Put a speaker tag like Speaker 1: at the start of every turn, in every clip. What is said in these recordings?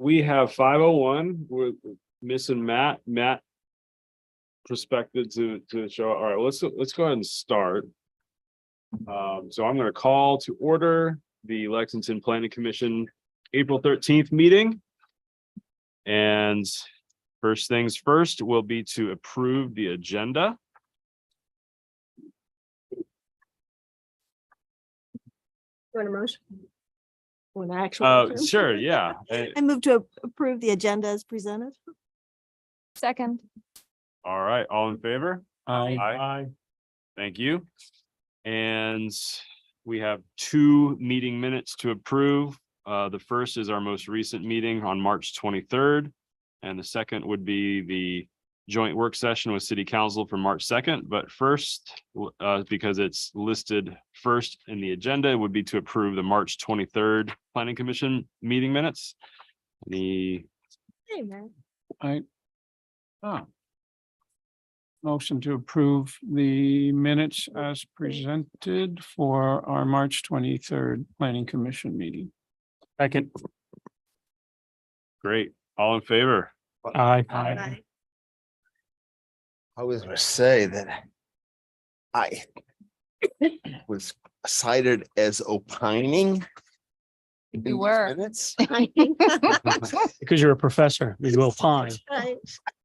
Speaker 1: we have 501. We're missing Matt. Matt prospected to show. All right, let's go ahead and start. So I'm going to call to order the Lexington Planning Commission April 13th meeting. And first things first will be to approve the agenda.
Speaker 2: Want a motion? An actual.
Speaker 1: Sure, yeah.
Speaker 2: I move to approve the agenda as presented.
Speaker 3: Second.
Speaker 1: All right, all in favor?
Speaker 4: Aye.
Speaker 1: Thank you. And we have 2 meeting minutes to approve. The first is our most recent meeting on March 23rd. And the second would be the joint work session with City Council for March 2nd. But first, because it's listed first in the agenda, it would be to approve the March 23rd Planning Commission meeting minutes.
Speaker 2: Hey, man.
Speaker 4: Motion to approve the minutes as presented for our March 23rd Planning Commission meeting.
Speaker 1: Second. Great. All in favor?
Speaker 4: Aye.
Speaker 2: Aye.
Speaker 5: I was gonna say that I was cited as opining. in these
Speaker 3: were.
Speaker 5: minutes.
Speaker 4: Because you're a professor, you will fine.
Speaker 2: Right.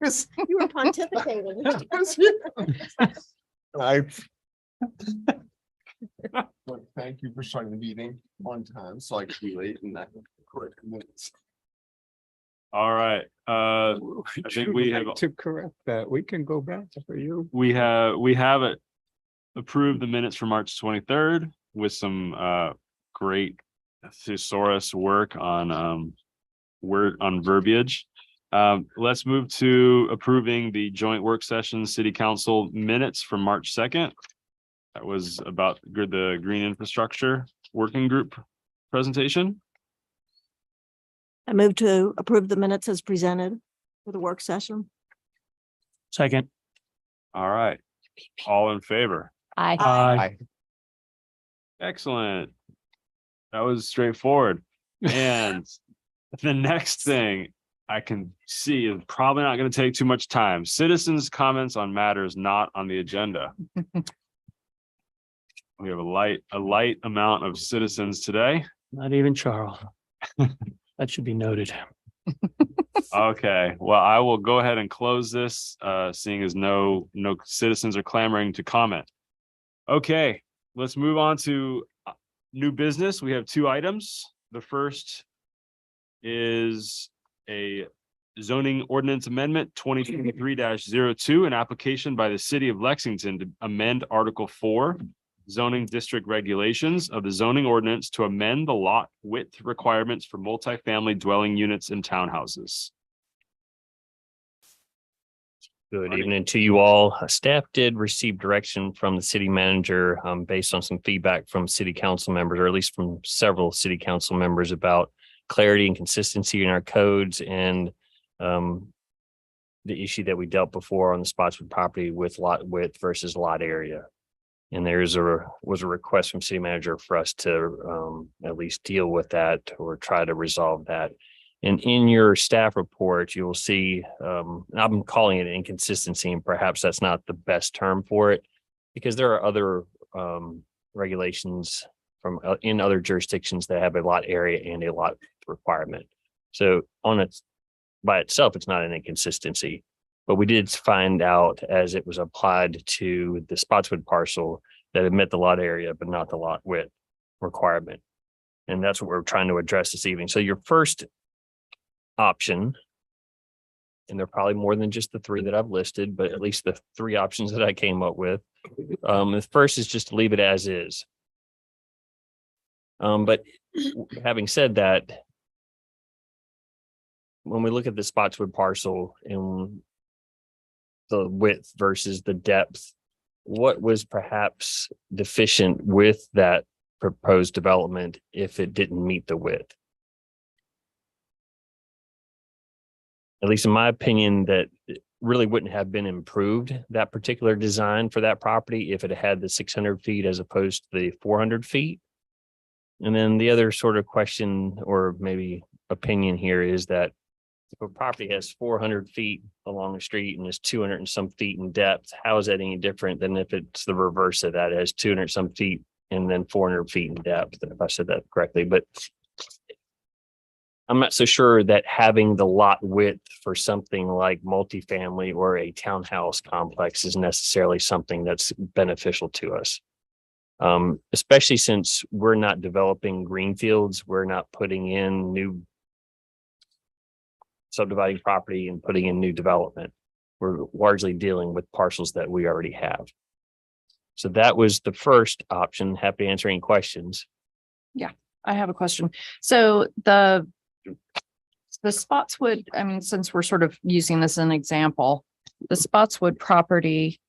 Speaker 5: Yes,
Speaker 2: You were pontificating.
Speaker 5: I. But thank you for starting the meeting on time, so I could be late and that correct minutes.
Speaker 1: All right. I think we have
Speaker 4: To correct that, we can go back for you.
Speaker 1: we have it approved the minutes for March 23rd with some great thesaurus work on verbiage. Let's move to approving the joint work session City Council minutes from March 2nd. That was about the green infrastructure working group presentation.
Speaker 2: I move to approve the minutes as presented for the work session.
Speaker 4: Second.
Speaker 1: All right. All in favor?
Speaker 3: Aye.
Speaker 4: Aye.
Speaker 1: Excellent. That was straightforward. And the next thing I can see is probably not going to take too much time. Citizens' comments on matters not on the agenda. We have a light amount of citizens today.
Speaker 4: Not even Charles. That should be noted.
Speaker 1: Okay, well, I will go ahead and close this, seeing as no citizens are clamoring to comment. Okay, let's move on to new business. We have 2 items. The first is a zoning ordinance amendment 2023-02, an application by the city of Lexington to amend Article 4 zoning district regulations of the zoning ordinance to amend the lot width requirements for multifamily dwelling units and townhouses.
Speaker 6: Good evening to you all. Staff did receive direction from the city manager based on some feedback from city council members, or at least from several city council members, about clarity and consistency in our codes and the issue that we dealt before on the Spotswood property with lot width versus lot area. And was a request from city manager for us to at least deal with that or try to resolve that. And in your staff report, you will see, I'm calling it inconsistency, and perhaps that's not the best term for it, because there are other regulations from in other jurisdictions that have a lot area and a lot requirement. So by itself, it's not an inconsistency. But we did find out as it was applied to the Spotswood parcel that it met the lot area, but not the lot width requirement. And that's what we're trying to address this evening. So your first option, and there are probably more than just the 3 that I've listed, but at least the 3 options that I came up with. The first is just to leave it as is. But having said that, when we look at the Spotswood parcel and the width versus the depth, what was perhaps deficient with that proposed development if it didn't meet the width? At least in my opinion, that it really wouldn't have been improved, that particular design for that property, if it had the 600 feet as opposed to the 400 feet. And then the other sort of question, or maybe opinion here is that if a property has 400 feet along the street and is 200 and some feet in depth, how is that any different than if it's the reverse of that, it has 200 some feet and then 400 feet in depth, if I said that correctly, but I'm not so sure that having the lot width for something like multifamily or a townhouse complex is necessarily something that's beneficial to us. Especially since we're not developing greenfields, we're not putting in new subdividing property and putting in new development. We're largely dealing with parcels that we already have. So that was the first option. Happy to answer any questions.
Speaker 3: I have a question. So the Spotswood, I mean, since we're sort of using this as an example, the Spotswood property.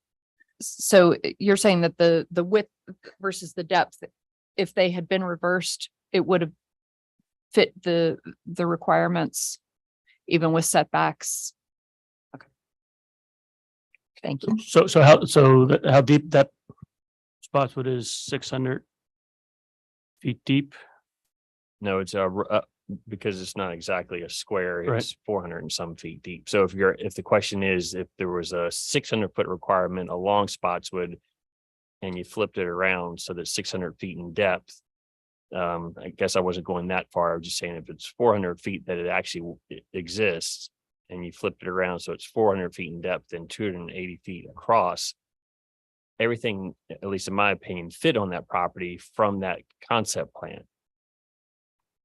Speaker 3: So you're saying that the width versus the depth, if they had been reversed, it would have fit the requirements, even with setbacks. Okay. Thank you.
Speaker 7: How deep that Spotswood is 600 feet deep?
Speaker 6: No, it's because it's not exactly a square,
Speaker 7: Right.
Speaker 6: it's 400 and some feet deep. So if the question is, if there was a 600-foot requirement along Spotswood and you flipped it around so that 600 feet in depth, I guess I wasn't going that far. I was just saying if it's 400 feet that it actually exists and you flipped it around so it's 400 feet in depth and 280 feet across, everything, at least in my opinion, fit on that property from that concept plan.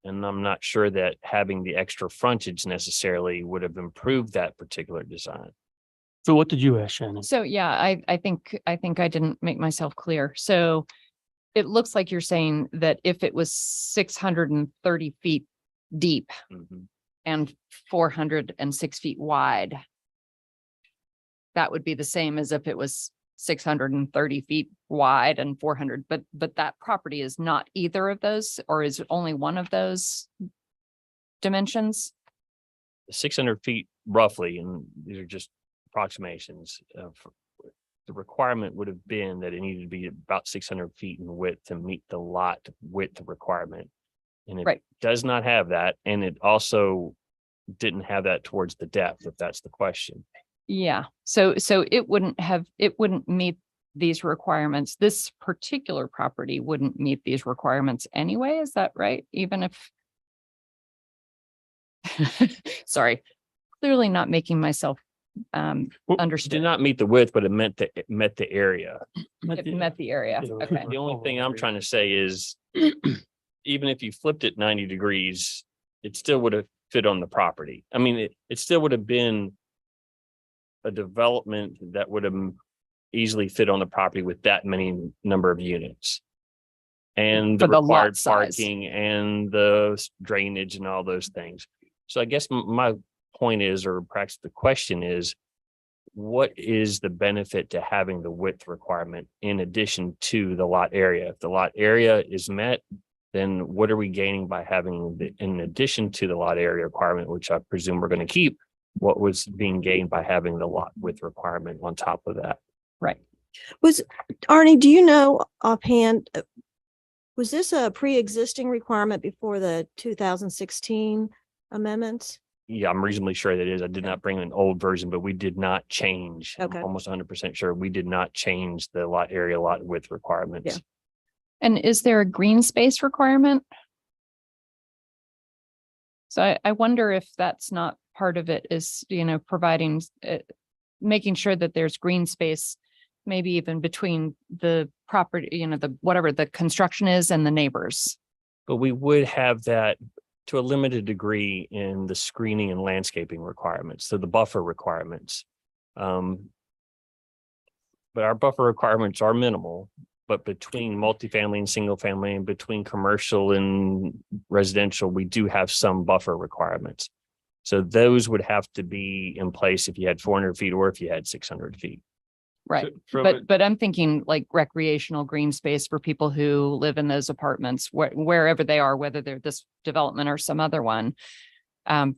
Speaker 6: And I'm not sure that having the extra frontage necessarily would have improved that particular design.
Speaker 7: So what did you ask, Shannon?
Speaker 3: So yeah, I think I didn't make myself clear. So it looks like you're saying that if it was 630 feet deep
Speaker 6: Mhm.
Speaker 3: and 406 feet wide, that would be the same as if it was 630 feet wide and 400, but that property is not either of those, or is it only one of those dimensions?
Speaker 6: 600 feet roughly, and these are just approximations. The requirement would have been that it needed to be about 600 feet in width to meet the lot width requirement. And it
Speaker 3: Right.
Speaker 6: does not have that. And it also didn't have that towards the depth, if that's the question.
Speaker 3: Yeah, so it wouldn't meet these requirements. This particular property wouldn't meet these requirements anyway, is that right? Even if sorry, clearly not making myself
Speaker 7: Well,
Speaker 6: Did
Speaker 3: understood.
Speaker 6: not meet the width, but it met the area.
Speaker 3: It met the area.
Speaker 7: Yeah.
Speaker 3: Okay.
Speaker 6: The only thing I'm trying to say is even if you flipped it 90 degrees, it still would have fit on the property. I mean, it still would have been a development that would have easily fit on the property with that many number of units. And the
Speaker 3: For the lot
Speaker 6: required
Speaker 3: size.
Speaker 6: parking and the drainage and all those things. So I guess my point is, or perhaps the question is, what is the benefit to having the width requirement in addition to the lot area? If the lot area is met, then what are we gaining by having in addition to the lot area requirement, which I presume we're going to keep? What was being gained by having the lot width requirement on top of that?
Speaker 3: Right.
Speaker 2: Was, Arnie, do you know offhand, was this a pre-existing requirement before the 2016 amendments?
Speaker 6: Yeah, I'm reasonably sure that is. I did not bring an old version, but we did not change. I'm
Speaker 2: Okay.
Speaker 6: almost 100% sure we did not change the lot area lot width requirements.
Speaker 2: Yeah.
Speaker 3: And is there a green space requirement? So I wonder if that's not part of it, is, providing, making sure that there's green space, maybe even between the property, the, whatever the construction is and the neighbors.
Speaker 6: But we would have that to a limited degree in the screening and landscaping requirements, so the buffer requirements. But our buffer requirements are minimal, but between multifamily and single family and between commercial and residential, we do have some buffer requirements. So those would have to be in place if you had 400 feet or if you had 600 feet.
Speaker 3: Right.
Speaker 1: From a-
Speaker 3: But I'm thinking like recreational green space for people who live in those apartments, wherever they are, whether they're this development or some other one,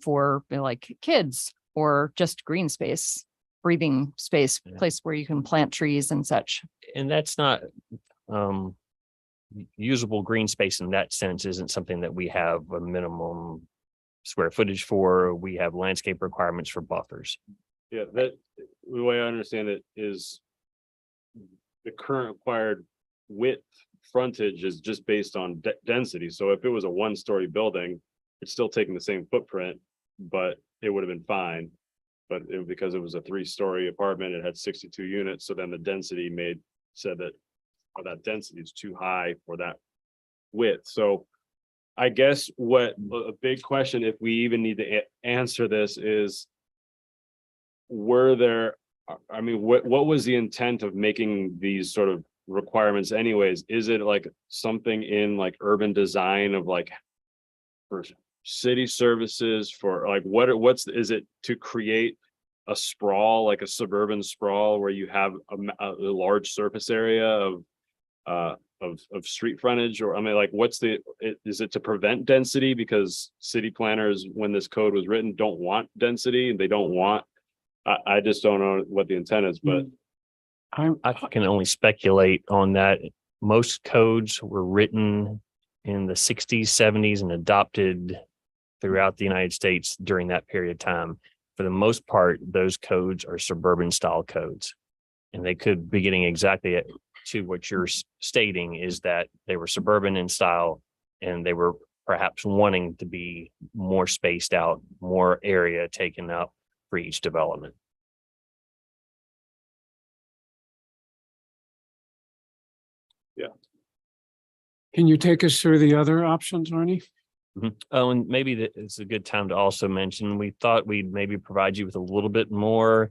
Speaker 3: for like kids or just green space, breathing space,
Speaker 6: Yeah.
Speaker 3: place where you can plant trees and such.
Speaker 6: And that's not usable green space in that sense isn't something that we have a minimum square footage for, we have landscape requirements for buffers.
Speaker 1: Yeah, that, the way I understand it is the current required width frontage is just based on density. So if it was a one-story building, it's still taking the same footprint, but it would have been fine. But because it was a 3-story apartment, it had 62 units. So then the density said that that density is too high for that width. So I guess what a big question, if we even need to answer this, is were there, I mean, what was the intent of making these sort of requirements anyways? Is it like something in like urban design of like for city services, for like is it to create a sprawl, like a suburban sprawl where you have a large surface area of street frontage? Or I mean, like, is it to prevent density? Because city planners, when this code was written, don't want density, and they don't want, I just don't know what the intent is, but
Speaker 6: I can only speculate on that. Most codes were written in the 60s, 70s and adopted throughout the United States during that period of time. For the most part, those codes are suburban style codes. And they could be getting exactly to what you're stating, is that they were suburban in style and they were perhaps wanting to be more spaced out, more area taken up for each development.
Speaker 4: Can you take us through the other options, Arnie?
Speaker 6: Oh, and maybe it's a good time to also mention, we thought we'd maybe provide you with a little bit more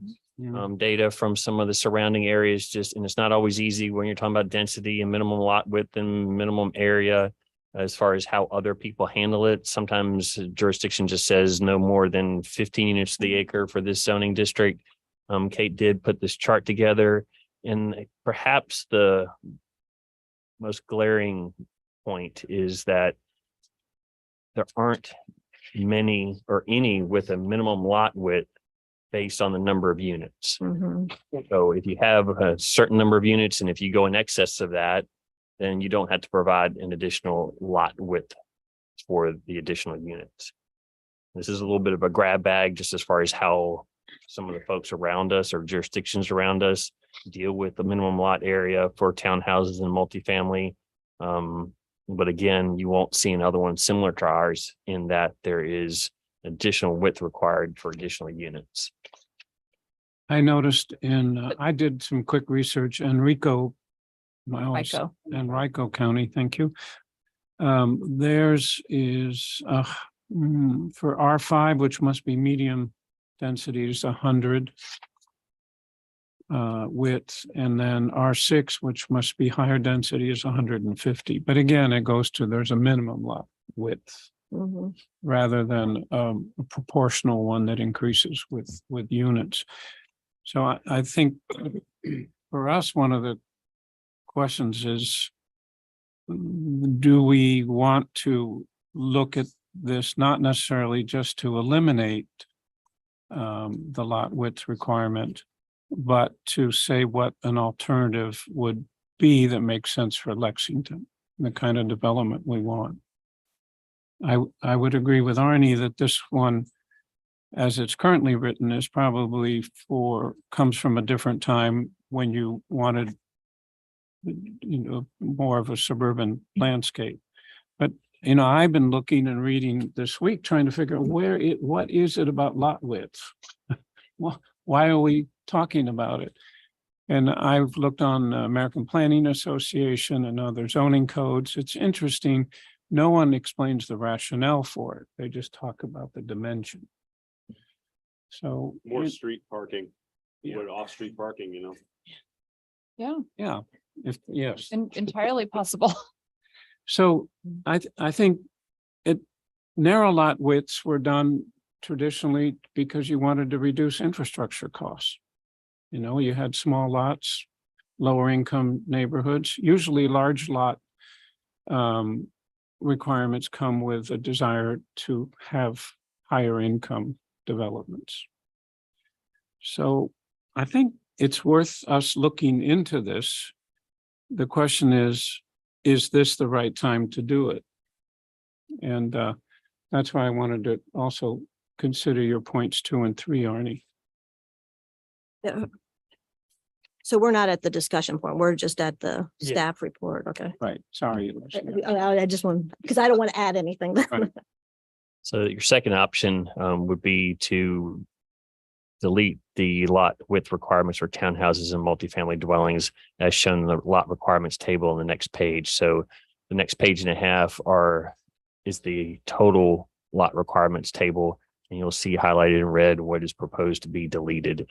Speaker 6: data from some of the surrounding areas, and it's not always easy when you're talking about density and minimum lot width and minimum area as far as how other people handle it. Sometimes jurisdiction just says no more than 15 units to the acre for this zoning district. Kate did put this chart together, and perhaps the most glaring point is that there aren't many or any with a minimum lot width based on the number of units. So if you have a certain number of units, and if you go in excess of that, then you don't have to provide an additional lot width for the additional units. This is a little bit of a grab bag just as far as how some of the folks around us or jurisdictions around us deal with the minimum lot area for townhouses and multifamily. But again, you won't see another one similar to ours in that there is additional width required for additional units.
Speaker 4: I noticed I did some quick research in Rico County, thank you. Theirs is for R5, which must be medium density, is 100 width, and then R6, which must be higher density, is 150. But again, it goes to there's a minimum lot width rather than a proportional one that increases with units. So I think for us, one of the questions is, do we want to look at this not necessarily just to eliminate the lot width requirement, but to say what an alternative would be that makes sense for Lexington, the kind of development we want. I would agree with Arnie that this one, as it's currently written, is probably comes from a different time when you wanted, more of a suburban landscape. But, I've been looking and reading this week, trying to figure out what is it about lot width? Well, why are we talking about it? And I've looked on the American Planning Association and other zoning codes. It's interesting. No one explains the rationale for it. They just talk about the dimension. So
Speaker 1: more street parking,
Speaker 4: Yeah.
Speaker 1: off-street parking,
Speaker 3: Yeah,
Speaker 4: yeah, yes.
Speaker 3: entirely possible.
Speaker 4: So I think narrow lot widths were done traditionally because you wanted to reduce infrastructure costs. You had small lots, lower income neighborhoods, usually large lot requirements come with a desire to have higher income developments. So I think it's worth us looking into this. The question is this the right time to do it? And That's why I wanted to also consider your points 2 and 3, Arnie.
Speaker 2: Yeah. So we're not at the discussion point. We're just at the
Speaker 7: Yeah.
Speaker 2: staff report. Okay.
Speaker 4: Right, sorry. Alicia.
Speaker 2: I just want, because I don't want to add anything.
Speaker 4: Right.
Speaker 6: So your second option would be to delete the lot width requirements for townhouses and multifamily dwellings as shown in the lot requirements table on the next page. So the next page and a half is the total lot requirements table, and you'll see highlighted in red what is proposed to be deleted.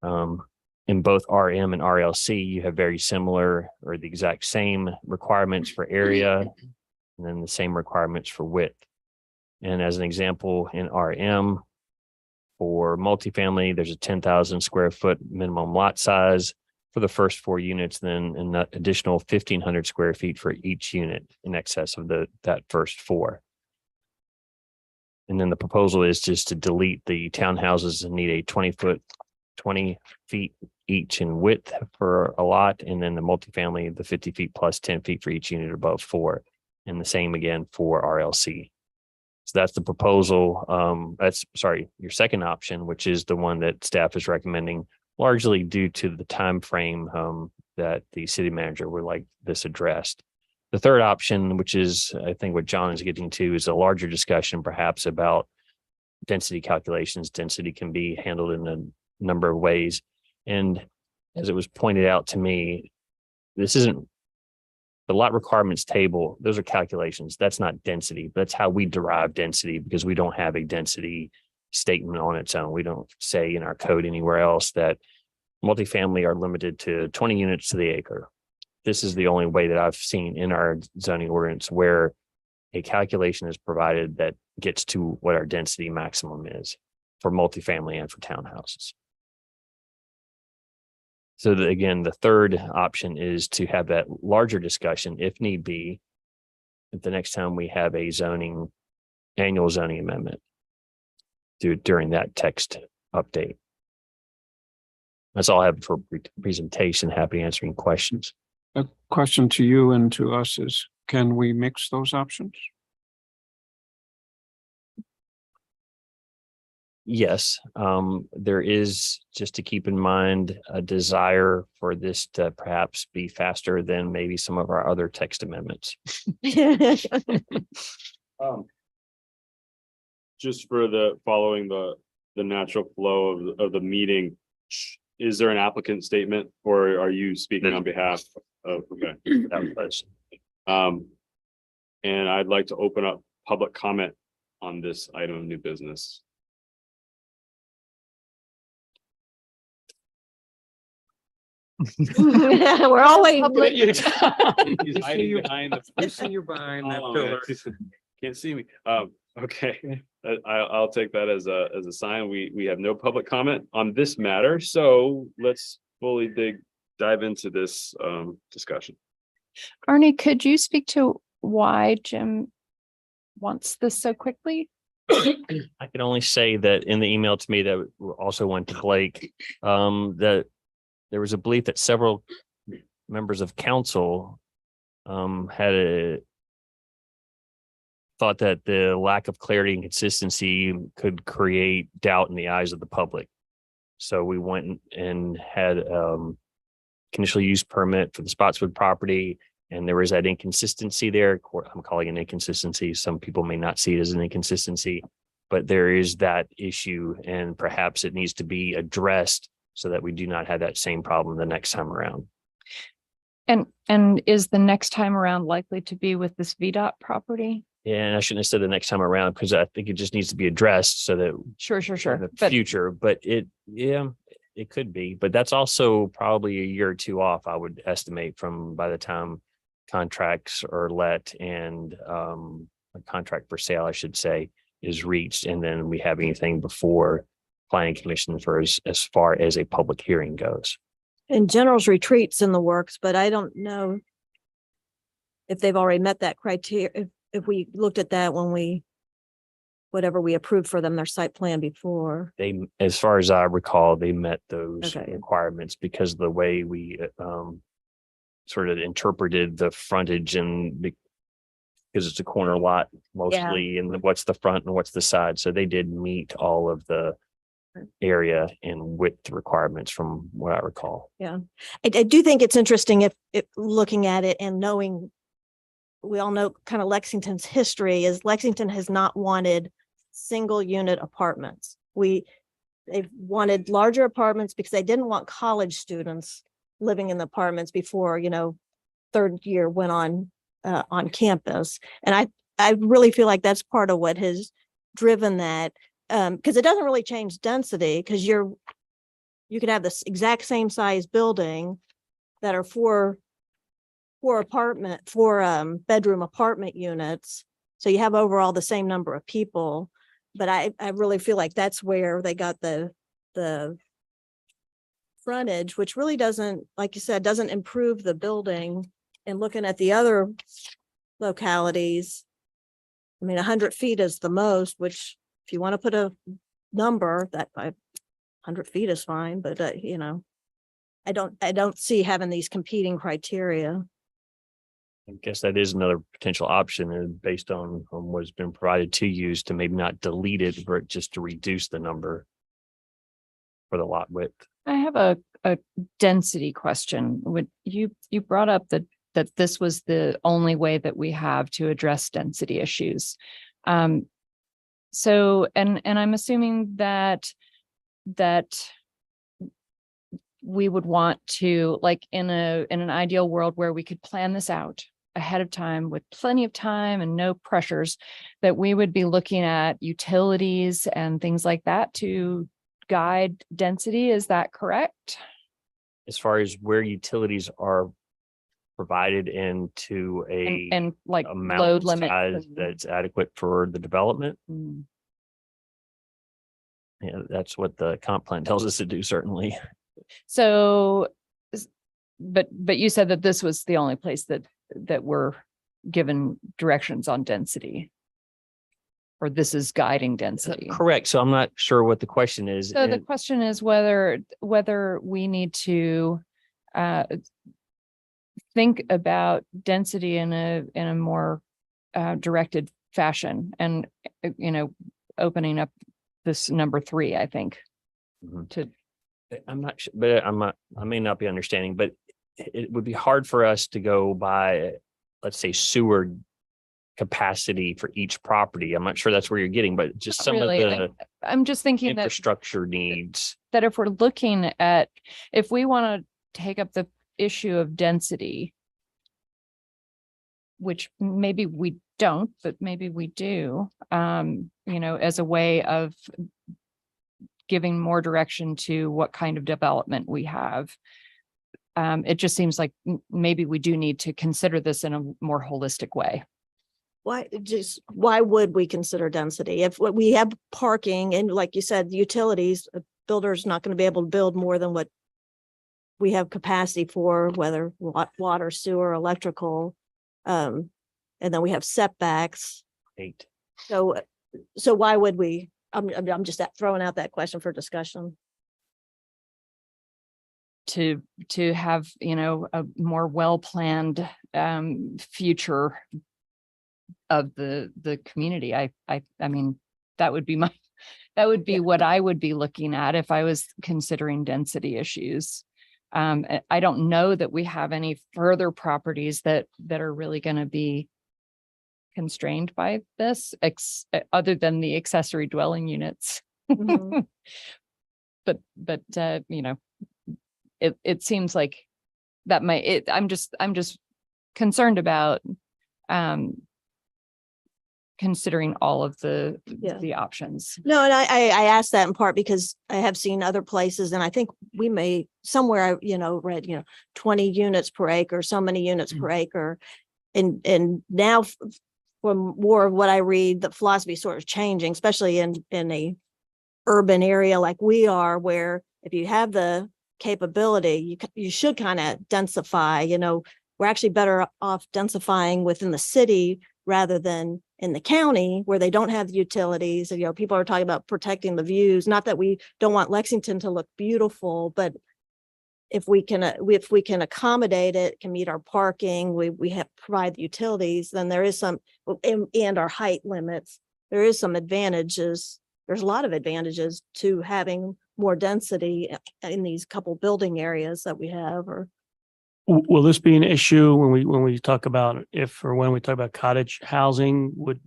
Speaker 6: In both RM and RLC, you have very similar or the exact same requirements for area and then the same requirements for width. And as an example, in RM, for multifamily, there's a 10,000 square foot minimum lot size for the first 4 units, then an additional 1,500 square feet for each unit in excess of that first 4. And then the proposal is just to delete the townhouses and need a 20 feet each in width for a lot. And then the multifamily, the 50 feet plus 10 feet for each unit above 4. And the same again for RLC. So that's the proposal. Your second option, which is the one that staff is recommending, largely due to the time frame that the city manager would like this addressed. The third option, which is I think what John is getting to, is a larger discussion perhaps about density calculations. Density can be handled in a number of ways. And as it was pointed out to me, this isn't the lot requirements table. Those are calculations. That's not density. That's how we derive density, because we don't have a density statement on its own. We don't say in our code anywhere else that multifamily are limited to 20 units to the acre. This is the only way that I've seen in our zoning ordinance where a calculation is provided that gets to what our density maximum is for multifamily and for townhouses. So again, the third option is to have that larger discussion, if need be, the next time we have a annual zoning amendment during that text update. That's all I have for presentation. Happy answering questions.
Speaker 4: A question to you and to us is, can we mix those options?
Speaker 6: Yes, there is, just to keep in mind, a desire for this to perhaps be faster than maybe some of our other text amendments.
Speaker 1: Just for following the natural flow of the meeting, is there an applicant statement, or are you speaking on behalf of? Okay.
Speaker 6: That was-
Speaker 1: And I'd like to open up public comment on this item of new business.
Speaker 2: We're all waiting.
Speaker 1: He's hiding behind the pillar. Can't see me. Okay. I'll take that as a sign. We have no public comment on this matter, so let's fully dive into this discussion.
Speaker 3: Arnie, could you speak to why Jim wants this so quickly?
Speaker 6: I can only say that in the email to me that also went to Blake, that there was a belief that several members of council had thought that the lack of clarity and consistency could create doubt in the eyes of the public. So we went and had conditional use permit for the Spotswood property, and there was that inconsistency there. I'm calling it an inconsistency. Some people may not see it as an inconsistency, but there is that issue, and perhaps it needs to be addressed so that we do not have that same problem the next time around.
Speaker 3: And is the next time around likely to be with this VDOT property?
Speaker 6: And I shouldn't have said the next time around, because I think it just needs to be addressed so that
Speaker 3: Sure.
Speaker 6: in the
Speaker 3: But
Speaker 6: future, but it could be, but that's also probably a year or two off, I would estimate, from by the time contracts are let and a contract for sale, I should say, is reached, and then we have anything before planning commission for as far as a public hearing goes.
Speaker 2: And General's Retreat's in the works, but I don't know if they've already met that criteria. If we looked at that when whatever we approved for them, their site plan before.
Speaker 6: They, as far as I recall, they met those
Speaker 2: Okay.
Speaker 6: requirements because of the way we sort of interpreted the frontage and because it's a corner lot mostly, and what's the front and what's the side. So they did meet all of the area and width requirements from what I recall.
Speaker 2: I do think it's interesting if looking at it and knowing, we all know kind of Lexington's history is Lexington has not wanted single unit apartments. They've wanted larger apartments because they didn't want college students living in the apartments before, third year went on campus. And I really feel like that's part of what has driven that. Because it doesn't really change density, because you can have this exact same size building that are four bedroom apartment units. So you have overall the same number of people. But I really feel like that's where they got the frontage, which really doesn't, like you said, doesn't improve the building. And looking at the other localities, I mean, 100 feet is the most, which if you want to put a number, that 100 feet is fine, but I don't see having these competing criteria.
Speaker 6: I guess that is another potential option, and based on what's been provided to you, is to maybe not delete it, but just to reduce the number for the lot width.
Speaker 3: I have a density question. Would you brought up that this was the only way that we have to address density issues. So, and I'm assuming that we would want to, like in an ideal world where we could plan this out ahead of time with plenty of time and no pressures, that we would be looking at utilities and things like that to guide density. Is that correct?
Speaker 6: As far as where utilities are provided into
Speaker 3: And like
Speaker 6: amount
Speaker 3: load limit.
Speaker 6: size that's adequate for the development.
Speaker 3: Mm.
Speaker 6: Yeah, that's what the comp plan tells us to do, certainly.
Speaker 3: So, but you said that this was the only place that we're given directions on density, or this is guiding density.
Speaker 6: Correct. So I'm not sure what the question is.
Speaker 3: So the
Speaker 6: and-
Speaker 3: question is whether we need to think about density in a more directed fashion, and opening up this number 3, I think.
Speaker 6: Mhm.
Speaker 3: To
Speaker 6: I'm not sure, but I may not be understanding, but it would be hard for us to go by, let's say, sewer capacity for each property. I'm not sure that's where you're getting, but just some
Speaker 3: really,
Speaker 6: of the
Speaker 3: I'm just thinking that
Speaker 6: infrastructure needs.
Speaker 3: if we're looking at, if we want to take up the issue of density, which maybe we don't, but maybe we do, as a way of giving more direction to what kind of development we have. It just seems like maybe we do need to consider this in a more holistic way.
Speaker 2: Why would we consider density? If we have parking and, like you said, utilities, a builder's not going to be able to build more than what we have capacity for, whether water, sewer, electrical. And then we have setbacks.
Speaker 6: 8.
Speaker 2: So why would we? I'm just throwing out that question for discussion.
Speaker 3: To have, a more well-planned future of the community. I mean, that would be what I would be looking at if I was considering density issues. I don't know that we have any further properties that are really going to be constrained by this, other than the accessory dwelling units.
Speaker 2: Mhm.
Speaker 3: But it seems like that might, I'm just concerned about considering all of the options.
Speaker 2: No, and I asked that in part because I have seen other places, and I think we may somewhere, read, 20 units per acre, so many units per acre. And now from more of what I read, the philosophy is sort of changing, especially in a urban area like we are, where if you have the capability, you should kind of densify. We're actually better off densifying within the city rather than in the county, where they don't have the utilities. And, people are talking about protecting the views. Not that we don't want Lexington to look beautiful, but if we can accommodate it, can meet our parking, we have provide the utilities, then there is some, and our height limits, there is some advantages. There's a lot of advantages to having more density in these couple building areas that we have, or.
Speaker 7: Will this be an issue when we talk about if or when we talk about cottage housing? Would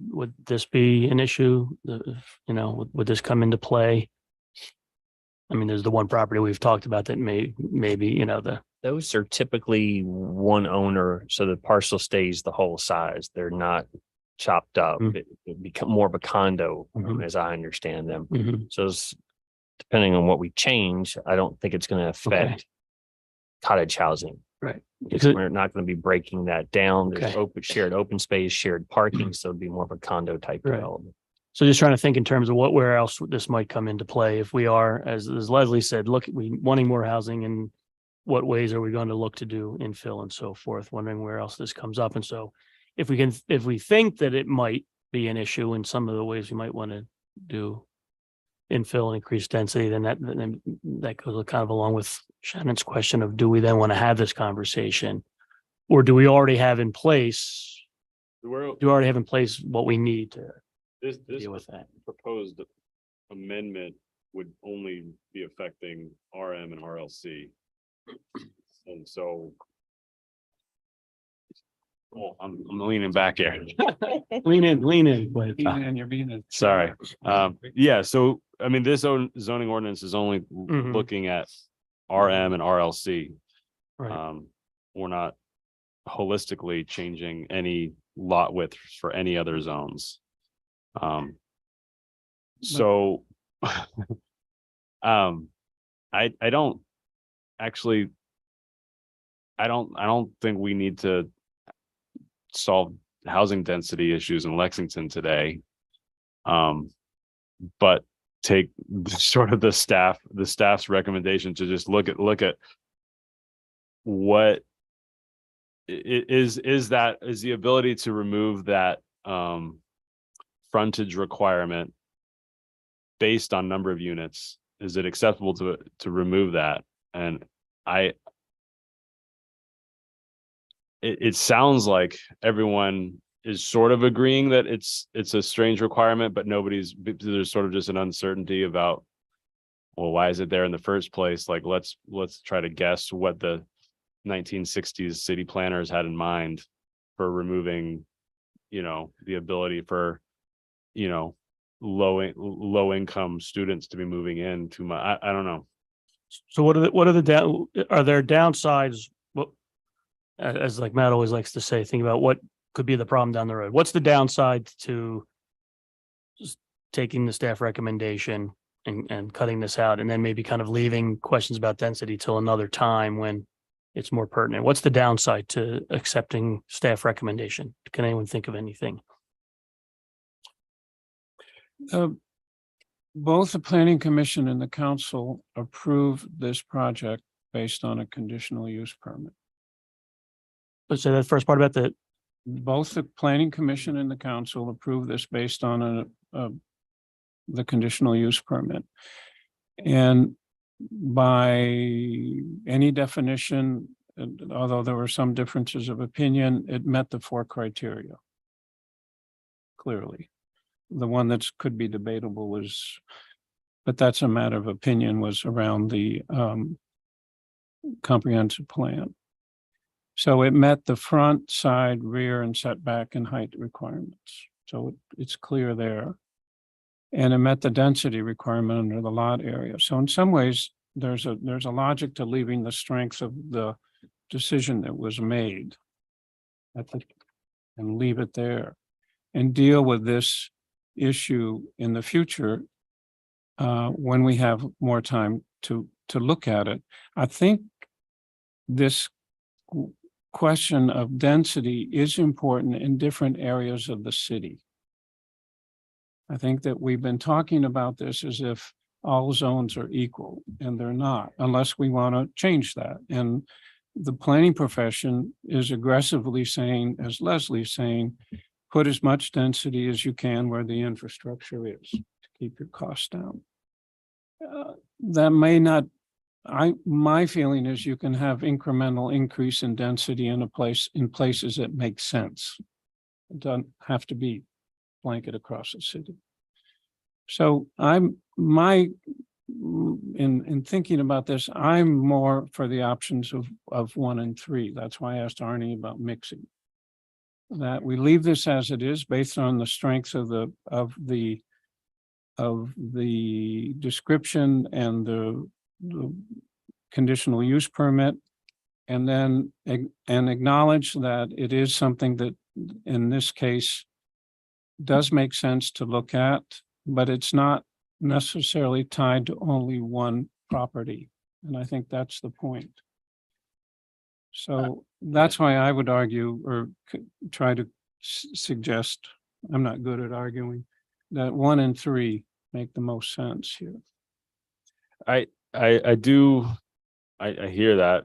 Speaker 7: this be an issue? You know, would this come into play? I mean, there's the one property we've talked about that maybe, you know,
Speaker 6: Those are typically one owner, so the parcel stays the whole size. They're not chopped up.
Speaker 7: Mm.
Speaker 6: It become more of a condo,
Speaker 7: Mhm.
Speaker 6: as I understand them.
Speaker 7: Mhm.
Speaker 6: So depending on what we change, I don't think it's going to affect cottage housing.
Speaker 7: Right.
Speaker 6: Because we're not going to be breaking that down. There's
Speaker 7: Okay.
Speaker 6: shared open space, shared parking, so it'd be more of a condo type
Speaker 7: Right.
Speaker 6: development.
Speaker 7: So just trying to think in terms of where else this might come into play if we are, as Leslie said, we wanting more housing, and what ways are we going to look to do infill and so forth, wondering where else this comes up. And so if we think that it might be an issue in some of the ways we might want to do infill and increase density, then that goes kind of along with Shannon's question of, do we then want to have this conversation? Or do we already have in place, what we need to
Speaker 1: This
Speaker 7: deal with that?
Speaker 1: proposed amendment would only be affecting RM and RLC. And so. Oh, I'm leaning back here.
Speaker 7: Lean in.
Speaker 4: You're being.
Speaker 1: Sorry. Yeah, so I mean, this zoning ordinance is only
Speaker 7: Mhm.
Speaker 1: looking at RM and RLC.
Speaker 7: Right.
Speaker 1: We're not holistically changing any lot width for any other zones. So, I don't actually, I don't think we need to solve housing density issues in Lexington today. But take sort of the staff's recommendation to just look at what is the ability to remove that frontage requirement based on number of units. Is it acceptable to remove that? And it sounds like everyone is sort of agreeing that it's a strange requirement, but there's sort of just an uncertainty about, well, why is it there in the first place? Like, let's try to guess what the 1960s city planners had in mind for removing, the ability for, low income students to be moving in too much. I don't know.
Speaker 7: So are there downsides? Well, as like Matt always likes to say, think about what could be the problem down the road. What's the downside to just taking the staff recommendation and cutting this out, and then maybe kind of leaving questions about density till another time when it's more pertinent? What's the downside to accepting staff recommendation? Can anyone think of anything?
Speaker 4: Both the planning commission and the council approved this project based on a conditional use permit.
Speaker 7: Let's say that first part about
Speaker 4: Both the planning commission and the council approved this based on the conditional use permit. And by any definition, although there were some differences of opinion, it met the 4 criteria. Clearly. The one that could be debatable but that's a matter of opinion, was around the comprehensive plan. So it met the front, side, rear, and setback and height requirements. So it's clear there. And it met the density requirement under the lot area. So in some ways, there's a logic to leaving the strength of the decision that was made and leave it there and deal with this issue in the future when we have more time to look at it. I think this question of density is important in different areas of the city. I think that we've been talking about this as if all zones are equal, and they're not, unless we want to change that. And the planning profession is aggressively saying, as Leslie's saying, put as much density as you can where the infrastructure is to keep your costs down. That may not my feeling is you can have incremental increase in density in places that make sense. It doesn't have to be blanket across the city. So in thinking about this, I'm more for the options of 1 and 3. That's why I asked Arnie about mixing. That we leave this as it is based on the strengths of the description and the conditional use permit. And then acknowledge that it is something that in this case does make sense to look at, but it's not necessarily tied to only one property. And I think that's the point. So that's why I would argue or try to suggest, I'm not good at arguing, that 1 and 3 make the most sense here.
Speaker 1: I hear that.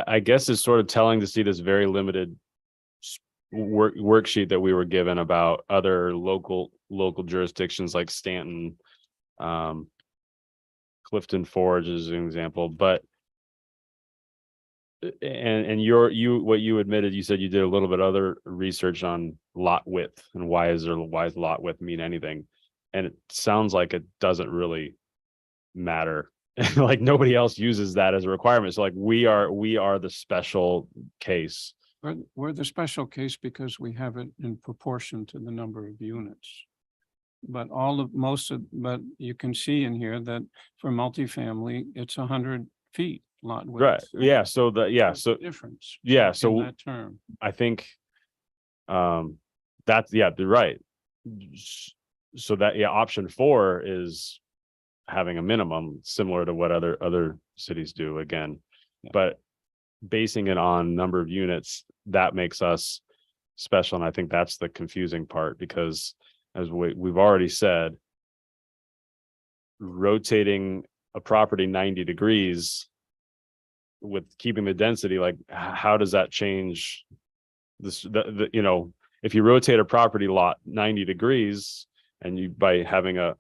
Speaker 1: I guess it's sort of telling to see this very limited worksheet that we were given about other local jurisdictions like Stanton, Clifton Forge is an example, but and what you admitted, you said you did a little bit other research on lot width and why does lot width mean anything? And it sounds like it doesn't really matter. Like nobody else uses that as a requirement. So like we are the special case.
Speaker 4: We're the special case because we have it in proportion to the number of units. But but you can see in here that for multifamily, it's 100 feet lot width.
Speaker 1: Right. Yeah. So
Speaker 4: Difference.
Speaker 1: Yeah.
Speaker 4: In
Speaker 1: So
Speaker 4: that term.
Speaker 1: I think that's they're right. So that option 4 is having a minimum similar to what other cities do again, but basing it on number of units, that makes us special. And I think that's the confusing part, because as we've already said, rotating a property 90 degrees with keeping the density, like how does that change this? If you rotate a property lot 90 degrees and you by having a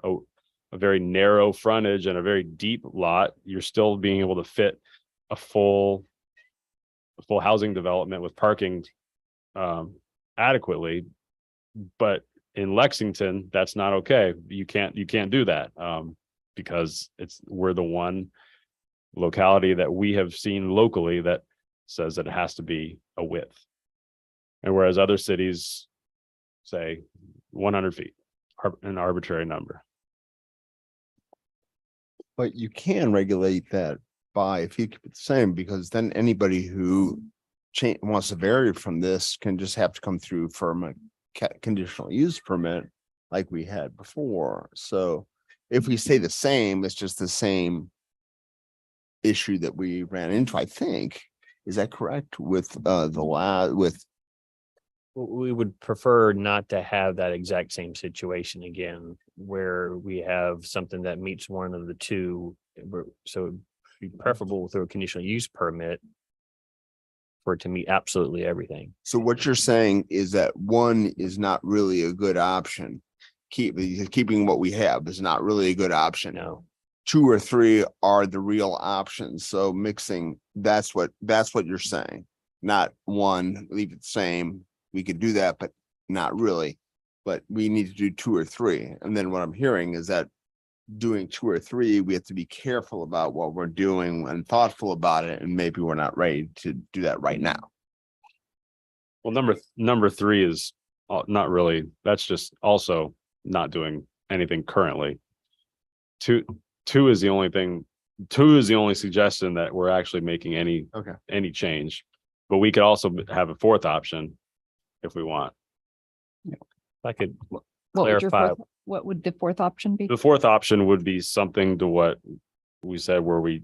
Speaker 1: very narrow frontage and a very deep lot, you're still being able to fit a full housing development with parking adequately. But in Lexington, that's not okay. You can't do that because we're the one locality that we have seen locally that says that it has to be a width. And whereas other cities say 100 feet, an arbitrary number.
Speaker 5: But you can regulate that by, if you keep it the same, because then anybody who wants to vary from this can just have to come through for a conditional use permit like we had before. So if we stay the same, it's just the same issue that we ran into, I think. Is that correct with
Speaker 6: We would prefer not to have that exact same situation again, where we have something that meets one of the two. So it'd be preferable through a conditional use permit for it to meet absolutely everything.
Speaker 5: So what you're saying is that 1 is not really a good option. Keeping what we have is not really a good option.
Speaker 6: No.
Speaker 5: 2 or 3 are the real options. So mixing, that's what you're saying. Not 1, leave it the same. We could do that, but not really. But we need to do 2 or 3. And then what I'm hearing is that doing 2 or 3, we have to be careful about what we're doing and thoughtful about it. And maybe we're not ready to do that right now.
Speaker 1: Well, number 3 is not really, that's just also not doing anything currently. Two is the only suggestion that we're actually making any change, but we could also have a 4th option if we want.
Speaker 6: If I could
Speaker 3: clarify,
Speaker 6: clarify.
Speaker 3: what would the 4th option be?
Speaker 1: The 4th option would be something to what we said, where we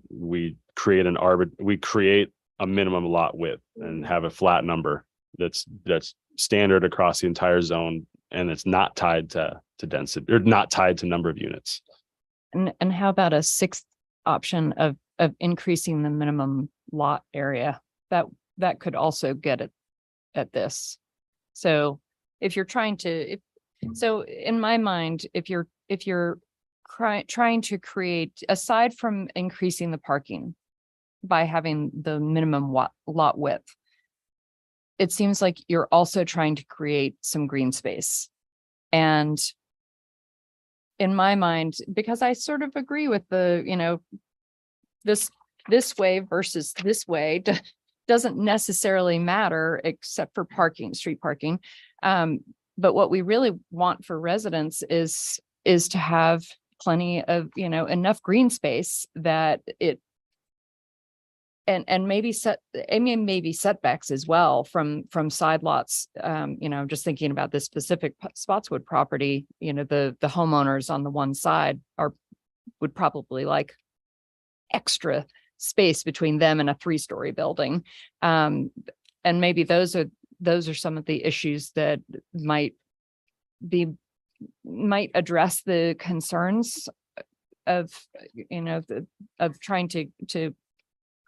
Speaker 1: create we create a minimum lot width and have a flat number that's standard across the entire zone, and it's not tied to density or not tied to number of units.
Speaker 3: And how about a 6th option of increasing the minimum lot area? That could also get at this. So if you're trying to, So in my mind, if you're trying to create, aside from increasing the parking by having the minimum lot width, it seems like you're also trying to create some green space. And in my mind, because I sort of agree with the, this way versus this way doesn't necessarily matter except for parking, street parking. But what we really want for residents is to have plenty of, enough green space that it, and maybe maybe setbacks as well from side lots. Just thinking about this specific Spotswood property, the homeowners on the one side would probably like extra space between them and a 3-story building. And maybe those are some of the issues that might address the concerns of, of trying to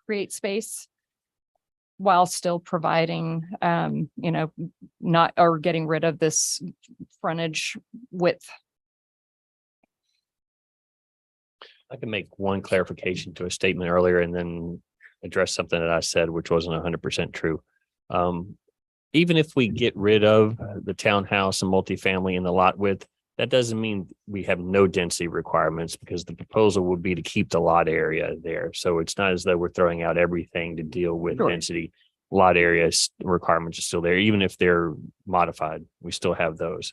Speaker 3: create space while still providing, not, or getting rid of this frontage width.
Speaker 6: I can make one clarification to a statement earlier and then address something that I said, which wasn't 100% true. Even if we get rid of the townhouse and multifamily in the lot width, that doesn't mean we have no density requirements, because the proposal would be to keep the lot area there. So it's not as though we're throwing out everything to deal with density. Lot area requirements are still there, even if they're modified, we still have those.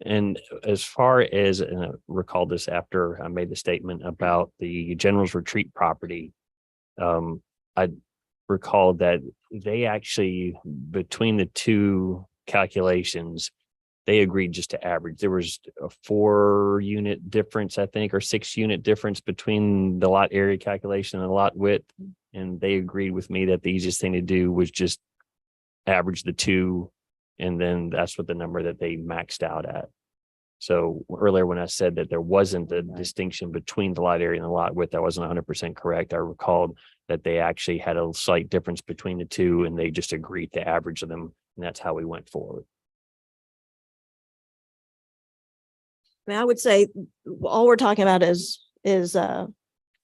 Speaker 6: And as far as recall this after I made the statement about the General's Retreat property, I recall that they actually, between the two calculations, they agreed just to average. There was a 4-unit difference, I think, or 6-unit difference between the lot area calculation and the lot width. And they agreed with me that the easiest thing to do was just average the two. And then that's what the number that they maxed out at. So earlier when I said that there wasn't a distinction between the lot area and the lot width, that wasn't 100% correct. I recalled that they actually had a slight difference between the two, and they just agreed to average them. And that's how we went forward.
Speaker 2: I would say all we're talking about is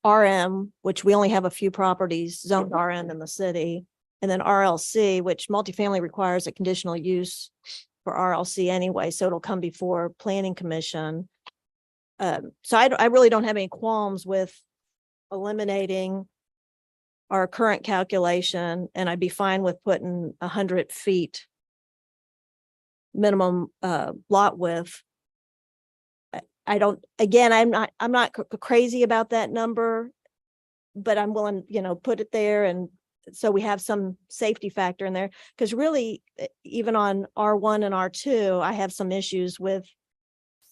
Speaker 2: RM, which we only have a few properties zoned RN in the city, and then RLC, which multifamily requires a conditional use for RLC anyway, so it'll come before Planning Commission. So I really don't have any qualms with eliminating our current calculation, and I'd be fine with putting 100 feet minimum lot width. I'm not crazy about that number, but I'm willing, put it there. And so we have some safety factor in there, because really, even on R1 and R2, I have some issues with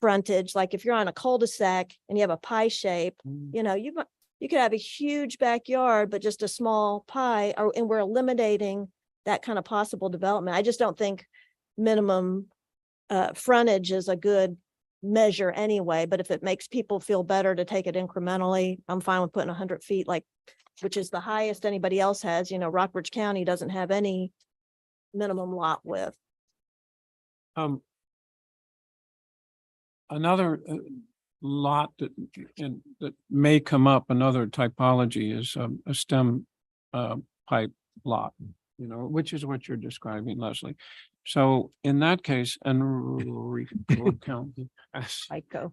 Speaker 2: frontage. Like if you're on a cul-de-sac and you have a pie shape, you could have a huge backyard, but just a small pie, and we're eliminating that kind of possible development. I just don't think minimum frontage is a good measure anyway, but if it makes people feel better to take it incrementally, I'm fine with putting 100 feet, which is the highest anybody else has. Rockbridge County doesn't have any minimum lot width.
Speaker 4: Another lot that may come up, another typology is a stem pipe lot, which is what you're describing, Leslie. So in that case, and County,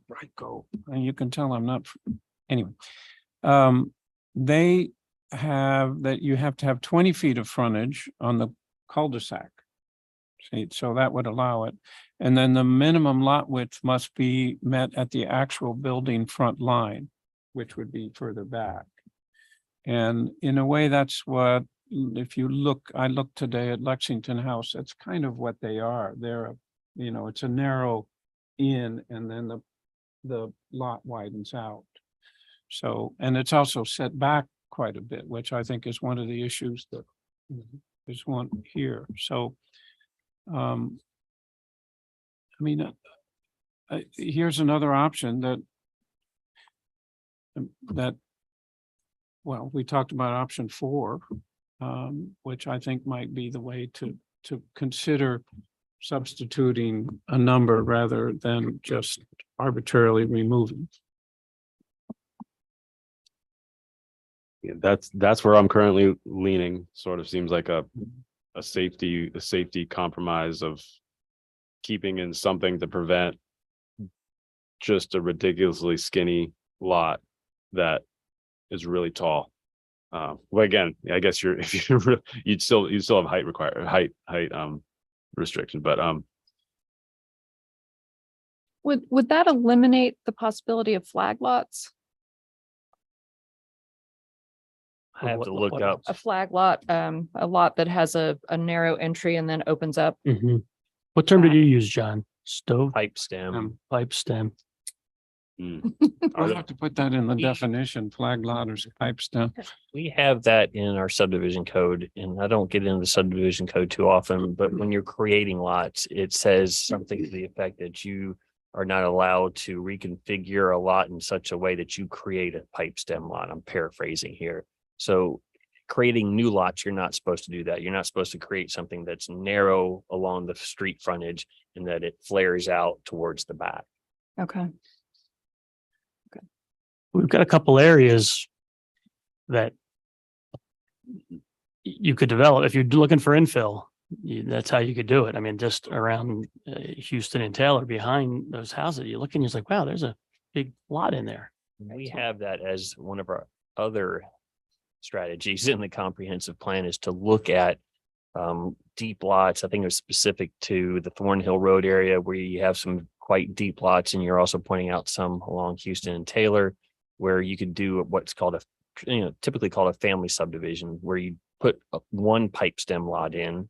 Speaker 4: Rico, and you can tell I'm not, anyway. They have that you have to have 20 feet of frontage on the cul-de-sac. See, so that would allow it. And then the minimum lot width must be met at the actual building front line, which would be further back. And in a way, that's what, if you look, I looked today at Lexington House, that's kind of what they are. They're, it's a narrow in, and then the lot widens out. So, and it's also set back quite a bit, which I think is one of the issues that is one here. So, here's another option that, well, we talked about option 4, which I think might be the way to consider substituting a number rather than just arbitrarily removing.
Speaker 1: Yeah, that's where I'm currently leaning. Sort of seems like a safety compromise of keeping in something to prevent just a ridiculously skinny lot that is really tall. Well, again, I guess if you're you'd still have height restriction, but
Speaker 3: Would that eliminate the possibility of flag lots?
Speaker 6: I have to
Speaker 7: What-
Speaker 6: look
Speaker 7: what
Speaker 6: up.
Speaker 3: A flag lot, a lot that has a narrow entry and then opens up.
Speaker 7: Mhm. What term did you use, John? Stove,
Speaker 6: Pipe stem.
Speaker 7: pipe stem?
Speaker 4: I'll have to put that in the definition, flag lot or pipe stem.
Speaker 6: We have that in our subdivision code, and I don't get into the subdivision code too often, but when you're creating lots, it says something to the effect that you are not allowed to reconfigure a lot in such a way that you create a pipe stem lot. I'm paraphrasing here. So creating new lots, you're not supposed to do that. You're not supposed to create something that's narrow along the street frontage and that it flares out towards the back.
Speaker 3: Okay.
Speaker 7: We've got a couple areas that you could develop if you're looking for infill. That's how you could do it. I mean, just around Houston and Taylor behind those houses, you look and you're like, wow, there's a big lot in there.
Speaker 6: We have that as one of our other strategies in the comprehensive plan is to look at deep lots. I think it was specific to the Thornhill Road area where you have some quite deep lots, and you're also pointing out some along Houston and Taylor where you could do what's called typically called a family subdivision, where you put one pipe stem lot in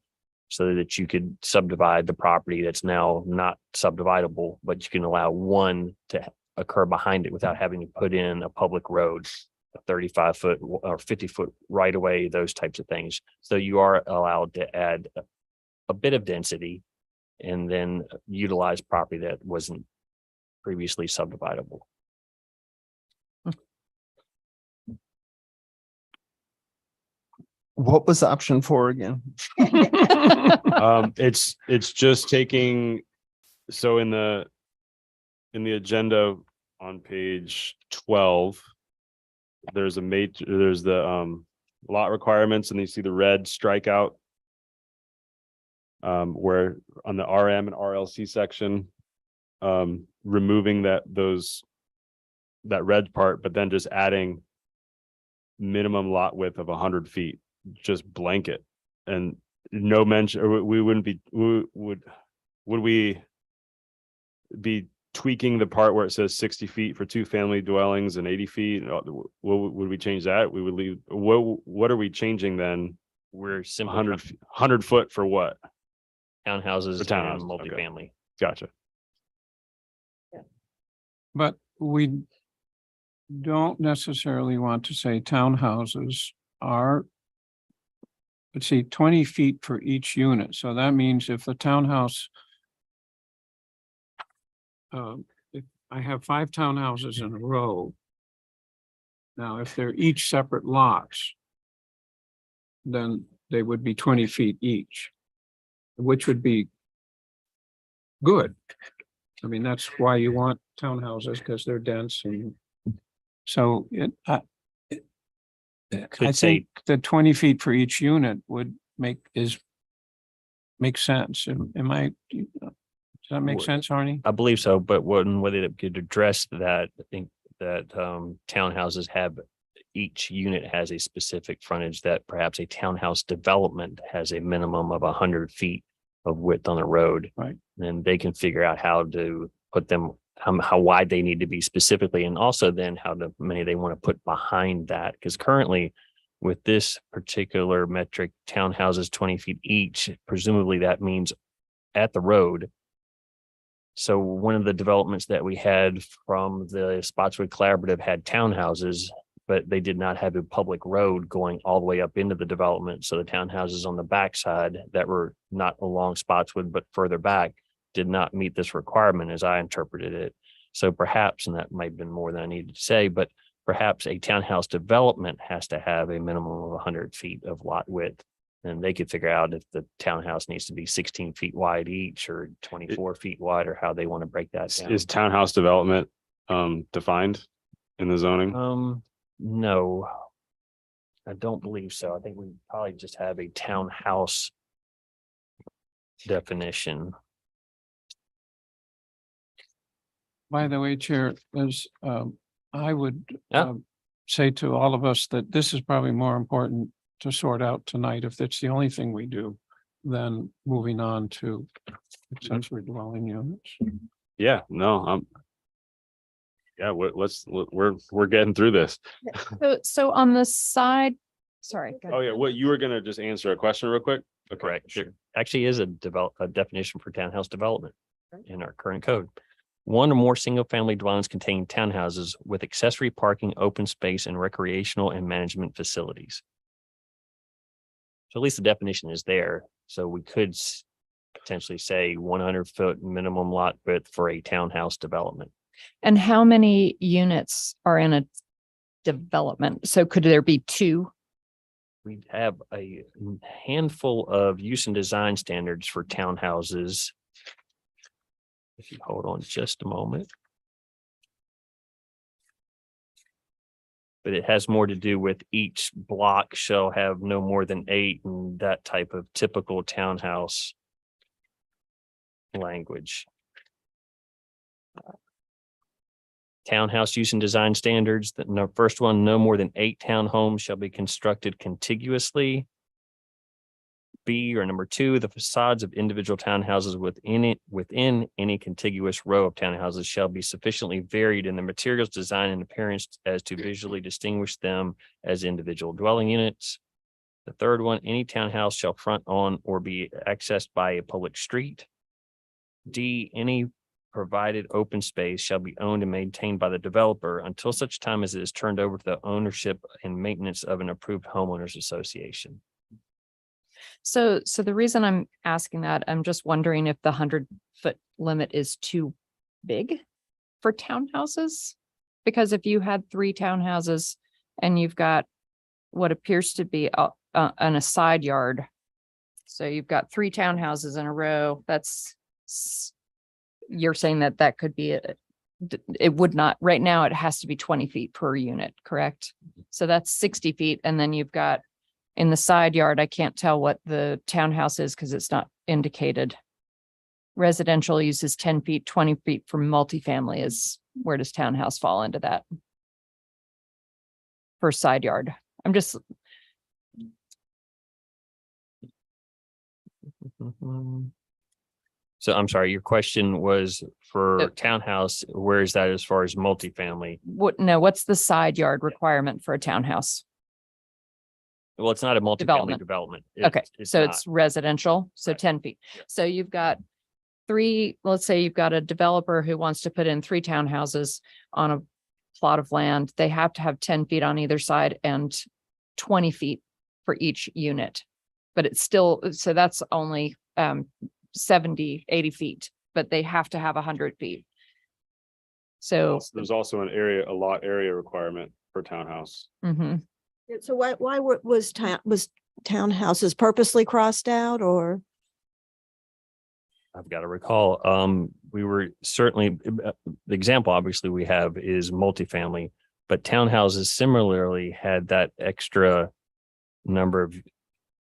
Speaker 6: so that you could subdivide the property that's now not subdividable, but you can allow one to occur behind it without having to put in a public road, a 35-foot or 50-foot right away, those types of things. So you are allowed to add a bit of density and then utilize property that wasn't previously subdividable.
Speaker 5: What was option 4 again?
Speaker 1: it's just taking, so in the agenda on page 12, there's the lot requirements, and you see the red strikeout where on the RM and RLC section, removing that red part, but then just adding minimum lot width of 100 feet, just blanket, and no mention, or we wouldn't be, would we be tweaking the part where it says 60 feet for 2-family dwellings and 80 feet? Would we change that? We would leave, what are we changing then?
Speaker 6: We're simply
Speaker 1: 100 foot for what?
Speaker 6: townhouses
Speaker 1: For townhouses,
Speaker 6: and
Speaker 1: okay.
Speaker 6: multifamily.
Speaker 1: Gotcha.
Speaker 4: But we don't necessarily want to say townhouses are, let's see, 20 feet for each unit. So that means if the townhouse, if I have 5 townhouses in a row, now if they're each separate lots, then they would be 20 feet each, which would be good. I mean, that's why you want townhouses, because they're dense, and so I
Speaker 6: Could say
Speaker 4: think the 20 feet for each unit would make sense. Am I, does that make
Speaker 6: Would.
Speaker 4: sense, Arnie?
Speaker 6: I believe so, but whether it could address that, I think that townhouses have, each unit has a specific frontage that perhaps a townhouse development has a minimum of 100 feet of width on the road.
Speaker 4: Right.
Speaker 6: And they can figure out how to put them, how wide they need to be specifically, and also then how many they want to put behind that. Because currently with this particular metric, townhouses 20 feet each, presumably that means at the road. So one of the developments that we had from the Spotswood Collaborative had townhouses, but they did not have a public road going all the way up into the development. So the townhouses on the backside that were not along Spotswood, but further back, did not meet this requirement as I interpreted it. So perhaps, and that might have been more than I needed to say, but perhaps a townhouse development has to have a minimum of 100 feet of lot width. And they could figure out if the townhouse needs to be 16 feet wide each or 24 feet wide, or how they want to break that down.
Speaker 1: Is townhouse development defined in the zoning?
Speaker 6: No, I don't believe so. I think we probably just have a townhouse definition.
Speaker 4: By the way, Chair, I would
Speaker 6: Yeah.
Speaker 4: say to all of us that this is probably more important to sort out tonight, if that's the only thing we do, than moving on to accessory dwelling units.
Speaker 1: Yeah, no, yeah, we're getting through this.
Speaker 3: So on the side, sorry. go
Speaker 1: Oh,
Speaker 3: ahead.
Speaker 1: yeah, what you were gonna just answer a question real quick? Okay,
Speaker 6: Correct.
Speaker 1: sure.
Speaker 6: There actually is a definition for townhouse development in our current code. One or more single-family dwellings containing townhouses with accessory parking, open space, and recreational and management facilities. So at least the definition is there. So we could potentially say 100-foot minimum lot width for a townhouse development.
Speaker 3: And how many units are in a development? So could there be two?
Speaker 6: We have a handful of use and design standards for townhouses. If you hold on just a moment. But it has more to do with each block shall have no more than 8 and that type of typical townhouse language. Townhouse use and design standards, the first one, no more than 8 townhomes shall be constructed contiguously. B, or number 2, the facades of individual townhouses within any contiguous row of townhouses shall be sufficiently varied in the materials, design, and appearance as to visually distinguish them as individual dwelling units. The third one, any townhouse shall front on or be accessed by a public street. D, any provided open space shall be owned and maintained by the developer until such time as it is turned over to the ownership and maintenance of an approved homeowners association.
Speaker 3: So the reason I'm asking that, I'm just wondering if the 100-foot limit is too big for townhouses? Because if you had 3 townhouses and you've got what appears to be a side yard. So you've got 3 townhouses in a row, you're saying that could be, it would not, right now it has to be 20 feet per unit, correct? So that's 60 feet. And then you've got in the side yard, I can't tell what the townhouse is because it's not indicated. Residential uses 10 feet, 20 feet for multifamily is, where does townhouse fall into that? For side yard, I'm just,
Speaker 6: So I'm sorry, your question was for townhouse, where is that as far as multifamily?
Speaker 3: what's the side yard requirement for a townhouse?
Speaker 6: Well, it's not a multifamily development.
Speaker 3: Okay, so
Speaker 6: not.
Speaker 3: it's residential, so
Speaker 6: Right.
Speaker 3: 10 feet. So you've got 3, let's say you've got a developer who wants to put in 3 townhouses on a plot of land. They have to have 10 feet on either side and 20 feet for each unit. But it's still, so that's only 70, 80 feet, but they have to have 100 feet. So,
Speaker 1: There's also a lot area requirement for townhouse.
Speaker 3: mhm.
Speaker 2: So why was townhouses purposely crossed out, or?
Speaker 6: I've got to recall, we were certainly, the example obviously we have is multifamily, but townhouses similarly had that extra number of,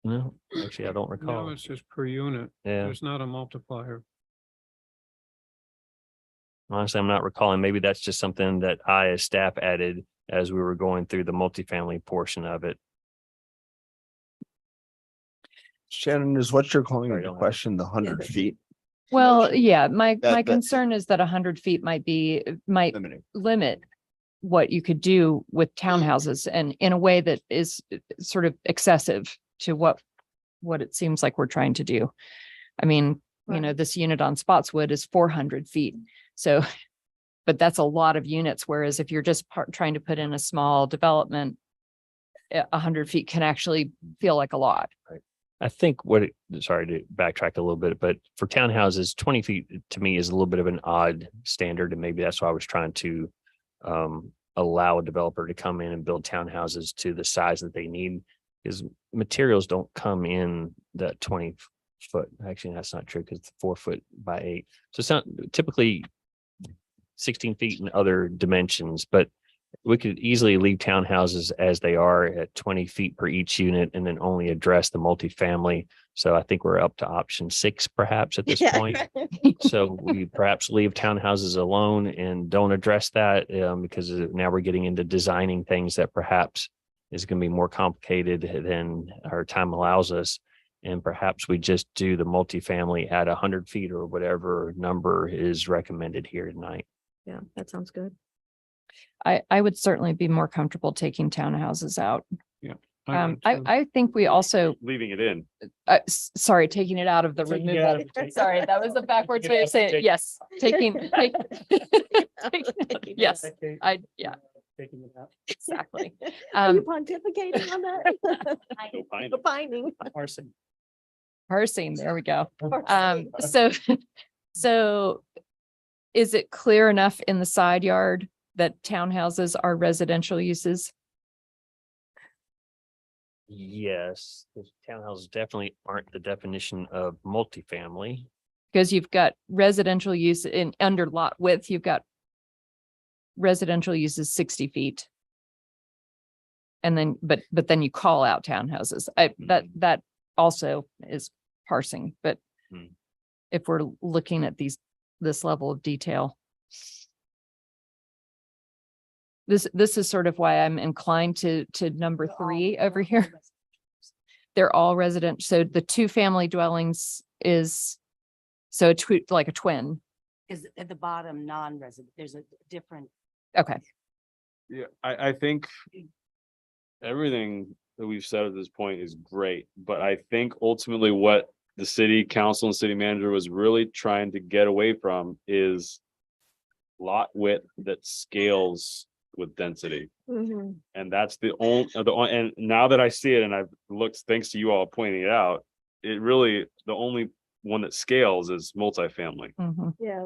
Speaker 6: no, actually, I don't
Speaker 4: No,
Speaker 6: recall.
Speaker 4: it's just per unit.
Speaker 6: Yeah,
Speaker 4: There's not a multiplier.
Speaker 6: honestly, I'm not recalling. Maybe that's just something that I as staff added as we were going through the multifamily portion of it.
Speaker 5: Shannon, is what you're calling
Speaker 6: Sorry, I
Speaker 5: into
Speaker 6: don't have-
Speaker 5: question the 100 feet
Speaker 3: Well, yeah, my
Speaker 5: That-
Speaker 3: concern is that 100 feet might
Speaker 5: limiting?
Speaker 3: limit what you could do with townhouses and in a way that is sort of excessive to what it seems like we're trying to do. I mean, this unit on Spotswood is 400 feet. So, but that's a lot of units. Whereas if you're just trying to put in a small development, 100 feet can actually feel like a lot.
Speaker 6: I think sorry to backtrack a little bit, but for townhouses, 20 feet to me is a little bit of an odd standard. And maybe that's why I was trying to allow a developer to come in and build townhouses to the size that they need. Because materials don't come in that 20 foot. Actually, that's not true because it's 4 foot by 8. So it's not typically 16 feet in other dimensions, but we could easily leave townhouses as they are at 20 feet per each unit and then only address the multifamily. So I think we're up to option 6 perhaps at this point. So we perhaps leave townhouses alone and don't address that because now we're getting into designing things that perhaps is going to be more complicated than our time allows us. And perhaps we just do the multifamily at 100 feet or whatever number is recommended here tonight.
Speaker 2: Yeah, that sounds good.
Speaker 3: I would certainly be more comfortable taking townhouses out.
Speaker 4: I would too.
Speaker 3: I think we also,
Speaker 1: Leaving it in.
Speaker 3: sorry, taking it out of the
Speaker 7: Taking it out
Speaker 3: removal.
Speaker 7: of the-
Speaker 3: Sorry, that was the backwards
Speaker 7: Taking it
Speaker 3: way
Speaker 7: out
Speaker 3: of saying,
Speaker 7: take-
Speaker 3: yes, yes,
Speaker 7: Taking it out.
Speaker 3: exactly.
Speaker 2: Are you pontificating on that?
Speaker 1: Fine.
Speaker 2: Opining.
Speaker 7: Parsing.
Speaker 3: Parsing, there we go.
Speaker 2: Parsing.
Speaker 3: So is it clear enough in the side yard that townhouses are residential uses?
Speaker 6: Yes, the townhouses definitely aren't the definition of multifamily.
Speaker 3: Because you've got residential use in under lot width, you've got residential uses 60 feet. And then, but then you call out townhouses. That also is parsing, but
Speaker 6: Hmm.
Speaker 3: if we're looking at this level of detail. This is sort of why I'm inclined to number 3 over here. They're all resident. So the 2-family dwellings is, so like a twin.
Speaker 8: Is at the bottom, non-resident, there's a different.
Speaker 3: Okay.
Speaker 1: Yeah, I think everything that we've said at this point is great, but I think ultimately what the city council and city manager was really trying to get away from is lot width that scales with density.
Speaker 2: Mhm.
Speaker 1: And that's the only, and now that I see it and I've looked, thanks to you all pointing it out, it really, the only one that scales is multifamily.
Speaker 3: Mhm.
Speaker 2: Yeah,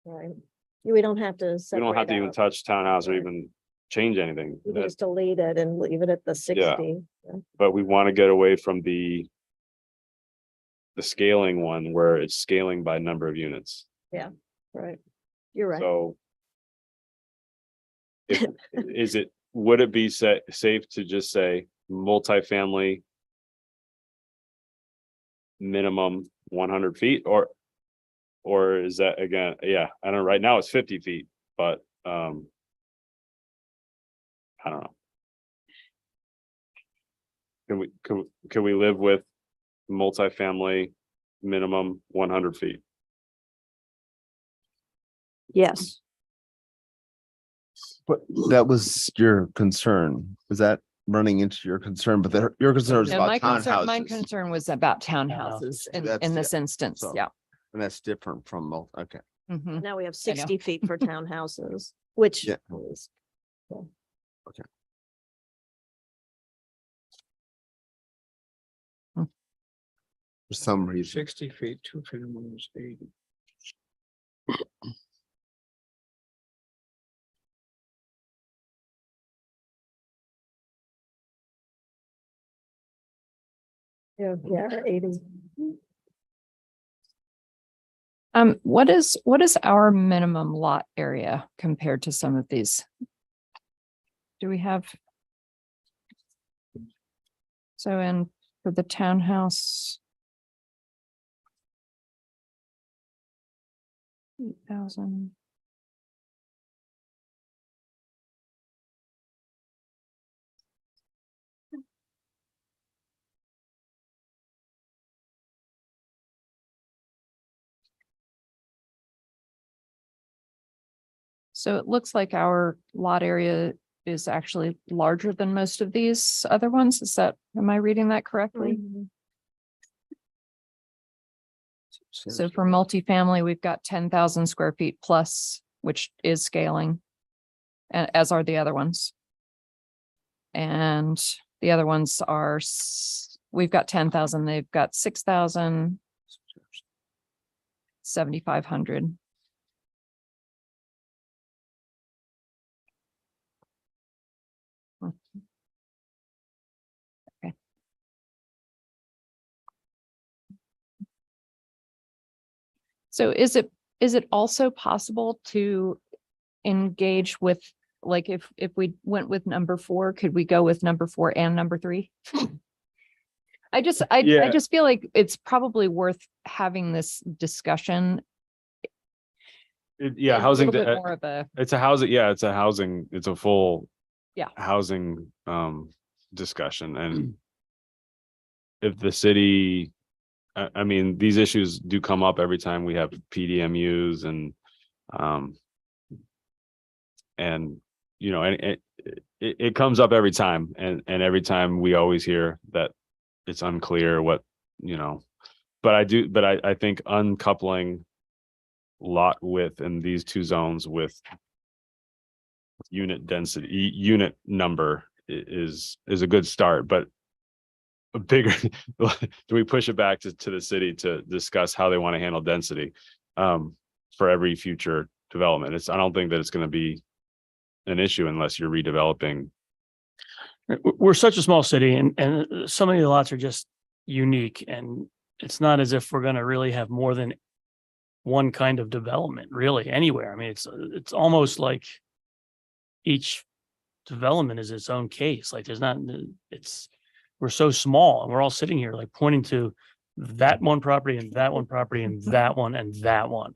Speaker 2: right. We don't have to.
Speaker 1: We don't have to even
Speaker 2: separate out.
Speaker 1: touch townhouse or even change anything.
Speaker 2: We can just delete it and leave it at the 60.
Speaker 1: But we want to get away from the scaling one where it's scaling by number of units.
Speaker 2: Right. You're right.
Speaker 1: So would it be safe to just say multifamily minimum 100 feet or is that again, yeah, I don't know, right now it's 50 feet, but I don't know. Can we live with multifamily minimum 100 feet?
Speaker 2: Yes.
Speaker 5: But that was your concern. Is that running into your concern? But your concern is
Speaker 3: No,
Speaker 5: about
Speaker 3: my
Speaker 5: townhouses.
Speaker 3: concern was about townhouses
Speaker 5: That's
Speaker 3: in this
Speaker 5: it.
Speaker 3: instance.
Speaker 5: So-
Speaker 3: Yeah.
Speaker 5: And that's different from, okay.
Speaker 3: Mhm.
Speaker 2: Now we have
Speaker 3: I know.
Speaker 2: 60 feet for townhouses, which
Speaker 5: Yeah.
Speaker 2: is.
Speaker 5: For some reason.
Speaker 4: 60 feet, 2 families, 80.
Speaker 2: Yeah, 80.
Speaker 3: What is our minimum lot area compared to some of these? Do we have? So for the townhouse. 8,000. So it looks like our lot area is actually larger than most of these other ones. Am I reading that correctly?
Speaker 2: Mhm.
Speaker 3: So for multifamily, we've got 10,000 square feet plus, which is scaling. And as are the other ones. And the other ones are, we've got 10,000, they've got 6,000. 7,500. Okay. So is it also possible to engage with, like, if we went with number 4, could we go with number 4 and number 3? I
Speaker 1: Yeah.
Speaker 3: just feel like it's probably worth having this discussion.
Speaker 1: Yeah,
Speaker 3: in a
Speaker 1: housing,
Speaker 3: little bit more of a,
Speaker 1: it's a housing, yeah, it's a housing, it's a full.
Speaker 3: Yeah.
Speaker 1: Housing, discussion, and if the city, I mean, these issues do come up every time we have PDMUs and, you know, it comes up every time, and every time we always hear that it's unclear what, you know, but I think uncoupling lot width in these two zones with unit density, unit number is a good start, but a bigger, do we push it back to the city to discuss how they want to handle density for every future development? I don't think that it's going to be an issue unless you're redeveloping.
Speaker 7: We're such a small city, and so many of the lots are just unique, and it's not as if we're going to really have more than one kind of development really anywhere. I mean, it's almost like each development is its own case. Like there's not, we're so small, and we're all sitting here like pointing to that one property and that one property and that one and that one,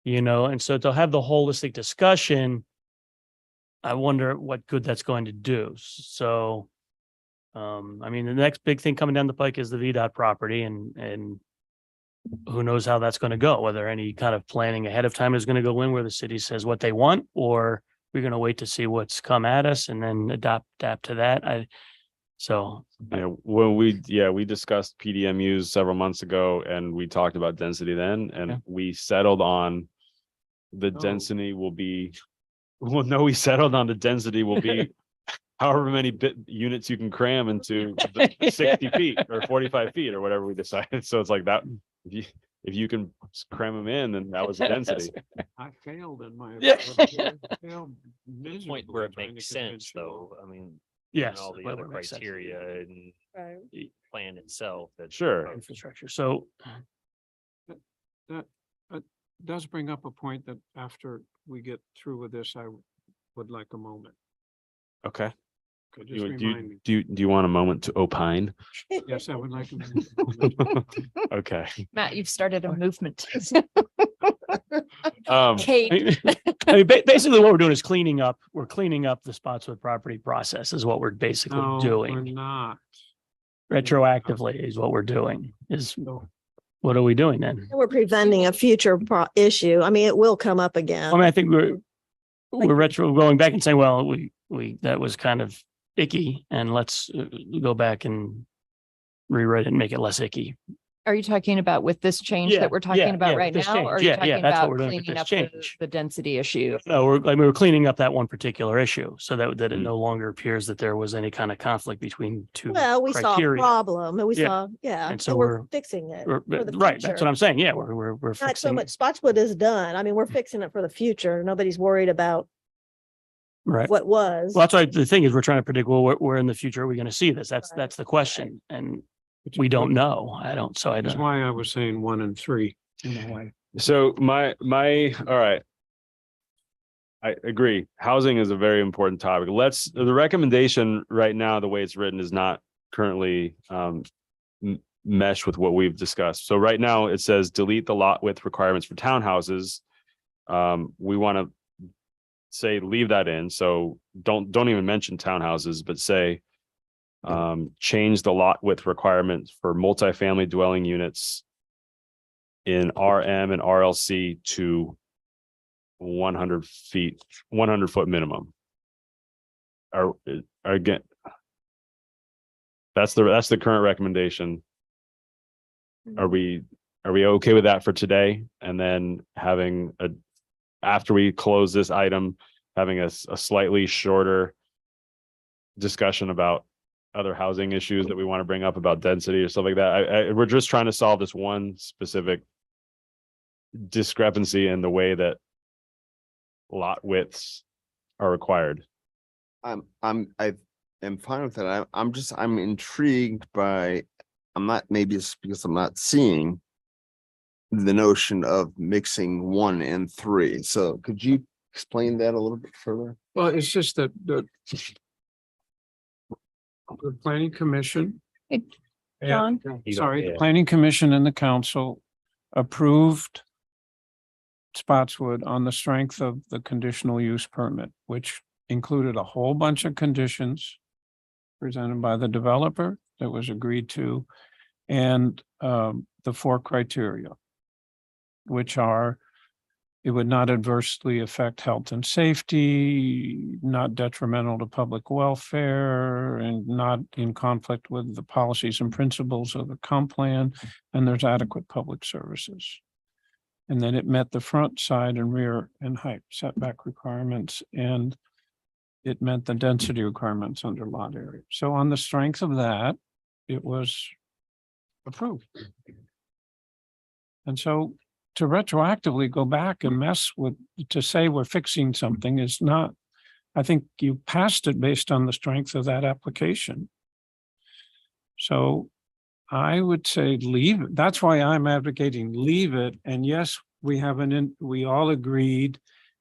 Speaker 7: you know? And so to have the holistic discussion, I wonder what good that's going to do. So, I mean, the next big thing coming down the pike is the VDOT property, and who knows how that's going to go, whether any kind of planning ahead of time is going to go in where the city says what they want, or we're going to wait to see what's come at us and then adapt to that.
Speaker 1: When we discussed PDMUs several months ago, and we talked about density then, and
Speaker 7: Yeah.
Speaker 1: we settled on the density will be, well, no, we settled on the density will be however many units you can cram into the 60 feet or 45 feet or whatever we decided. So it's like that, if you can cram them in, then that was the density.
Speaker 4: I failed in my.
Speaker 7: Yeah.
Speaker 6: Point where it makes sense, though. I mean,
Speaker 7: Yes.
Speaker 6: and all the
Speaker 7: whether
Speaker 6: other
Speaker 7: it makes sense.
Speaker 6: criteria and plan itself that.
Speaker 1: Sure.
Speaker 7: Infrastructure. So
Speaker 4: That does bring up a point that after we get through with this, I would like a moment.
Speaker 1: Okay.
Speaker 4: Okay, just
Speaker 1: Do
Speaker 4: remind me.
Speaker 1: do you want a moment to opine?
Speaker 4: Yes, I would like a moment.
Speaker 1: Okay.
Speaker 3: Matt, you've started a movement.
Speaker 7: Kate. I mean, basically what we're doing is cleaning up the Spotswood property process is what we're basically
Speaker 4: No, we're
Speaker 7: doing.
Speaker 4: not.
Speaker 7: Retroactively is what we're doing. What are we doing then?
Speaker 2: We're preventing a future issue. I mean, it will come up again.
Speaker 7: I mean, I think we're going back and saying, well, we that was kind of icky, and let's go back and rewrite it and make it less icky.
Speaker 3: Are you talking about with this change
Speaker 7: Yeah,
Speaker 3: that we're talking
Speaker 7: yeah,
Speaker 3: about
Speaker 7: yeah,
Speaker 3: right
Speaker 7: with this
Speaker 3: now? Or are
Speaker 7: change.
Speaker 3: you
Speaker 7: Yeah,
Speaker 3: talking
Speaker 7: that's what
Speaker 3: about
Speaker 7: we're doing with
Speaker 3: cleaning
Speaker 7: this
Speaker 3: up
Speaker 7: change.
Speaker 3: the density issue?
Speaker 7: No, we're cleaning up that one particular issue so that it
Speaker 1: Mm.
Speaker 7: no longer appears that there was any kind of conflict between two
Speaker 2: Well, we saw a
Speaker 7: criteria.
Speaker 2: problem and we
Speaker 7: Yeah.
Speaker 2: saw, yeah,
Speaker 7: And
Speaker 2: and
Speaker 7: so
Speaker 2: we're
Speaker 7: we're-
Speaker 2: fixing it.
Speaker 7: We're-
Speaker 2: for the
Speaker 7: Right, that's
Speaker 2: future.
Speaker 7: what I'm saying. Yeah, we're
Speaker 2: Not so
Speaker 7: fixing.
Speaker 2: much Spotswood is done. I mean, we're fixing it for the future. Nobody's worried about
Speaker 7: Right.
Speaker 2: what was.
Speaker 7: Well, that's why the thing is, we're trying to predict, well, where in the future are we going to see this? That's
Speaker 2: Right,
Speaker 7: the question. And we don't know. I
Speaker 4: That's
Speaker 7: don't.
Speaker 4: why I was saying 1 and 3. In a way.
Speaker 1: So my, all right. I agree. Housing is a very important topic. The recommendation right now, the way it's written is not currently mesh with what we've discussed. So right now it says delete the lot width requirements for townhouses. We want to say, leave that in. So don't even mention townhouses, but say change the lot width requirements for multifamily dwelling units in RM and RLC to 100 feet, 100 foot minimum. Are again, that's the current recommendation. Are we okay with that for today? And then having after we close this item, having a slightly shorter discussion about other housing issues that we want to bring up about density or stuff like that. We're just trying to solve this one specific discrepancy in the way that lot widths are required.
Speaker 5: I am fine with that. I'm intrigued by, maybe it's because I'm not seeing the notion of mixing 1 and 3. So could you explain that a little bit further?
Speaker 4: Well, it's just that the planning commission.
Speaker 3: Hey,
Speaker 4: Yeah,
Speaker 3: John?
Speaker 4: sorry, the
Speaker 6: Yeah.
Speaker 4: planning commission and the council approved Spotswood on the strength of the conditional use permit, which included a whole bunch of conditions presented by the developer that was agreed to, and the 4 criteria, which are: it would not adversely affect health and safety, not detrimental to public welfare, and not in conflict with the policies and principles of the comp plan, and there's adequate public services. And then it met the front, side, and rear and height setback requirements, and it met the density requirements under lot area. So on the strength of that, it was approved. And so to retroactively go back and mess with, to say we're fixing something is not, I think you passed it based on the strength of that application. So I would say leave it. That's why I'm advocating leave it. And yes, we we all agreed,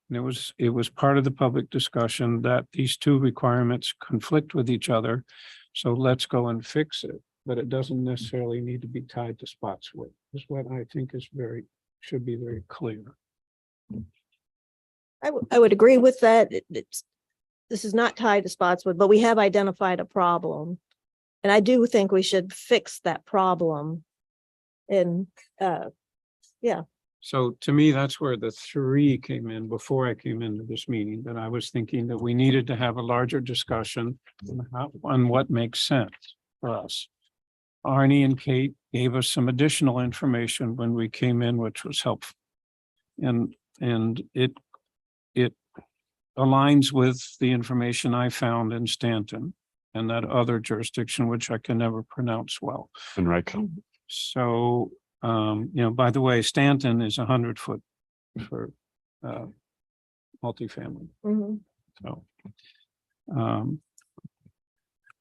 Speaker 4: and it was part of the public discussion, that these 2 requirements conflict with each other. So let's go and fix it, but it doesn't necessarily need to be tied to Spotswood, is what I think is should be very clear.
Speaker 2: I would agree with that. This is not tied to Spotswood, but we have identified a problem. And I do think we should fix that problem. And, yeah.
Speaker 4: So to me, that's where the 3 came in before I came into this meeting, that I was thinking that we needed to have a larger discussion on what makes sense for us. Arnie and Kate gave us some additional information when we came in, which was helpful. And it aligns with the information I found in Stanton and that other jurisdiction, which I can never pronounce well.
Speaker 1: And right.
Speaker 4: So, by the way, Stanton is 100-foot for multifamily.
Speaker 2: Mhm.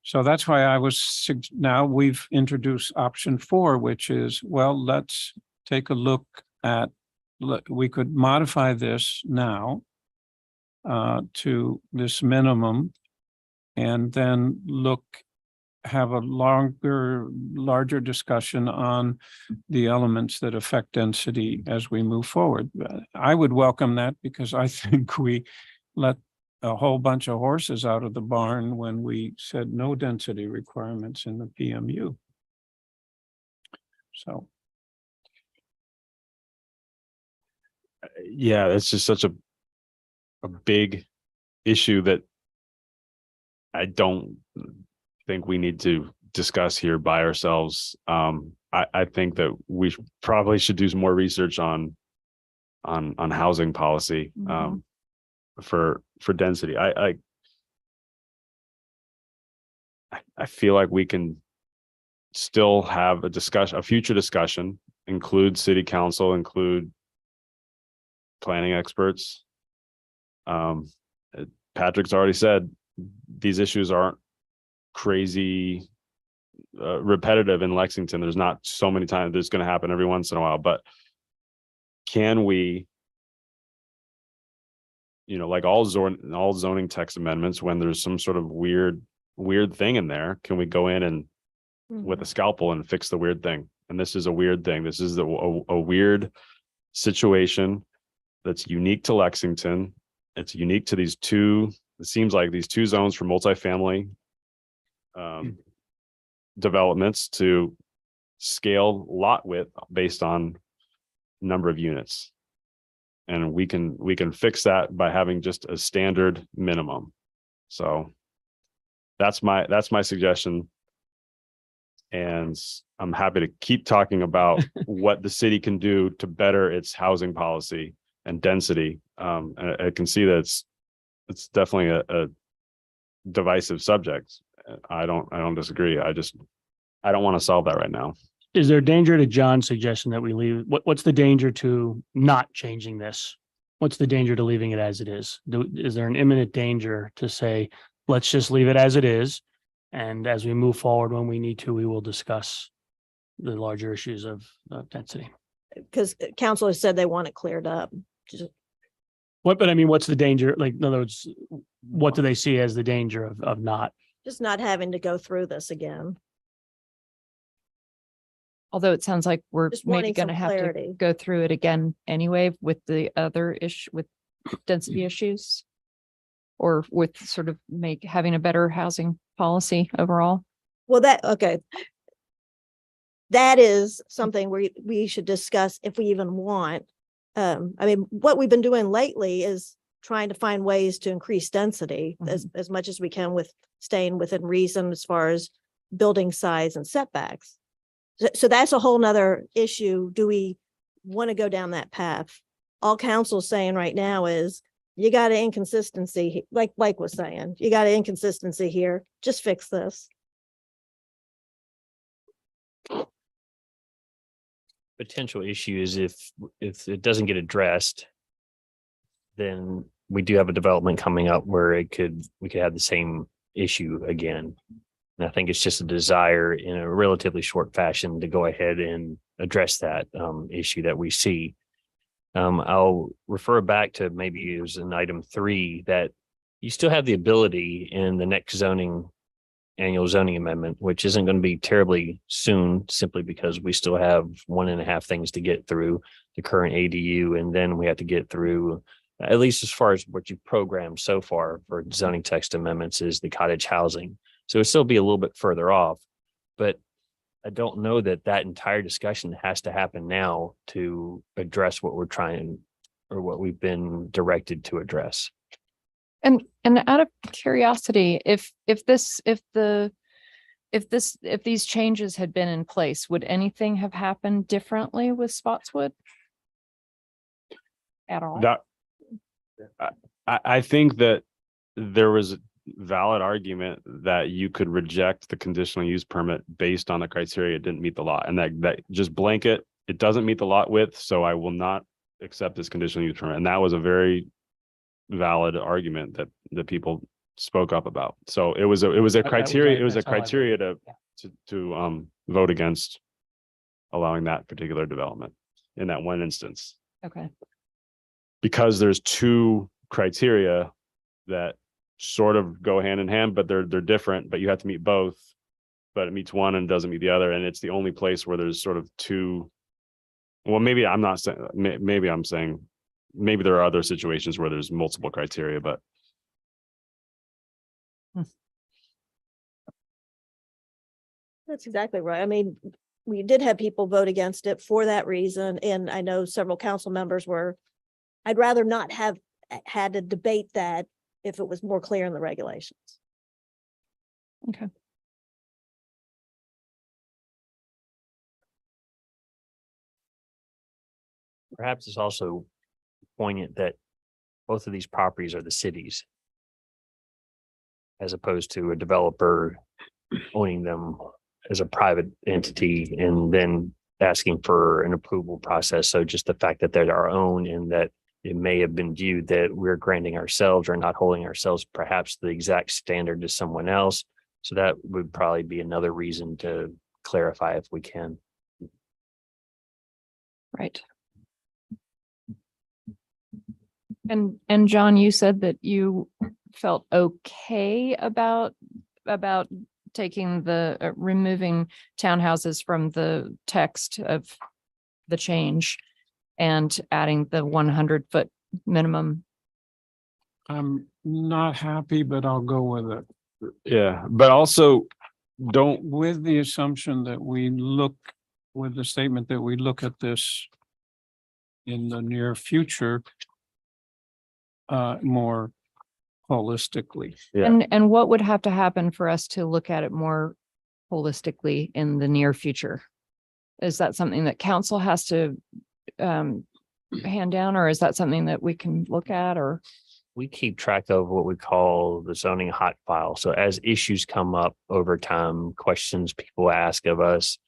Speaker 4: So that's why I was, now we've introduced option 4, which is, well, let's take a look at, we could modify this now to this minimum, and then have a larger discussion on the elements that affect density as we move forward. I would welcome that, because I think we let a whole bunch of horses out of the barn when we said no density requirements in the PMU. So.
Speaker 1: Yeah, it's just such a big issue that I don't think we need to discuss here by ourselves. I think that we probably should do some more research on housing policy for density. I feel like we can still have a future discussion, include city council, include planning experts. Patrick's already said these issues aren't crazy repetitive in Lexington. There's not so many times. There's going to happen every once in a while, but can we, like all zoning text amendments, when there's some sort of weird thing in there, can we go in and with a scalpel and fix the weird thing? And this is a weird thing. This is a weird situation that's unique to Lexington. It's unique to these 2, it seems like these 2 zones for multifamily developments to scale lot width based on number of units. And we can fix that by having just a standard minimum. So that's my suggestion. And I'm happy to keep talking about what the city can do to better its housing policy and density. I can see that it's definitely a divisive subject. I don't disagree. I don't want to solve that right now.
Speaker 7: Is there danger to John's suggestion that we leave? What's the danger to not changing this? What's the danger to leaving it as it is? Is there an imminent danger to say, let's just leave it as it is? And as we move forward, when we need to, we will discuss the larger issues of density.
Speaker 2: because council has said they want it cleared up. Just-
Speaker 7: But I mean, what's the danger? Like, in other words, what do they see as the danger of not?
Speaker 2: Just not having to go through this again.
Speaker 3: Although it sounds like we're
Speaker 2: Just
Speaker 3: maybe
Speaker 2: wanting
Speaker 3: going to
Speaker 2: some
Speaker 3: have to
Speaker 2: clarity.
Speaker 3: go through it again anyway with the other issue with density issues. Or with sort of having a better housing policy overall.
Speaker 2: Well, okay. That is something we should discuss if we even want. I mean, what we've been doing lately is trying to find ways to increase density as much as we can with staying within reason as far as building size and setbacks. So that's a whole nother issue. Do we want to go down that path? All council's saying right now is you got an inconsistency, like was saying, you got an inconsistency here. Just fix this.
Speaker 6: Potential issue is if it doesn't get addressed, then we do have a development coming up where we could have the same issue again. And I think it's just a desire in a relatively short fashion to go ahead and address that issue that we see. I'll refer back to maybe it was in item 3 that you still have the ability in the next annual zoning amendment, which isn't going to be terribly soon, simply because we still have 1.5 things to get through the current ADU. And then we have to get through, at least as far as what you've programmed so far for zoning text amendments, is the cottage housing. So it'll still be a little bit further off, but I don't know that entire discussion has to happen now to address what we're trying or what we've been directed to address.
Speaker 3: And out of curiosity, if these changes had been in place, would anything have happened differently with Spotswood? At all?
Speaker 1: I think that there was a valid argument that you could reject the conditional use permit based on the criteria it didn't meet the lot, and that just blanket, it doesn't meet the lot width, so I will not accept this conditional use permit. And that was a very valid argument that people spoke up about. So it was a criteria, to vote against allowing that particular development in that one instance.
Speaker 3: Okay.
Speaker 1: Because there's 2 criteria that sort of go hand in hand, but they're different, but you have to meet both, but it meets one and doesn't meet the other. And it's the only place where there's sort of 2. Well, maybe I'm not saying, maybe I'm saying, maybe there are other situations where there's multiple criteria, but.
Speaker 2: That's exactly right. I mean, we did have people vote against it for that reason. And I know several council members I'd rather not have had to debate that if it was more clear in the regulations.
Speaker 3: Okay.
Speaker 6: Perhaps it's also poignant that both of these properties are the cities, as opposed to a developer owning them as a private entity and then asking for an approval process. So just the fact that they're our own, and that it may have been viewed that we're granting ourselves or not holding ourselves perhaps the exact standard to someone else. So that would probably be another reason to clarify if we can.
Speaker 3: Right. And John, you said that you felt okay about taking removing townhouses from the text of the change and adding the 100-foot minimum.
Speaker 4: I'm not happy, but I'll go with it.
Speaker 1: Yeah, but also
Speaker 4: With the assumption that with the statement that we look at this in the near future more holistically.
Speaker 1: Yeah.
Speaker 3: And what would have to happen for us to look at it more holistically in the near future? Is that something that council has to hand down, or is that something that we can look at? Or
Speaker 6: We keep track of what we call the zoning hot file. So as issues come up over time, questions people ask of us,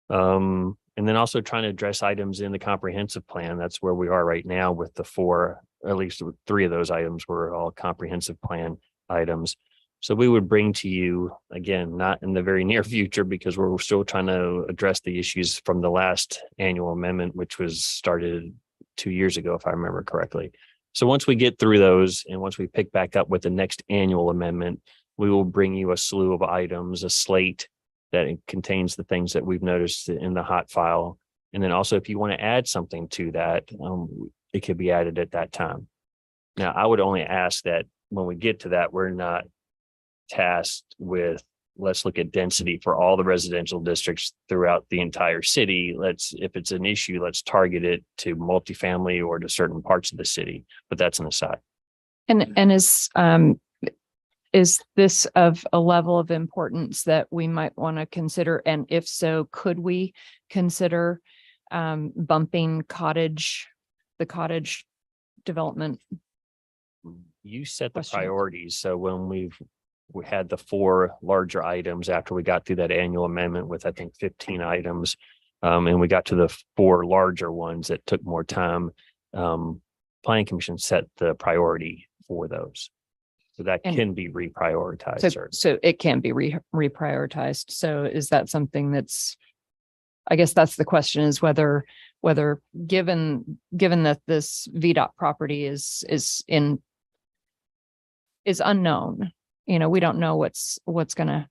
Speaker 6: and then also trying to address items in the comprehensive plan. That's where we are right now with the 4, at least 3 of those items were all comprehensive plan items. So we would bring to you, again, not in the very near future, because we're still trying to address the issues from the last annual amendment, which was started 2 years ago, if I remember correctly. So once we get through those and once we pick back up with the next annual amendment, we will bring you a slew of items, a slate that contains the things that we've noticed in the hot file. And then also, if you want to add something to that, it could be added at that time. Now, I would only ask that when we get to that, we're not tasked with, let's look at density for all the residential districts throughout the entire city. If it's an issue, let's target it to multifamily or to certain parts of the city, but that's an aside.
Speaker 3: And is this of a level of importance that we might want to consider? And if so, could we consider bumping the cottage development?
Speaker 6: You set the
Speaker 3: Question.
Speaker 6: priorities. So when we had the 4 larger items after we got through that annual amendment with, I think, 15 items, and we got to the 4 larger ones that took more time, Planning Commission set the priority for those. So that
Speaker 3: And-
Speaker 6: can be reprioritized.
Speaker 3: So,
Speaker 6: certainly.
Speaker 3: so it can be reprioritized. So is that something that's, I guess that's the question, is whether given that this VDOT property is unknown, we don't know how
Speaker 6: What it's
Speaker 3: quickly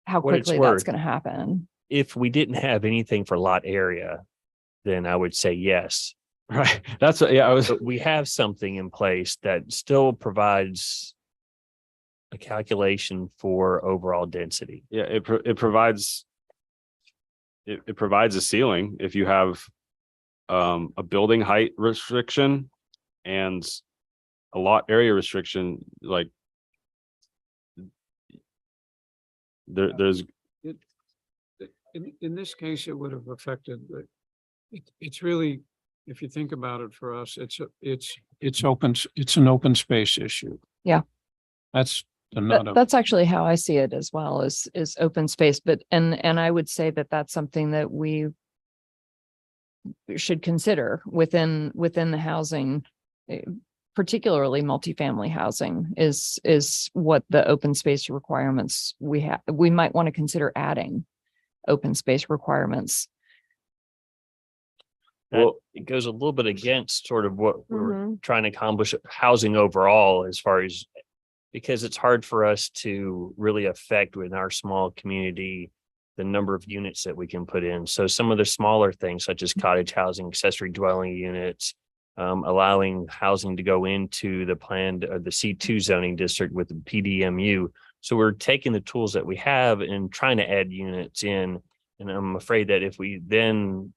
Speaker 3: that's
Speaker 6: worth.
Speaker 3: gonna happen.
Speaker 6: If we didn't have anything for lot area, then I would say yes.
Speaker 1: Right. That's, I was,
Speaker 6: But we have something in place that still provides a calculation for overall density.
Speaker 1: yeah, it provides a ceiling if you have a building height restriction and a lot area restriction, like there's
Speaker 4: In this case, it would have affected it's really, if you think about it for us, it's an open space issue.
Speaker 3: Yeah.
Speaker 4: That's not a,
Speaker 3: That's actually how I see it as well, is open space, but, and I would say that that's something that we should consider within the housing, particularly multifamily housing, is what the open space requirements we might want to consider adding open space requirements.
Speaker 6: Well, it goes a little bit against sort of what we're
Speaker 2: Mhm.
Speaker 6: trying to accomplish housing overall, as far as, because it's hard for us to really affect within our small community the number of units that we can put in. So some of the smaller things, such as cottage housing, accessory dwelling units, allowing housing to go into the planned or the C2 zoning district with the PDMU. So we're taking the tools that we have and trying to add units in. And I'm afraid that if we then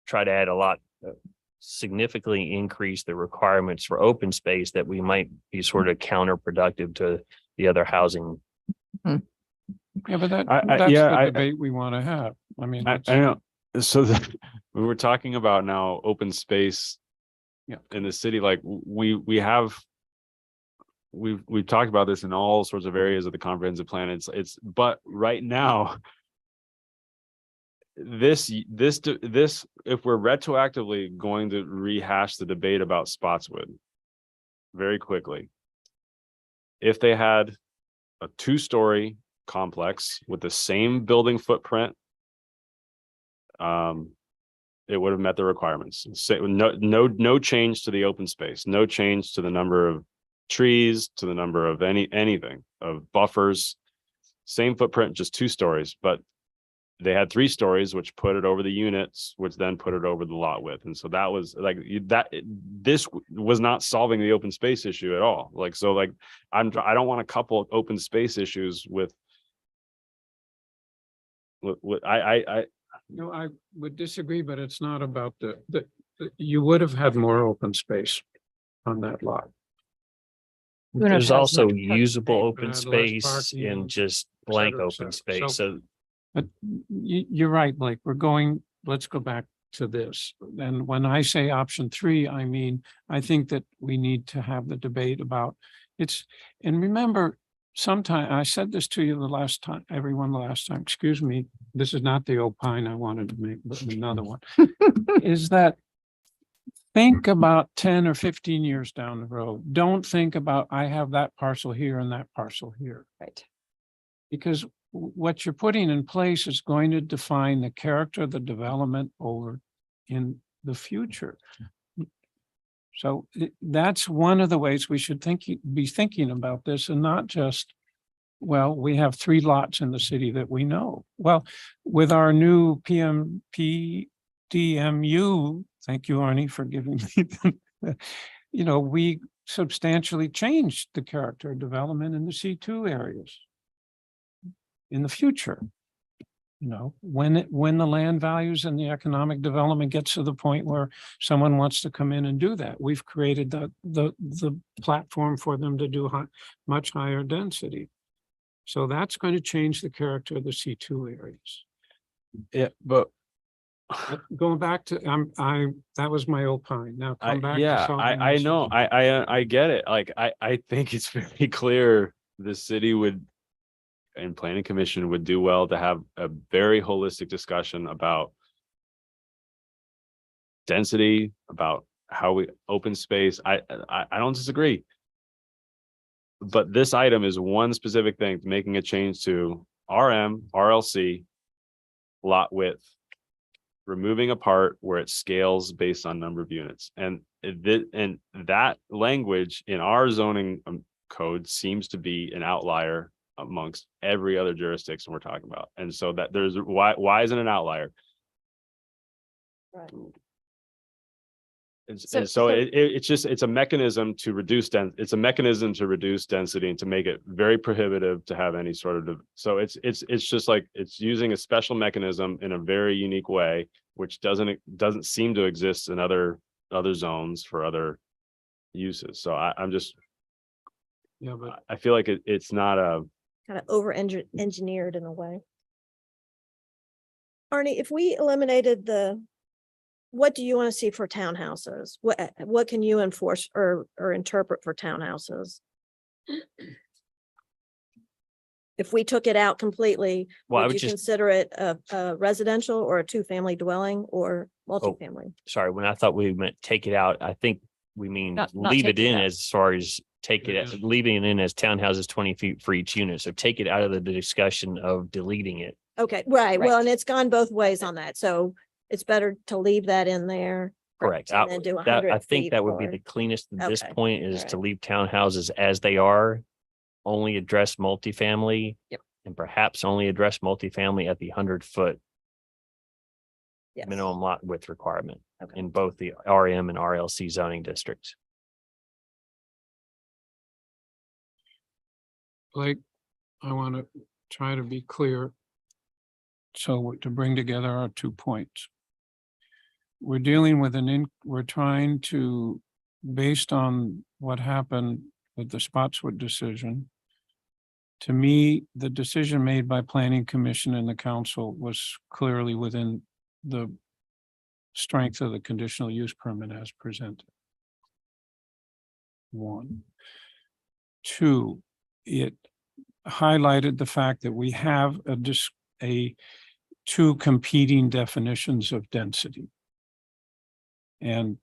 Speaker 6: try to add a lot, significantly increase the requirements for open space, that we might be sort of counterproductive to the other housing.
Speaker 4: yeah, but that's
Speaker 1: yeah,
Speaker 4: the
Speaker 1: I-
Speaker 4: debate we want to have. I mean,
Speaker 1: I know. So when we're talking about now open space,
Speaker 4: Yeah.
Speaker 1: in the city, like we've talked about this in all sorts of areas of the comprehensive plan. But right now, this, if we're retroactively going to rehash the debate about Spotswood very quickly, if they had a 2-story complex with the same building footprint, it would have met the requirements. So no change to the open space, no change to the number of trees, to the number of anything of buffers, same footprint, just 2 stories, but they had 3 stories, which put it over the units, which then put it over the lot width. And so that was like this was not solving the open space issue at all. Like, so like, I don't want to couple open space issues with
Speaker 4: no, I would disagree, but it's not about you would have had more open space on that lot.
Speaker 3: Wouldn't have
Speaker 6: There's
Speaker 3: had as
Speaker 6: also
Speaker 3: much parking
Speaker 6: usable
Speaker 3: space.
Speaker 6: open
Speaker 4: Less
Speaker 6: space
Speaker 4: parking,
Speaker 6: and just blank
Speaker 4: cetera, et
Speaker 6: open
Speaker 4: cetera.
Speaker 6: space. So
Speaker 4: But you're right, Blake, let's go back to this. And when I say option 3, I mean, I think that we need to have the debate about and remember, sometime, I said this to you everyone the last time, excuse me, this is not the opine I wanted to make, but another one, is that think about 10 or 15 years down the road. Don't think about, I have that parcel here and that parcel here.
Speaker 3: Right.
Speaker 4: Because what you're putting in place is going to define the character of the development over in the future. So that's one of the ways we should be thinking about this, and not just, well, we have 3 lots in the city that we know. Well, with our new DMU, thank you, Arnie, for giving me, we substantially changed the character of development in the C2 areas. In the future, when the land values and the economic development gets to the point where someone wants to come in and do that, we've created the platform for them to do much higher density. So that's going to change the character of the C2 areas.
Speaker 1: Yeah, but
Speaker 4: Going back to, that was my opine. Now come back. To solving
Speaker 1: I
Speaker 4: this
Speaker 1: know,
Speaker 4: issue.
Speaker 1: I get it. Like, I think it's very clear the city would, and planning commission would do well to have a very holistic discussion about density, about how we open space. I don't disagree. But this item is one specific thing, making a change to RLC lot width, removing a part where it scales based on number of units. And that language in our zoning code seems to be an outlier amongst every other jurisdiction we're talking about. And so that there's why isn't it an outlier?
Speaker 2: Right.
Speaker 1: It's a mechanism to reduce density and to make it very prohibitive to have any sort of, so it's just like, it's using a special mechanism in a very unique way, which doesn't seem to exist in other zones for other uses. So I'm just,
Speaker 4: Yeah, but
Speaker 1: I feel like it's not a,
Speaker 2: Kind of engineered in a way. Arnie, if we eliminated what do you want to see for townhouses? What can you enforce or interpret for townhouses? If we took it out completely,
Speaker 6: Well, I
Speaker 2: would
Speaker 6: would
Speaker 2: you
Speaker 6: just,
Speaker 2: consider it a residential or a 2-family dwelling or multifamily?
Speaker 6: sorry, when I thought we meant take it out, I think we mean
Speaker 3: Not
Speaker 6: leave it
Speaker 3: take it
Speaker 6: in
Speaker 3: out.
Speaker 6: as far as take it,
Speaker 4: Yeah.
Speaker 6: leaving it in as townhouses 20 feet for each unit. So take it out of the discussion of deleting it.
Speaker 2: Okay, right. Well,
Speaker 3: Right.
Speaker 2: and it's gone both ways on that. So it's better to leave that in there.
Speaker 6: Correct.
Speaker 2: And then do
Speaker 6: I
Speaker 2: 100
Speaker 6: think
Speaker 2: feet
Speaker 6: that would be
Speaker 2: for-
Speaker 6: the cleanest at this
Speaker 2: Okay,
Speaker 6: point, is to
Speaker 2: alright.
Speaker 6: leave townhouses as they are, only address multifamily.
Speaker 3: Yep.
Speaker 6: And perhaps only address multifamily at the 100-foot
Speaker 2: Yes.
Speaker 6: minimum lot width requirement
Speaker 2: Okay.
Speaker 6: in both the RM and RLC zoning districts.
Speaker 4: Blake, I want to try to be clear. So to bring together our 2 points. We're dealing with we're trying to, based on what happened with the Spotswood decision. To me, the decision made by Planning Commission and the council was clearly within the strength of the conditional use permit as presented. 1. 2, it highlighted the fact that we have two competing definitions of density. And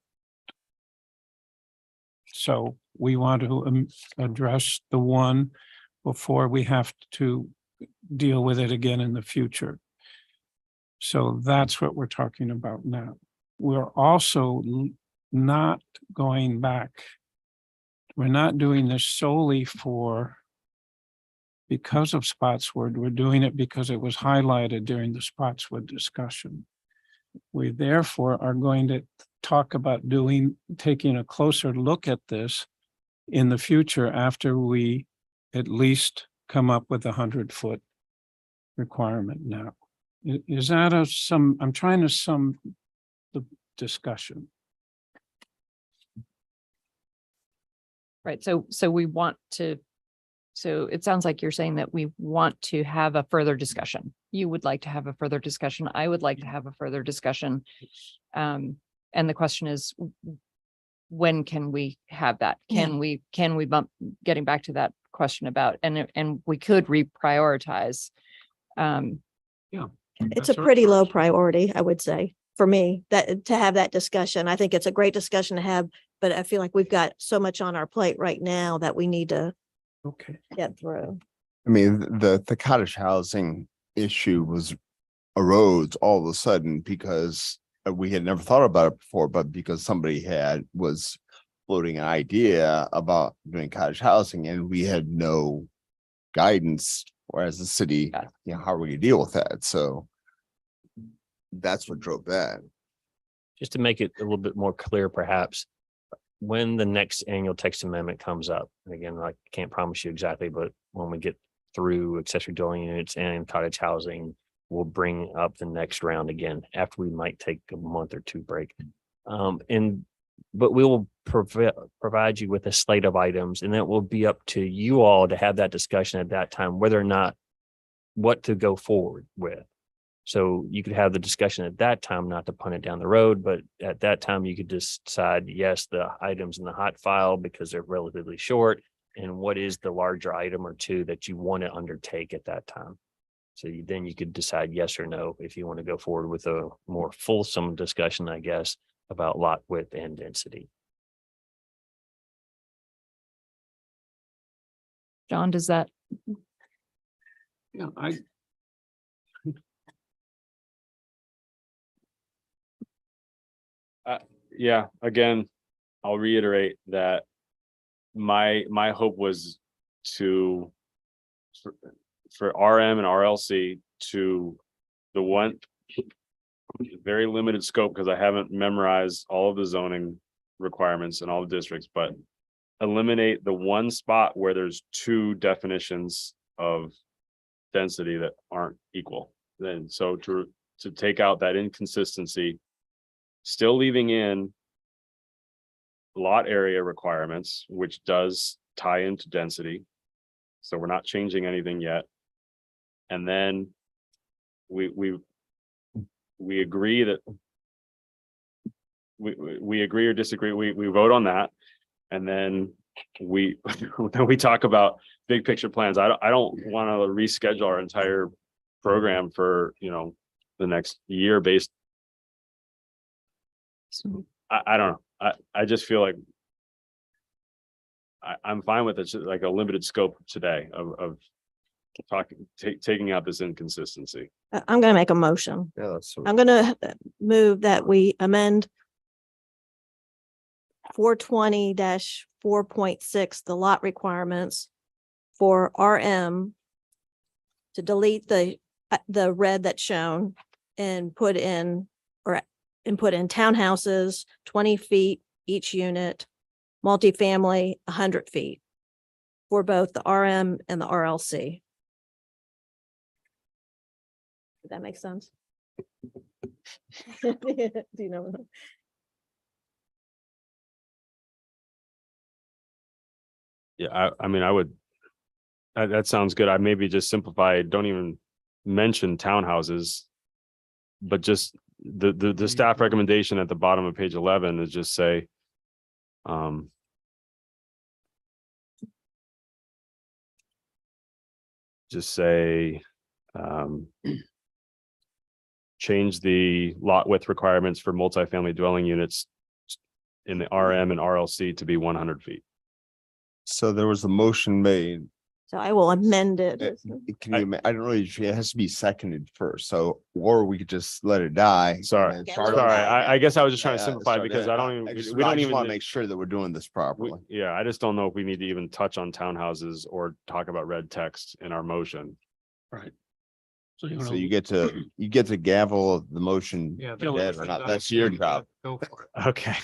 Speaker 4: so we want to address the one before we have to deal with it again in the future. So that's what we're talking about now. We're also not going back. We're not doing this solely because of Spotswood. We're doing it because it was highlighted during the Spotswood discussion. We therefore are going to talk about taking a closer look at this in the future after we at least come up with 100-foot requirement now. Is that I'm trying to sum the discussion.
Speaker 3: Right. So it sounds like you're saying that we want to have a further discussion. You would like to have a further discussion. I would like to have a further discussion. And the question is, when can we have that? Can we bump, getting back to that question about, and we could reprioritize.
Speaker 2: It's
Speaker 4: That's
Speaker 2: a
Speaker 4: our
Speaker 2: pretty low
Speaker 4: approach.
Speaker 2: priority, I would say. for me, that to have that discussion. I think it's a great discussion to have, but I feel like we've got so much on our plate right now that we need to
Speaker 4: Okay.
Speaker 2: get through.
Speaker 5: I mean, the cottage housing issue arose all of a sudden because we had never thought about it before, but because somebody was floating an idea about doing cottage housing and we had no guidance, whereas the city,
Speaker 3: Got it.
Speaker 5: you know, how are we gonna deal with that? So that's what drove that.
Speaker 6: Just to make it a little bit more clear, perhaps, when the next annual text amendment comes up, and again, I can't promise you exactly, but when we get through accessory dwelling units and cottage housing, we'll bring up the next round again after we might take a month or two break. But we will provide you with a slate of items, and it will be up to you all to have that discussion at that time, whether or not what to go forward with. So you could have the discussion at that time, not to punt it down the road, but at that time you could decide, yes, the items in the hot file because they're relatively short, and what is the larger item or two that you want to undertake at that time. So then you could decide yes or no if you want to go forward with a more fulsome discussion, I guess, about lot width and density.
Speaker 3: John, does that,
Speaker 4: Yeah,
Speaker 1: Yeah, again, I'll reiterate that my hope was to for RM and RLC to the one very limited scope, because I haven't memorized all of the zoning requirements in all the districts, but eliminate the one spot where there's two definitions of density that aren't equal. Then so to take out that inconsistency, still leaving in lot area requirements, which does tie into density. So we're not changing anything yet. And then we agree that we agree or disagree. We vote on that. And then we talk about big picture plans. I don't want to reschedule our entire program for, the next year based. I don't know. I just feel like I'm fine with it, like a limited scope today of talking, taking out this inconsistency.
Speaker 2: I'm going to make a motion.
Speaker 5: Yeah, that's.
Speaker 2: I'm going to move that we amend 420-4.6, the lot requirements for RM to delete the red that's shown and put in townhouses, 20 feet each unit, multifamily, 100 feet for both the RM and the RLC. Does that make sense? Do you know?
Speaker 1: Yeah, I mean, I would, that sounds good. I maybe just simplify, don't even mention townhouses, but just the staff recommendation at the bottom of page 11 is just say, change the lot width requirements for multifamily dwelling units in the RM and RLC to be 100 feet.
Speaker 5: So there was a motion made.
Speaker 2: So I will amend it.
Speaker 5: I don't really, it has to be seconded first. So, or we could just let it die.
Speaker 1: Sorry,
Speaker 5: and then
Speaker 2: Sorry,
Speaker 5: start over.
Speaker 1: I guess I was just trying to
Speaker 5: Yeah,
Speaker 1: simplify
Speaker 5: start
Speaker 1: because
Speaker 5: it.
Speaker 1: I don't even,
Speaker 5: I just
Speaker 1: we don't even.
Speaker 5: want to make sure that we're doing this properly.
Speaker 1: Yeah, I just don't know if we need to even touch on townhouses or talk about red text in our motion.
Speaker 7: Right. So you
Speaker 5: So
Speaker 7: want
Speaker 5: you get to gavel the motion.
Speaker 4: Yeah.
Speaker 5: dead or not. That's your job.
Speaker 4: Go for it.
Speaker 1: Okay,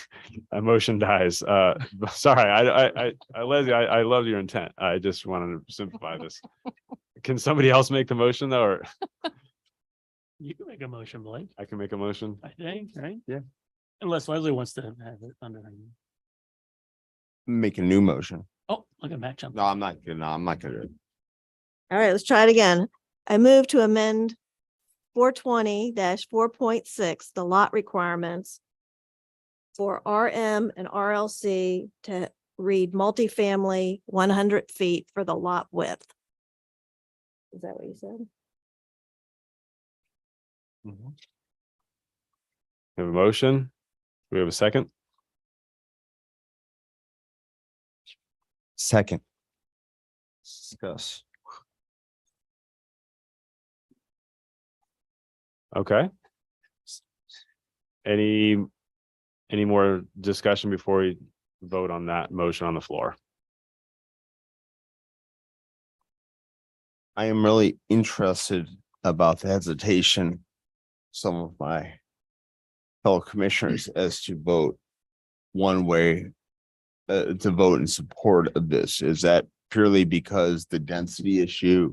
Speaker 1: a motion dies. Sorry, Leslie, I love your intent. I just wanted to simplify this. Can somebody else make the motion though, or
Speaker 7: you can make a motion, Blake,
Speaker 1: I can make a motion?
Speaker 7: I think, right?
Speaker 5: Yeah.
Speaker 7: Unless Leslie wants to have it under.
Speaker 5: Make a new motion.
Speaker 7: Oh, look at Matt jump.
Speaker 5: No, I'm not gonna.
Speaker 2: All right, let's try it again. I move to amend 420-4.6, the lot requirements for RM and RLC to read multifamily 100 feet for the lot width. Is that what you said?
Speaker 1: We have a motion. Do we have a second?
Speaker 5: Second.
Speaker 1: Discuss. Okay. Any more discussion before we vote on that motion on the floor?
Speaker 5: I am really interested about the hesitation. Some of my fellow commissioners as to vote one way. To vote in support of this. Is that purely because the density issue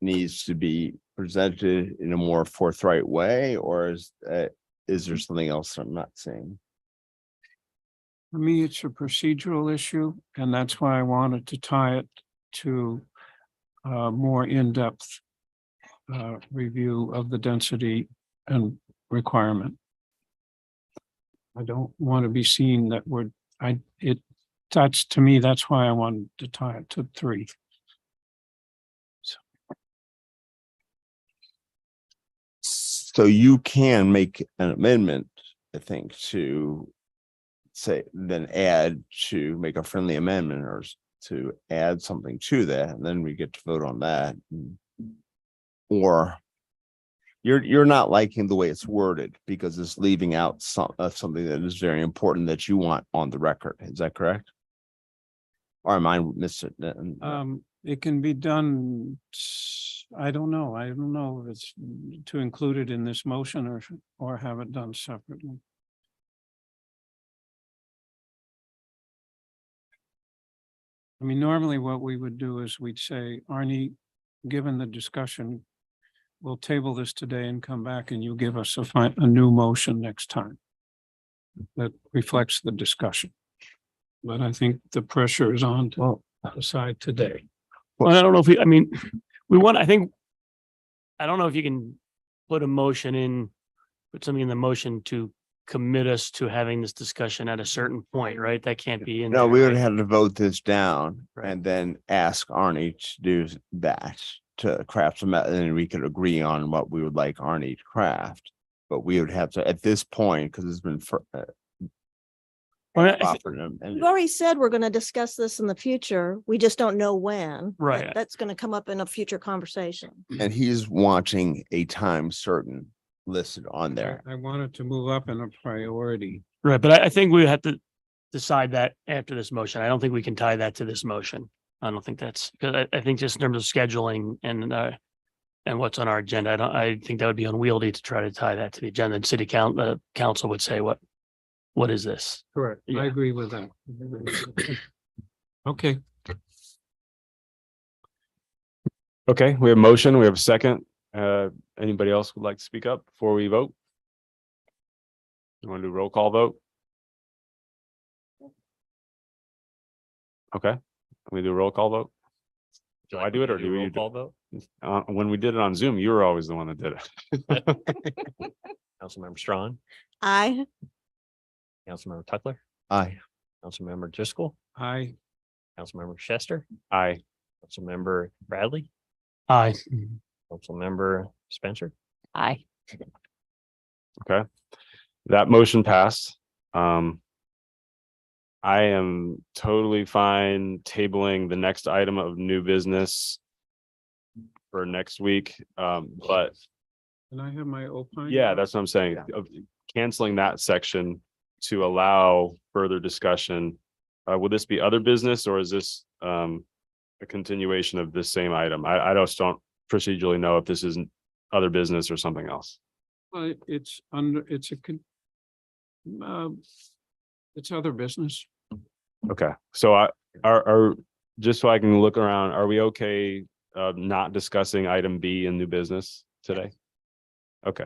Speaker 5: needs to be presented in a more forthright way, or is there something else I'm not saying?
Speaker 4: For me, it's a procedural issue, and that's why I wanted to tie it to a more in-depth review of the density and requirement. I don't want to be seen that that's to me, that's why I wanted to tie it to 3.
Speaker 5: So you can make an amendment, I think, to say, then make a friendly amendment or to add something to that, and then we get to vote on that. Or you're not liking the way it's worded because it's leaving out something that is very important that you want on the record. Is that correct? Or am I missing it?
Speaker 4: It can be done. I don't know. I don't know if it's to include it in this motion or have it done separately. I mean, normally what we would do is we'd say, Arnie, given the discussion, we'll table this today and come back and you give us a new motion next time that reflects the discussion. But I think the pressure is on to decide today.
Speaker 7: Well, I don't know if I don't know if you can put a motion in, put something in the motion to commit us to having this discussion at a certain point, right? That can't be in.
Speaker 5: No,
Speaker 7: there,
Speaker 5: we would
Speaker 7: right?
Speaker 5: have to vote this down
Speaker 7: Right.
Speaker 5: and then ask Arnie to do that, to craft some, and then we could agree on what we would like Arnie to craft. But we would have to, at this point, because it's been
Speaker 7: Well,
Speaker 5: offered and
Speaker 2: We've already said we're going to discuss this in the future. We just don't know when.
Speaker 7: Right.
Speaker 2: That's going to come up in a future conversation.
Speaker 5: and he's wanting a time certain listed on there.
Speaker 4: I wanted to move up in a priority.
Speaker 7: Right, but I think we have to decide that after this motion. I don't think we can tie that to this motion. I don't think that's, because I think just in terms of scheduling and what's on our agenda, I think that would be unwieldy to try to tie that to the agenda. And council would say, what is this?
Speaker 4: Correct.
Speaker 7: Yeah.
Speaker 4: I agree with that. Okay.
Speaker 1: Okay, we have a motion, we have a second. Anybody else would like to speak up before we vote? You want to do roll call vote? Okay, we do a roll call vote. Do I do it or do you
Speaker 6: roll
Speaker 1: do
Speaker 6: call vote?
Speaker 1: When we did it on Zoom, you were always the one that did it.
Speaker 6: Councilmember Strawn,
Speaker 2: I,
Speaker 6: Councilmember Tuckler,
Speaker 5: Aye.
Speaker 6: Councilmember Driscoll,
Speaker 4: I,
Speaker 6: Councilmember Chester,
Speaker 1: Aye.
Speaker 6: Councilmember Bradley,
Speaker 7: Aye.
Speaker 6: Councilmember Spencer.
Speaker 3: Aye.
Speaker 1: Okay, that motion passed. I am totally fine tabling the next item of new business for next week. But
Speaker 4: can I have my opine?
Speaker 1: yeah, that's what I'm saying. Of canceling that section to allow further discussion. Will this be other business or is this a continuation of this same item? I just don't procedurally know if this isn't other business or something else.
Speaker 4: It's other business.
Speaker 1: Okay, so are just so I can look around, are we okay not discussing item B in new business today? Okay.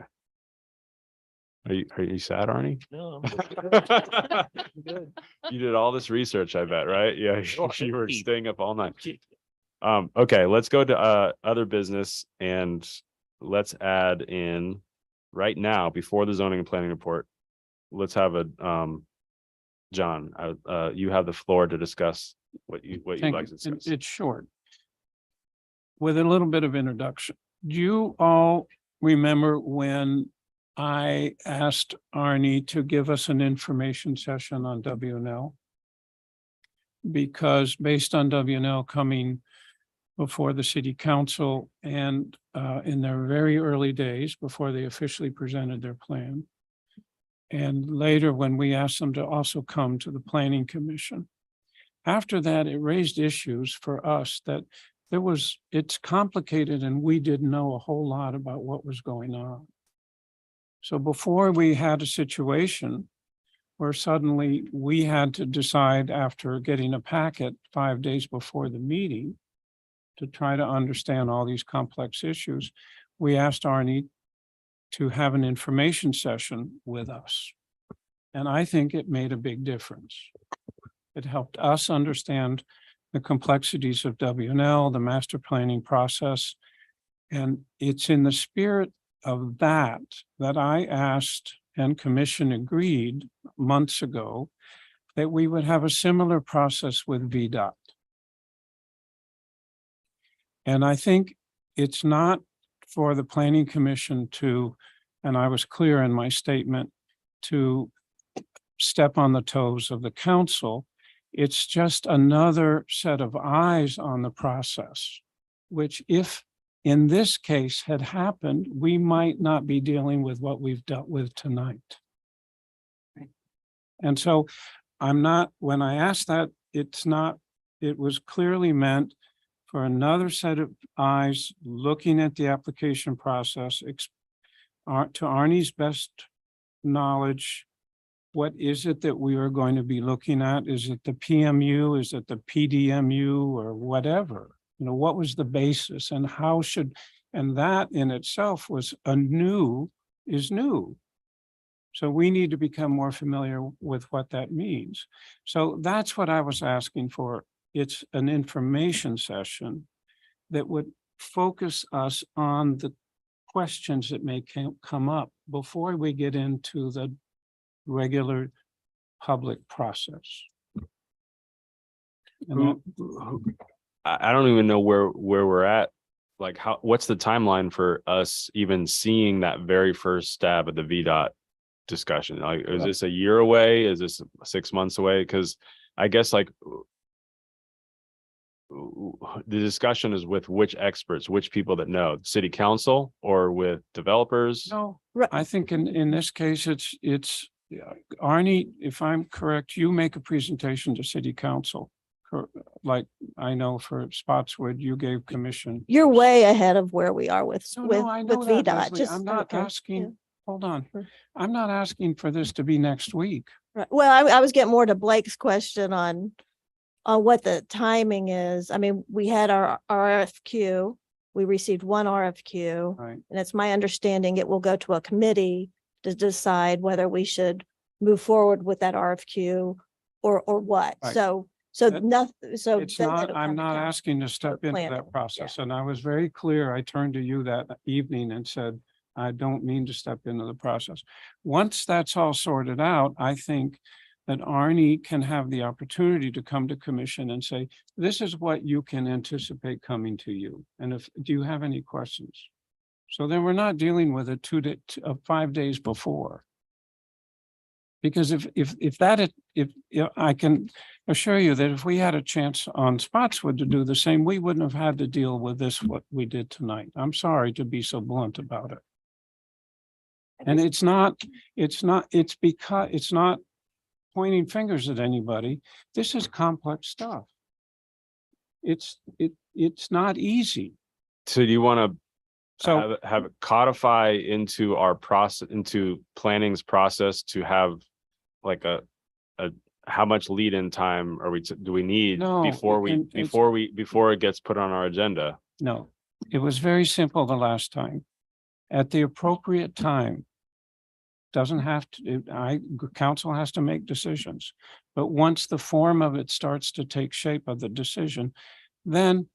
Speaker 1: Are you sad, Arnie?
Speaker 6: No.
Speaker 1: You did all this research, I bet, right? Yeah, you were
Speaker 6: Indeed.
Speaker 1: staying up all night. Okay, let's go to other business and let's add in right now before the zoning and planning report. Let's have a John, you have the floor to discuss what you'd
Speaker 4: Thank
Speaker 1: like to
Speaker 4: you.
Speaker 1: discuss.
Speaker 4: It's short. With a little bit of introduction. Do you all remember when I asked Arnie to give us an information session on WNL. Because based on WNL coming before the city council and in their very early days, before they officially presented their plan. And later, when we asked them to also come to the planning commission. After that, it raised issues for us that it's complicated and we didn't know a whole lot about what was going on. So before we had a situation where suddenly we had to decide after getting a packet 5 days before the meeting to try to understand all these complex issues, we asked Arnie to have an information session with us. And I think it made a big difference. It helped us understand the complexities of WNL, the master planning process. And it's in the spirit of that I asked and commission agreed months ago that we would have a similar process with VDOT. And I think it's not for the planning commission to, and I was clear in my statement, to step on the toes of the council. It's just another set of eyes on the process, which if in this case had happened, we might not be dealing with what we've dealt with tonight. And so when I asked that, it was clearly meant for another set of eyes looking at the application process to Arnie's best knowledge. What is it that we are going to be looking at? Is it the PMU? Is it the PDMU or whatever? What was the basis and and that in itself is new. So we need to become more familiar with what that means. So that's what I was asking for. It's an information session that would focus us on the questions that may come up before we get into the regular public process. And
Speaker 1: I don't even know where we're at. Like what's the timeline for us even seeing that very first stab at the VDOT discussion? Like, is this a year away? Is this 6 months away? Because I guess like the discussion is with which experts, which people that know, city council or with developers?
Speaker 4: No, I think in this case, it's Arnie, if I'm correct, you make a presentation to city council. Like I know for Spotswood, you gave commission.
Speaker 2: You're way ahead of where we are with
Speaker 4: I know that,
Speaker 2: VDOT.
Speaker 4: Leslie. I'm not asking, hold on. I'm not asking for this to be next week.
Speaker 2: Right. Well, I was getting more to Blake's question on what the timing is. I mean, we had our RFQ. We received one RFQ.
Speaker 4: Right.
Speaker 2: And it's my understanding it will go to a committee to decide whether we should move forward with that RFQ or what.
Speaker 4: Right.
Speaker 2: I'm not
Speaker 4: asking to step into
Speaker 2: planning.
Speaker 4: that process. And I was very clear. I turned to you that evening and said, I don't mean to step into the process. Once that's all sorted out, I think that Arnie can have the opportunity to come to commission and say, this is what you can anticipate coming to you. And do you have any questions? So then we're not dealing with it 5 days before. Because if I can assure you that if we had a chance on Spotswood to do the same, we wouldn't have had to deal with what we did tonight. I'm sorry to be so blunt about it. And it's not pointing fingers at anybody. This is complex stuff. It's not easy.
Speaker 1: So do you want to
Speaker 4: So
Speaker 1: have it codify into our process, into planning's process to have like a how much lead in time do we need
Speaker 4: No,
Speaker 1: before it gets put on our agenda?
Speaker 4: no, it was very simple the last time. At the appropriate time. Doesn't have to, council has to make decisions. But once the form of it starts to take shape of the decision, then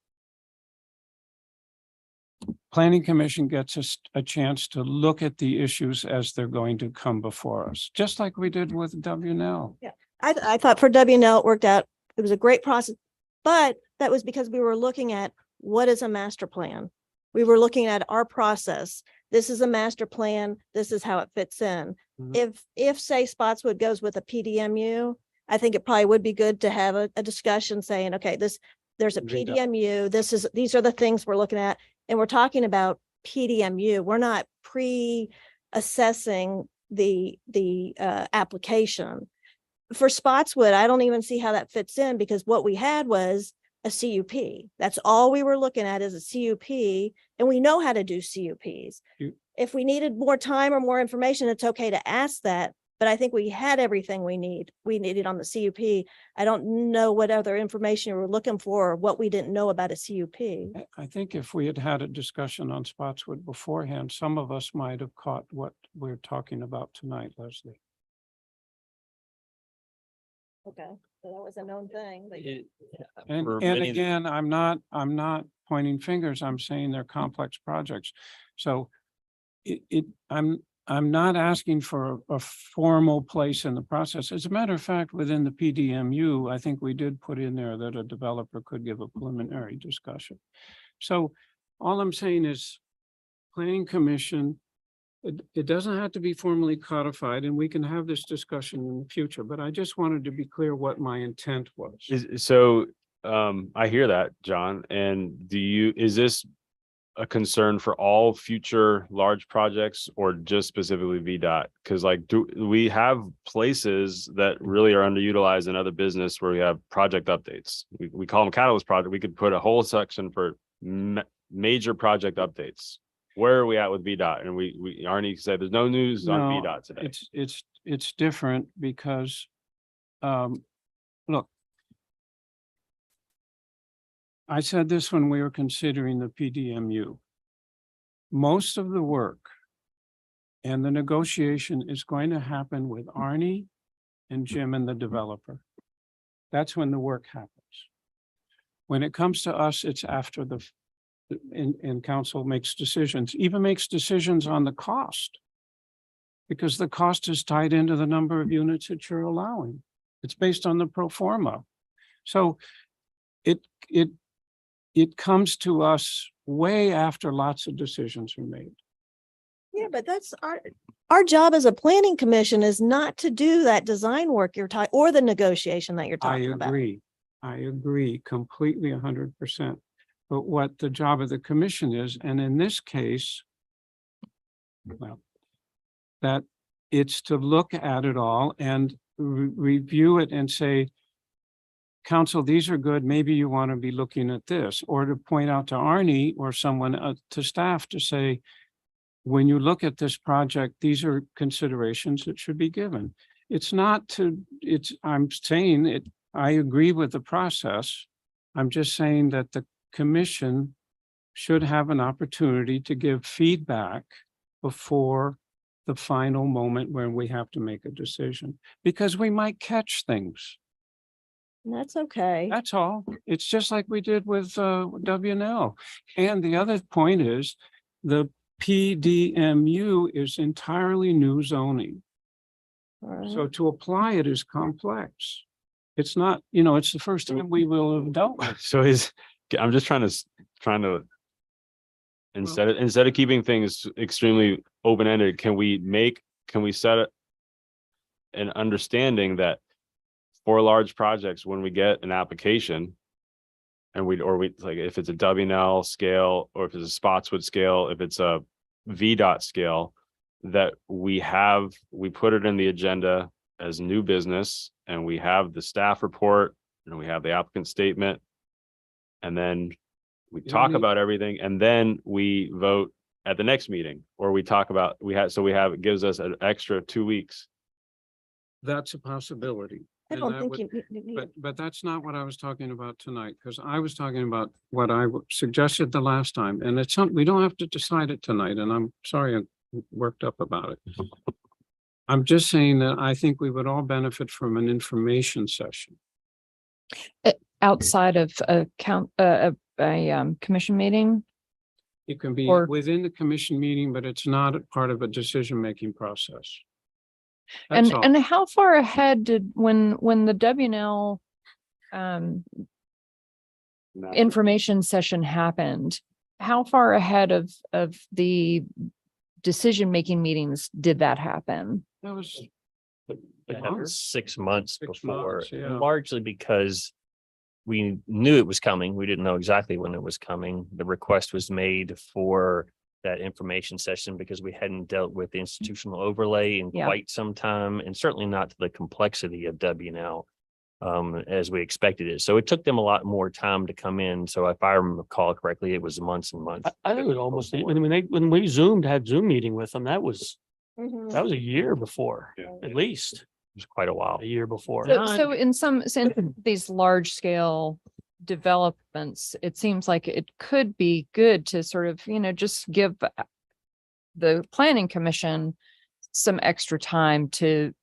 Speaker 4: planning commission gets a chance to look at the issues as they're going to come before us, just like we did with WNL.
Speaker 2: Yeah, I thought for WNL it worked out. It was a great process, but that was because we were looking at what is a master plan. We were looking at our process. this is a master plan, this is how it fits in.
Speaker 4: Mhm.
Speaker 2: If say Spotswood goes with a PDMU, I think it probably would be good to have a discussion saying, okay, there's a
Speaker 4: VDOT.
Speaker 2: PDMU, these are the things we're looking at, and we're talking about PDMU. We're not assessing the application. For Spotswood, I don't even see how that fits in, because what we had was a CUP. That's all we were looking at, is a CUP, and we know how to do CUPs. If we needed more time or more information, it's okay to ask that, but I think we had everything we needed on the CUP. I don't know what other information you were looking for, or what we didn't know about a CUP.
Speaker 4: I think if we had had a discussion on Spotswood beforehand, some of us might have caught what we're talking about tonight, Leslie.
Speaker 2: Okay, so that was a known thing.
Speaker 4: And
Speaker 6: For
Speaker 4: and
Speaker 6: many-
Speaker 4: again, I'm not pointing fingers. I'm saying they're complex projects. So I'm not asking for a formal place in the process. As a matter of fact, within the PDMU, I think we did put in there that a developer could give a preliminary discussion. So all I'm saying is planning commission, it doesn't have to be formally codified, and we can have this discussion in the future, but I just wanted to be clear what my intent was.
Speaker 1: I hear that, John. And is this a concern for all future large projects, or just specifically VDOT? Because do we have places that really are underutilized in other business where we have project updates? We call them catalyst project. We could put a whole section for major project updates. Where are we at with VDOT? And we Arnie said there's no news on
Speaker 4: No,
Speaker 1: VDOT today.
Speaker 4: It's different because, look, I said this when we were considering the PDMU. Most of the work and the negotiation is going to happen with Arnie and Jim and the developer. That's when the work happens. When it comes to us, it's after and council makes decisions, even makes decisions on the cost. Because the cost is tied into the number of units that you're allowing. It's based on the pro forma. So it comes to us way after lots of decisions are made.
Speaker 2: Yeah, but that's our job as a planning commission is not to do that design work you're talking, or the negotiation that you're talking about.
Speaker 4: I agree completely 100%. But what the job of the commission is, and in this case, well, that it's to look at it all and review it and say, council, these are good. Maybe you want to be looking at this, or to point out to Arnie or someone to staff to say, when you look at this project, these are considerations that should be given. I'm saying it, I agree with the process. I'm just saying that the commission should have an opportunity to give feedback before the final moment when we have to make a decision, because we might catch things.
Speaker 2: That's okay.
Speaker 4: That's all. It's just like we did with WNL. And the other point is the PDMU is entirely new zoning.
Speaker 2: All right.
Speaker 4: So to apply it is complex. It's not, it's the first time we will have dealt with.
Speaker 1: So I'm just trying to instead of keeping things extremely open-ended, can we set an understanding that for large projects, when we get an application and we like, if it's a WNL scale, or if it's a Spotswood scale, if it's a VDOT scale, that we put it in the agenda as new business, and we have the staff report, and we have the applicant statement, and then we talk about everything, and then we vote at the next meeting, or we talk about, it gives us an extra 2 weeks.
Speaker 4: That's a possibility.
Speaker 2: I
Speaker 4: And
Speaker 2: don't
Speaker 4: that
Speaker 2: think
Speaker 4: would-
Speaker 2: you need.
Speaker 4: But that's not what I was talking about tonight, because I was talking about what I suggested the last time, and it's something, we don't have to decide it tonight, and I'm sorry I'm worked up about it. I'm just saying that I think we would all benefit from an information session.
Speaker 3: Outside of a commission meeting.
Speaker 4: It can be
Speaker 3: Or-
Speaker 4: within the commission meeting, but it's not a part of a decision-making process. That's all.
Speaker 3: And how far ahead when the WNL information session happened, how far ahead of the decision-making meetings did that happen?
Speaker 4: That was
Speaker 6: That
Speaker 4: months.
Speaker 6: was 6 months
Speaker 4: 6
Speaker 6: before,
Speaker 4: months, yeah.
Speaker 6: largely because we knew it was coming. We didn't know exactly when it was coming. The request was made for that information session because we hadn't dealt with the institutional overlay in
Speaker 3: Yeah.
Speaker 6: quite some time, and certainly not to the complexity of WNL as we expected it. So it took them a lot more time to come in. So if I recall correctly, it was months and months.
Speaker 7: I think it was almost,
Speaker 6: before.
Speaker 7: when we had Zoom meeting with them, that was
Speaker 2: Mhm.
Speaker 7: a year before,
Speaker 1: Yeah.
Speaker 7: at least
Speaker 6: It was quite a while.
Speaker 7: a year before.
Speaker 3: So in these large scale developments, it seems like it could be good to sort of, just give the planning commission some extra time to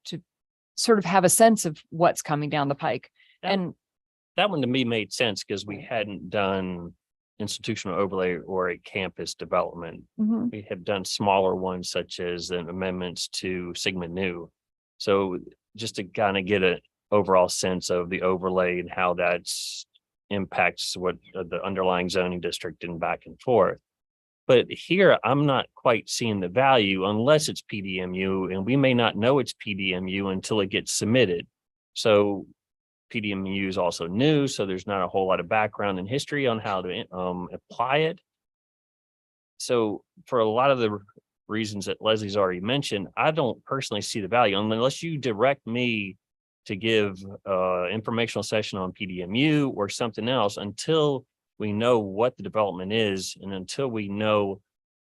Speaker 3: sort of have a sense of what's coming down the pike.
Speaker 6: That-
Speaker 3: And
Speaker 6: That one to me made sense because we hadn't done institutional overlay or a campus development.
Speaker 3: Mhm.
Speaker 6: We have done smaller ones such as the amendments to Sigma Nu. So just to kind of get an overall sense of the overlay and how that's impacts what the underlying zoning district and back and forth. But here, I'm not quite seeing the value unless it's PDMU, and we may not know it's PDMU until it gets submitted. So PDMU is also new, so there's not a whole lot of background and history on how to apply it. So for a lot of the reasons that Leslie's already mentioned, I don't personally see the value unless you direct me to give informational session on PDMU or something else until we know what the development is, and until we know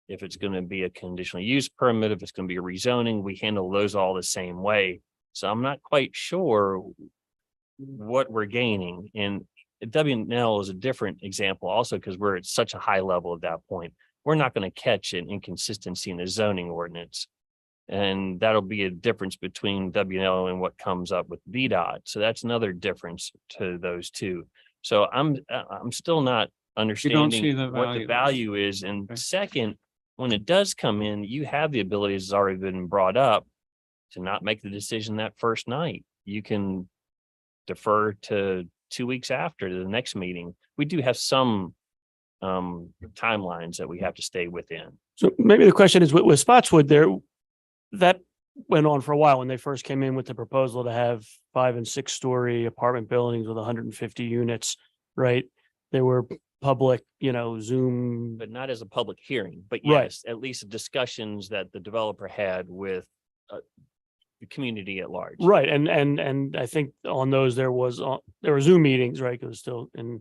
Speaker 6: if it's going to be a conditional use permit, if it's going to be a rezoning, we handle those all the same way. So I'm not quite sure what we're gaining. And WNL is a different example also because we're at such a high level at that point. We're not going to catch an inconsistency in the zoning ordinance. And that'll be a difference between WNL and what comes up with VDOT. So that's another difference to those two. So I'm still not
Speaker 4: see
Speaker 6: understanding
Speaker 4: the
Speaker 6: what the
Speaker 4: value.
Speaker 6: value is. And
Speaker 4: Okay.
Speaker 6: second, when it does come in, you have the ability, as has already been brought up, to not make the decision that first night. You can defer to 2 weeks after the next meeting. We do have some timelines that we have to stay within.
Speaker 7: So maybe the question is with Spotswood there, that went on for a while when they first came in with the proposal to have 5 and 6 story apartment buildings with 150 units, right? There were public, Zoom.
Speaker 6: But not as a public hearing, but
Speaker 7: Right.
Speaker 6: yes, at least discussions that the developer had with the community at large.
Speaker 7: Right. And I think on those, there were Zoom meetings, right? Because still, and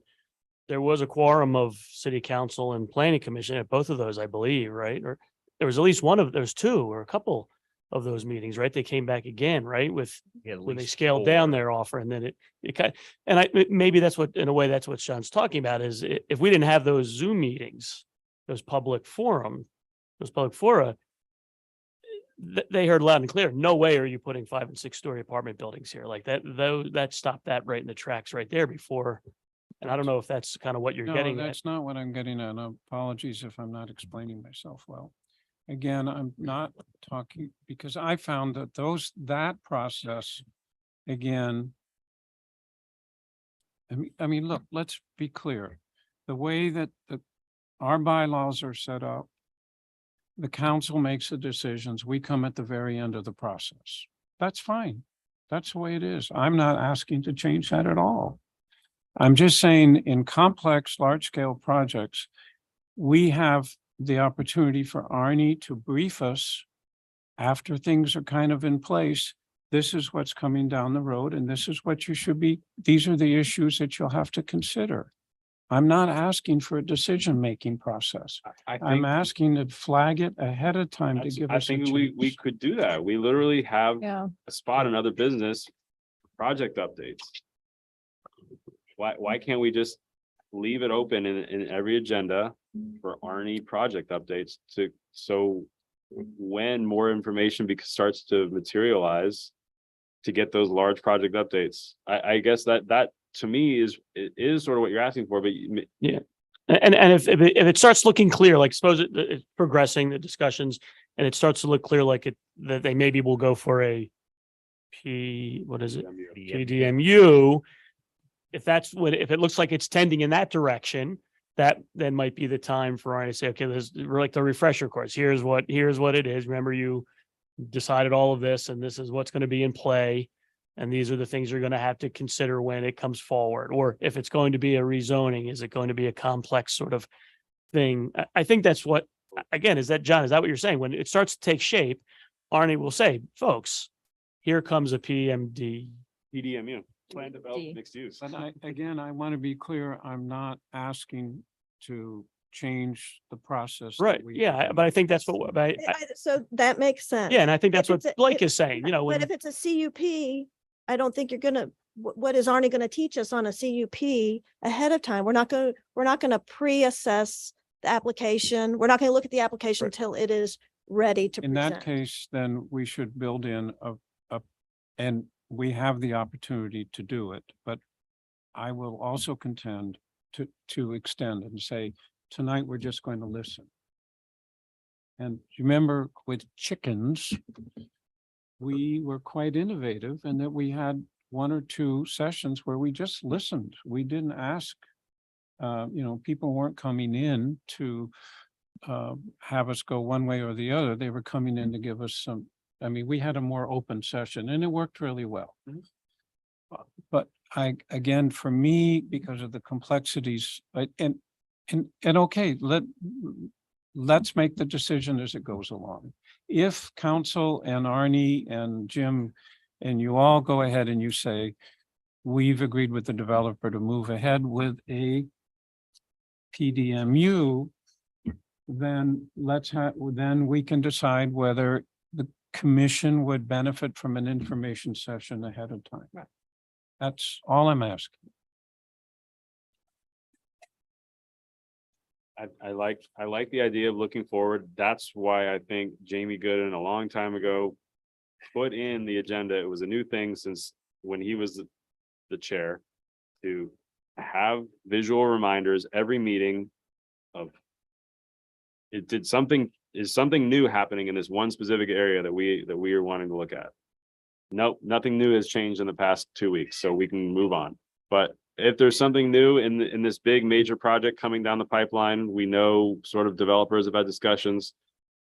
Speaker 7: there was a quorum of city council and planning commission at both of those, I believe, right? Or there was at least there's 2 or a couple of those meetings, right? They came back again, right? When they scaled down their offer, and then it kind and maybe that's what, in a way, that's what Sean's talking about is if we didn't have those Zoom meetings, those public fora, they heard loud and clear, no way are you putting 5 and 6 story apartment buildings here like that. Though that stopped that right in the tracks right there before. And I don't know if that's kind of what you're
Speaker 4: No,
Speaker 7: getting at.
Speaker 4: that's not what I'm getting at. And apologies if I'm not explaining myself well. Again, I'm not talking because I found that that process, again. I mean, look, let's be clear. The way that our bylaws are set up, the council makes the decisions. We come at the very end of the process. That's fine. That's the way it is. I'm not asking to change that at all. I'm just saying in complex, large-scale projects, we have the opportunity for Arnie to brief us after things are kind of in place. This is what's coming down the road, and this is what these are the issues that you'll have to consider. I'm not asking for a decision-making process. I'm asking to flag it ahead of time to give
Speaker 1: I
Speaker 4: us.
Speaker 1: think we could do that. We literally have
Speaker 3: Yeah.
Speaker 1: a spot in other business, project updates. Why can't we just leave it open in every agenda for Arnie project updates so when more information starts to materialize to get those large project updates? I guess that to me is sort of what you're asking for, but
Speaker 7: And if it starts looking clear, like suppose it's progressing the discussions and it starts to look clear, like that they maybe will go for a PDMU. If it looks like it's tending in that direction, that then might be the time for Arnie to say, okay, this, we're like the refresher course. Here's what it is. Remember, you decided all of this and this is what's going to be in play. And these are the things you're going to have to consider when it comes forward. Or if it's going to be a rezoning, is it going to be a complex sort of thing? I think that's what, again, is that, John, is that what you're saying? When it starts to take shape, Arnie will say, folks, here comes a PMD.
Speaker 1: PDMU, plan development mixed use.
Speaker 4: But I want to be clear, I'm not asking to change the process. that
Speaker 7: Right,
Speaker 4: we-
Speaker 7: yeah, but I think that's what, but
Speaker 2: So that makes sense.
Speaker 7: yeah, and I think that's
Speaker 2: If
Speaker 7: what
Speaker 2: it's a-
Speaker 7: Blake
Speaker 2: if-
Speaker 7: is saying, you know,
Speaker 2: But
Speaker 7: when,
Speaker 2: if it's a CUP, I don't think you're gonna, what is Arnie gonna teach us on a CUP ahead of time? We're not gonna pre-assess the application. We're not gonna look at the application
Speaker 1: Right.
Speaker 2: until it is ready to
Speaker 4: In that
Speaker 2: present.
Speaker 4: case, then we should build in and we have the opportunity to do it, but I will also contend to extend and say, tonight, we're just going to listen. And remember with chickens, we were quite innovative in that we had 1 or 2 sessions where we just listened. We didn't ask. People weren't coming in to have us go one way or the other. They were coming in to give us some, we had a more open session and it worked really well. But again, for me, because of the complexities, and okay, let's make the decision as it goes along. If council and Arnie and Jim and you all go ahead and you say, we've agreed with the developer to move ahead with a PDMU, then then we can decide whether the commission would benefit from an information session ahead of time.
Speaker 2: Right.
Speaker 4: That's all I'm asking.
Speaker 1: I like the idea of looking forward. That's why I think Jamie Gooden a long time ago put in the agenda. It was a new thing since when he was the chair to have visual reminders every meeting of is something new happening in this one specific area that we are wanting to look at. Nope, nothing new has changed in the past 2 weeks, so we can move on. But if there's something new in this big major project coming down the pipeline, we know sort of developers have had discussions.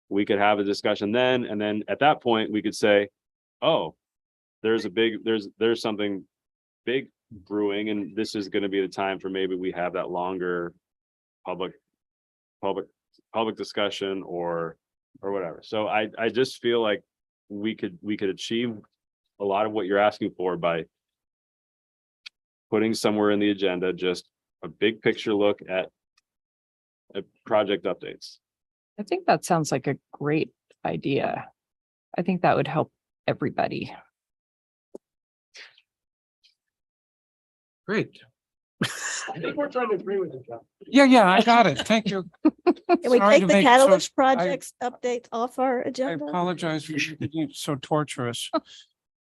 Speaker 1: We could have a discussion then, and then at that point, we could say, oh, there's something big brewing, and this is going to be the time for maybe we have that longer public discussion or whatever. So I just feel like we could achieve a lot of what you're asking for by putting somewhere in the agenda just a big picture look at project updates.
Speaker 3: I think that sounds like a great idea. I think that would help everybody.
Speaker 4: Great.
Speaker 7: I think we're trying to agree with you, John.
Speaker 4: Yeah, I got it. Thank you.
Speaker 2: Can we
Speaker 4: Sorry
Speaker 2: take
Speaker 4: to
Speaker 2: the
Speaker 4: make
Speaker 2: catalyst
Speaker 4: I
Speaker 2: projects update off our
Speaker 4: I
Speaker 2: agenda?
Speaker 4: apologize for being so torturous,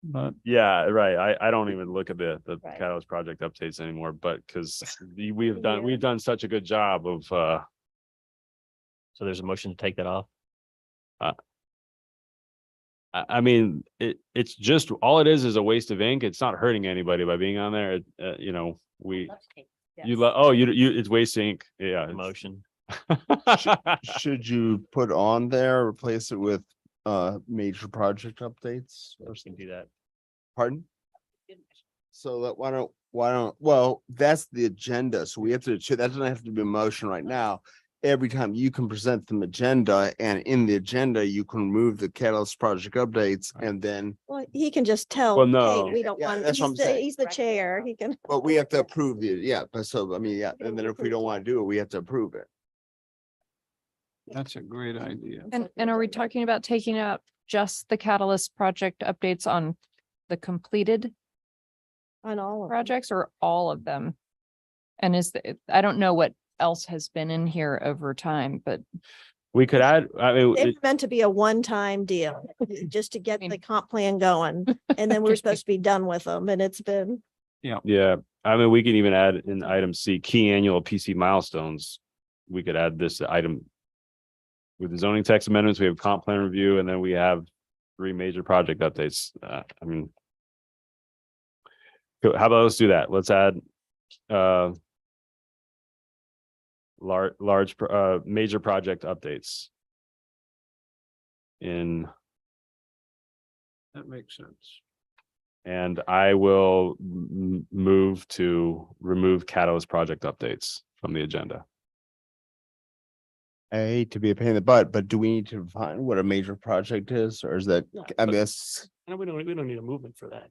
Speaker 4: but
Speaker 1: Yeah, right. I don't even look at the
Speaker 2: Right.
Speaker 1: Catalyst project updates anymore, but because we've
Speaker 2: Yeah.
Speaker 1: done such a good job of
Speaker 6: So there's a motion to take that off.
Speaker 1: I mean, it's just all it is a waste of ink. It's not hurting anybody by being on there. It's waste ink. Yeah. it's-
Speaker 6: Motion.
Speaker 5: Should you put on there, replace it with major project updates or
Speaker 6: We can
Speaker 5: something?
Speaker 6: do that.
Speaker 5: Pardon? So that why don't, well, that's the agenda. So we have to, that doesn't have to be a motion right now. Every time you can present the agenda and in the agenda, you can remove the Catalyst project updates and then,
Speaker 2: Well, he can just tell,
Speaker 1: Well,
Speaker 2: hey,
Speaker 1: no.
Speaker 2: we don't
Speaker 5: Yeah,
Speaker 2: want,
Speaker 5: that's what I'm saying.
Speaker 2: he's the chair, he can.
Speaker 5: but we have to approve the, yeah, but so, I mean, yeah,
Speaker 2: Yeah,
Speaker 5: and then
Speaker 2: we
Speaker 5: if we don't
Speaker 2: approve
Speaker 5: want to do it, we have to approve it.
Speaker 4: that's a great idea.
Speaker 3: And are we talking about taking out just the Catalyst project updates on the completed
Speaker 2: On all of them.
Speaker 3: projects or all of them? And I don't know what else has been in here over time, but
Speaker 1: We could add, I mean,
Speaker 2: They were meant to be a one-time deal, just to get
Speaker 3: mean-
Speaker 2: the comp plan going, and then we're supposed to be done with them, and it's been.
Speaker 1: yeah, I mean, we can even add in item C, key annual PC milestones. We could add this item. With the zoning text amendments, we have comp plan review, and then we have 3 major project updates. I mean. How about let's do that? Let's add, major project updates.
Speaker 4: That makes sense.
Speaker 1: And I will move to remove catalyst project updates from the agenda.
Speaker 5: I hate to be a pain in the butt, but do we need to define what a major project is, or is that,
Speaker 7: No,
Speaker 5: I
Speaker 7: but-
Speaker 5: mean, that's,
Speaker 7: And we don't need a movement for that.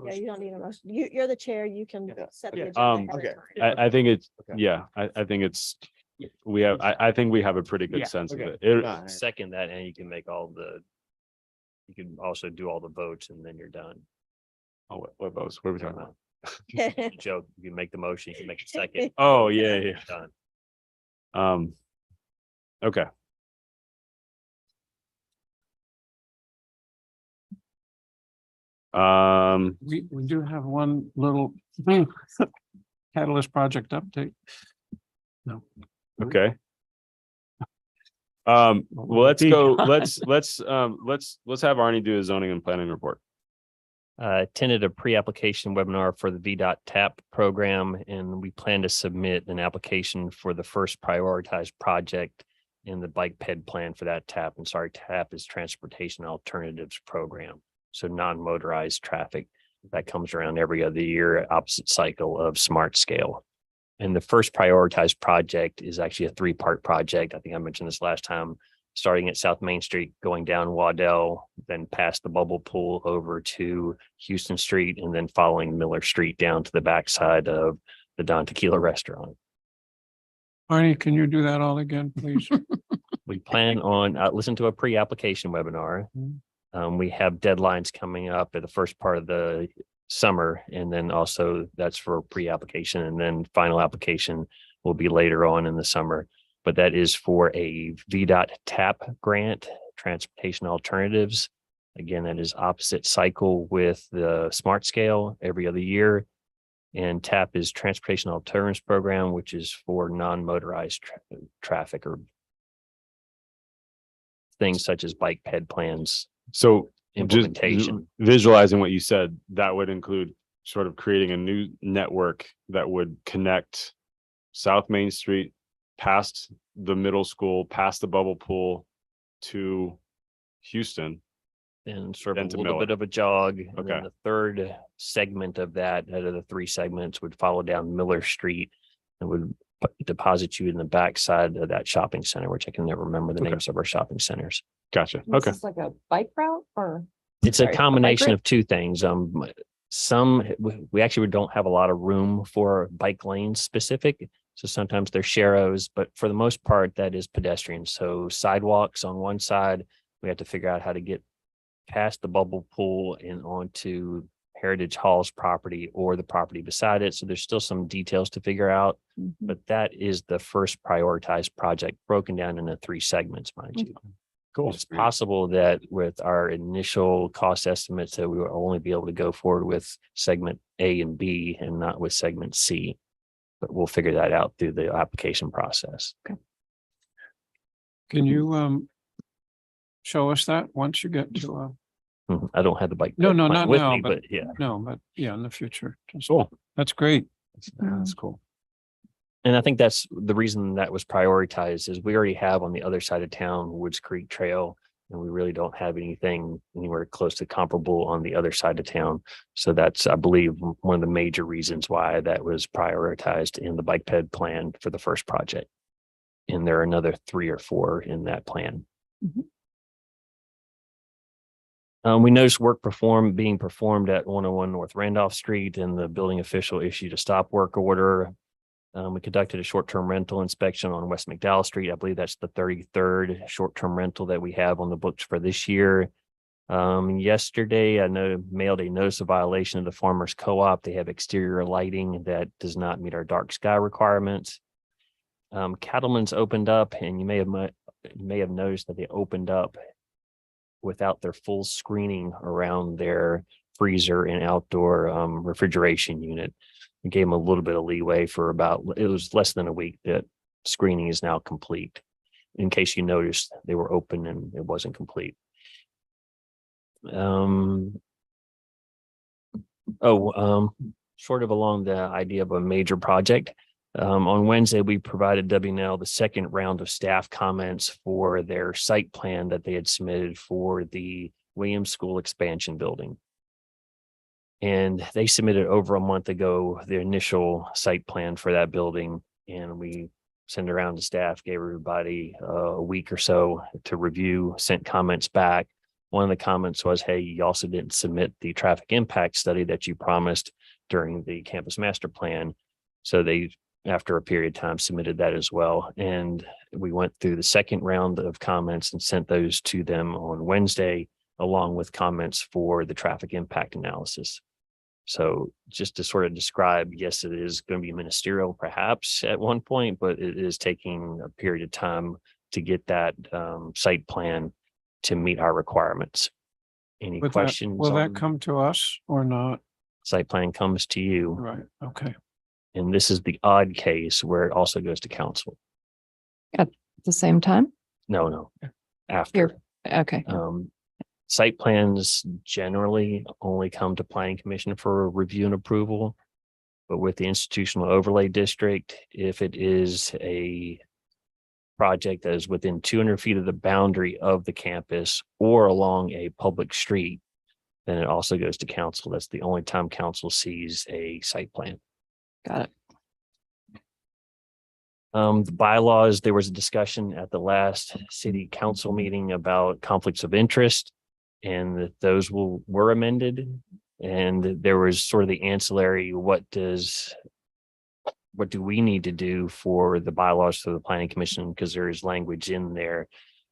Speaker 2: Yeah, you don't need a motion. You're the chair. You can
Speaker 5: Yeah.
Speaker 2: set the
Speaker 7: Yeah.
Speaker 2: agenda. ahead of
Speaker 5: Okay.
Speaker 2: time.
Speaker 1: I think it's,
Speaker 5: Okay.
Speaker 1: yeah, I think it's,
Speaker 7: Yeah.
Speaker 1: I think we have a pretty good
Speaker 7: Yeah.
Speaker 1: sense of
Speaker 5: Okay.
Speaker 1: it. It-
Speaker 5: Nah,
Speaker 6: Second that, and you can make all the, you can also do all the votes and then you're done.
Speaker 1: Oh, what votes? What are we talking about?
Speaker 6: Joke, you can make the motion, you can make a second.
Speaker 1: Oh, yeah, yeah.
Speaker 6: Done.
Speaker 1: Okay.
Speaker 4: We do have one little catalyst project update. No.
Speaker 1: Okay. Well, let's go, let's have Arnie do a zoning and planning report.
Speaker 6: Attended a pre-application webinar for the VDOT TAP program, and we plan to submit an application for the first prioritized project in the bike ped plan for that TAP. And sorry, TAP is Transportation Alternatives Program. So non-motorized traffic that comes around every other year, opposite cycle of smart scale. And the first prioritized project is actually a 3-part project. I think I mentioned this last time, starting at South Main Street, going down Waddell, then past the bubble pool over to Houston Street, and then following Miller Street down to the backside of the Don Tequila restaurant.
Speaker 4: Arnie, can you do that all again, please?
Speaker 6: We plan on, listen to a pre-application webinar. We have deadlines coming up at the first part of the summer, and then also that's for pre-application, and then final application will be later on in the summer. But that is for a VDOT TAP grant, Transportation Alternatives. Again, that is opposite cycle with the smart scale every other year. And TAP is Transportation Alternatives Program, which is for non-motorized traffic or things such as bike ped plans.
Speaker 1: So just
Speaker 6: Implementation.
Speaker 1: visualizing what you said, that would include sort of creating a new network that would connect South Main Street past the middle school, past the bubble pool to Houston.
Speaker 6: And sort
Speaker 1: Then
Speaker 6: of
Speaker 1: to
Speaker 6: a little
Speaker 1: Miller.
Speaker 6: bit of a jog. And
Speaker 1: Okay.
Speaker 6: then the third segment of that, out of the 3 segments, would follow down Miller Street and would deposit you in the backside of that shopping center, which I can never remember the
Speaker 1: Okay.
Speaker 6: names of our shopping centers.
Speaker 1: Gotcha.
Speaker 3: Is
Speaker 1: Okay.
Speaker 3: this like a bike route or?
Speaker 6: It's a
Speaker 3: Sorry, a bike
Speaker 6: combination
Speaker 3: route?
Speaker 6: of 2 things. We actually don't have a lot of room for bike lanes specific. So sometimes they're sharrows, but for the most part, that is pedestrian. So sidewalks on one side, we have to figure out how to get past the bubble pool and onto Heritage Hall's property or the property beside it. So there's still some details to figure out, but that is the first prioritized project broken down into 3 segments, mind you.
Speaker 1: Cool.
Speaker 6: It's possible that with our initial cost estimates that we will only be able to go forward with segment A and B and not with segment C. But we'll figure that out through the application process.
Speaker 4: Can you show us that once you get to
Speaker 6: I don't have the bike.
Speaker 4: No,
Speaker 6: plan
Speaker 4: no, not
Speaker 6: with
Speaker 4: now,
Speaker 6: me,
Speaker 4: but-
Speaker 6: yeah.
Speaker 4: no, but yeah, in the future.
Speaker 1: Cool.
Speaker 4: That's great.
Speaker 1: That's cool.
Speaker 6: And I think that's the reason that was prioritized is we already have on the other side of town Woods Creek Trail. And we really don't have anything anywhere close to comparable on the other side of town. So that's, I believe, one of the major reasons why that was prioritized in the bike ped plan for the first project. And there are another 3 or 4 in that plan. We noticed work being performed at 101 North Randolph Street, and the building official issued a stop work order. We conducted a short-term rental inspection on West McDowell Street. I believe that's the 33rd short-term rental that we have on the books for this year. Yesterday, I mailed a notice of violation of the Farmers Co-op. They have exterior lighting that does not meet our dark sky requirements. Cattleman's opened up, and you may have noticed that they opened up without their full screening around their freezer and outdoor refrigeration unit. We gave them a little bit of leeway for it was less than a week that screening is now complete. In case you noticed, they were open and it wasn't complete. Sort of along the idea of a major project, On Wednesday, we provided WNL the second round of staff comments for their site plan that they had submitted for the Williams School expansion building. And they submitted over a month ago the initial site plan for that building, and we sent it around to staff, gave everybody a week or so to review, sent comments back. One of the comments was, hey, you also didn't submit the traffic impact study that you promised during the campus master plan. So they, after a period of time, submitted that as well. And we went through the second round of comments and sent those to them on Wednesday, along with comments for the traffic impact analysis. So just to sort of describe, yes, it is going to be ministerial perhaps at one point, but it is taking a period of time to get that site plan to meet our requirements. Any
Speaker 4: But that-
Speaker 6: questions?
Speaker 4: Will that
Speaker 6: on-
Speaker 4: come to us or not?
Speaker 6: Site plan comes to you,
Speaker 4: Right, okay.
Speaker 6: and this is the odd case where it also goes to council.
Speaker 3: At the same time?
Speaker 6: No, after.
Speaker 3: Here. Okay.
Speaker 6: Site plans generally only come to planning commission for review and approval. But with the institutional overlay district, if it is a project that is within 200 feet of the boundary of the campus or along a public street, then it also goes to council. That's the only time council sees a site plan.
Speaker 3: Got it.
Speaker 6: The bylaws, there was a discussion at the last city council meeting about conflicts of interest, and that those were amended. And there was sort of the ancillary, what do we need to do for the bylaws for the planning commission? Because there is language in there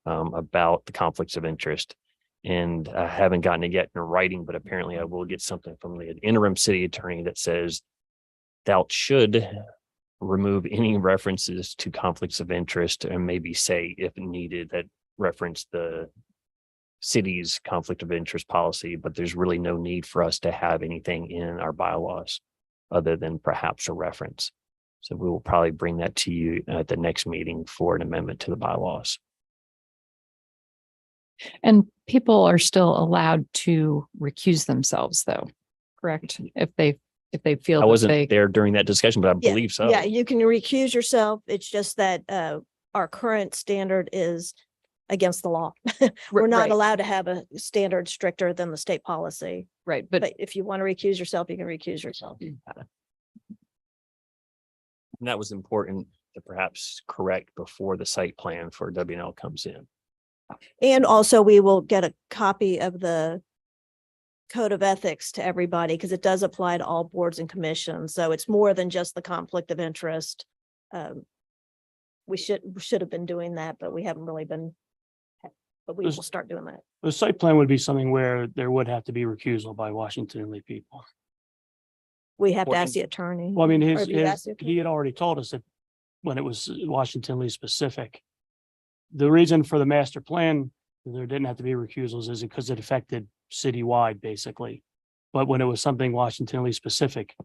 Speaker 6: about the conflicts of interest. And I haven't gotten it yet in writing, but apparently I will get something from the interim city attorney that says thou should remove any references to conflicts of interest, and maybe say, if needed, that reference the city's conflict of interest policy, but there's really no need for us to have anything in our bylaws other than perhaps a reference. So we will probably bring that to you at the next meeting for an amendment to the bylaws.
Speaker 3: And people are still allowed to recuse themselves, though, correct? If they feel
Speaker 6: I
Speaker 3: that
Speaker 6: wasn't
Speaker 3: they,
Speaker 6: there during that discussion, but I
Speaker 2: Yeah,
Speaker 6: believe so.
Speaker 2: Yeah, you can recuse yourself. It's just that our current standard is against the law. We're not
Speaker 3: right.
Speaker 2: allowed to have a standard stricter than the state policy.
Speaker 3: right, but
Speaker 2: But if you want to recuse yourself, you can recuse yourself.
Speaker 6: And that was important to perhaps correct before the site plan for WNL comes in.
Speaker 2: And also we will get a copy of the code of ethics to everybody because it does apply to all boards and commissions. So it's more than just the conflict of interest. We should have been doing that, but we haven't really been. But we will start doing that.
Speaker 7: The site plan would be something where there would have to be recusal by Washington and Lee people.
Speaker 2: We have to
Speaker 6: Well,
Speaker 2: ask the attorney.
Speaker 7: Well, I mean,
Speaker 2: Or have you asked the attorney?
Speaker 7: he had already told us that when it was Washington Lee specific. The reason for the master plan, there didn't have to be recusals is because it affected citywide, basically. But when it was something Washington Lee specific,